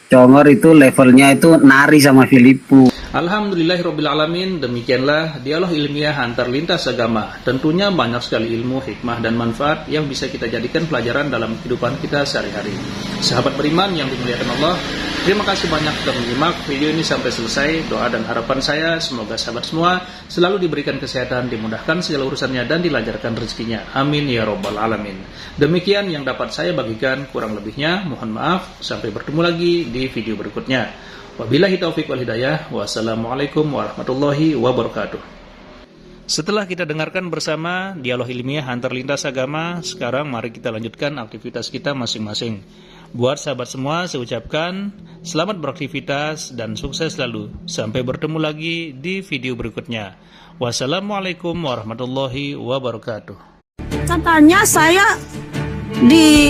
Congor itu levelnya itu nari sama Filippo. Alhamdulillahirrabbilalamin, demikianlah dialog ilmiah antar lintas agama. Tentunya banyak sekali ilmu, hikmah, dan manfaat yang bisa kita jadikan pelajaran dalam kehidupan kita sehari-hari. Sahabat beriman yang dimuliakan Allah, terima kasih banyak sudah menyimak video ini sampai selesai. Doa dan harapan saya semoga sahabat semua selalu diberikan kesehatan, dimudahkan segala urusannya, dan dilancarkan rezekinya. Amin ya robbal alamin. Demikian yang dapat saya bagikan, kurang lebihnya mohon maaf. Sampai bertemu lagi di video berikutnya. Wabillahi taufiq wal hidayah. Wassalamualaikum warahmatullahi wabarakatuh. Setelah kita dengarkan bersama dialog ilmiah antar lintas agama, sekarang mari kita lanjutkan aktivitas kita masing-masing. Buat sahabat semua, saya ucapkan selamat beraktivitas dan sukses selalu. Sampai bertemu lagi di video berikutnya. Wassalamualaikum warahmatullahi wabarakatuh. Katanya saya di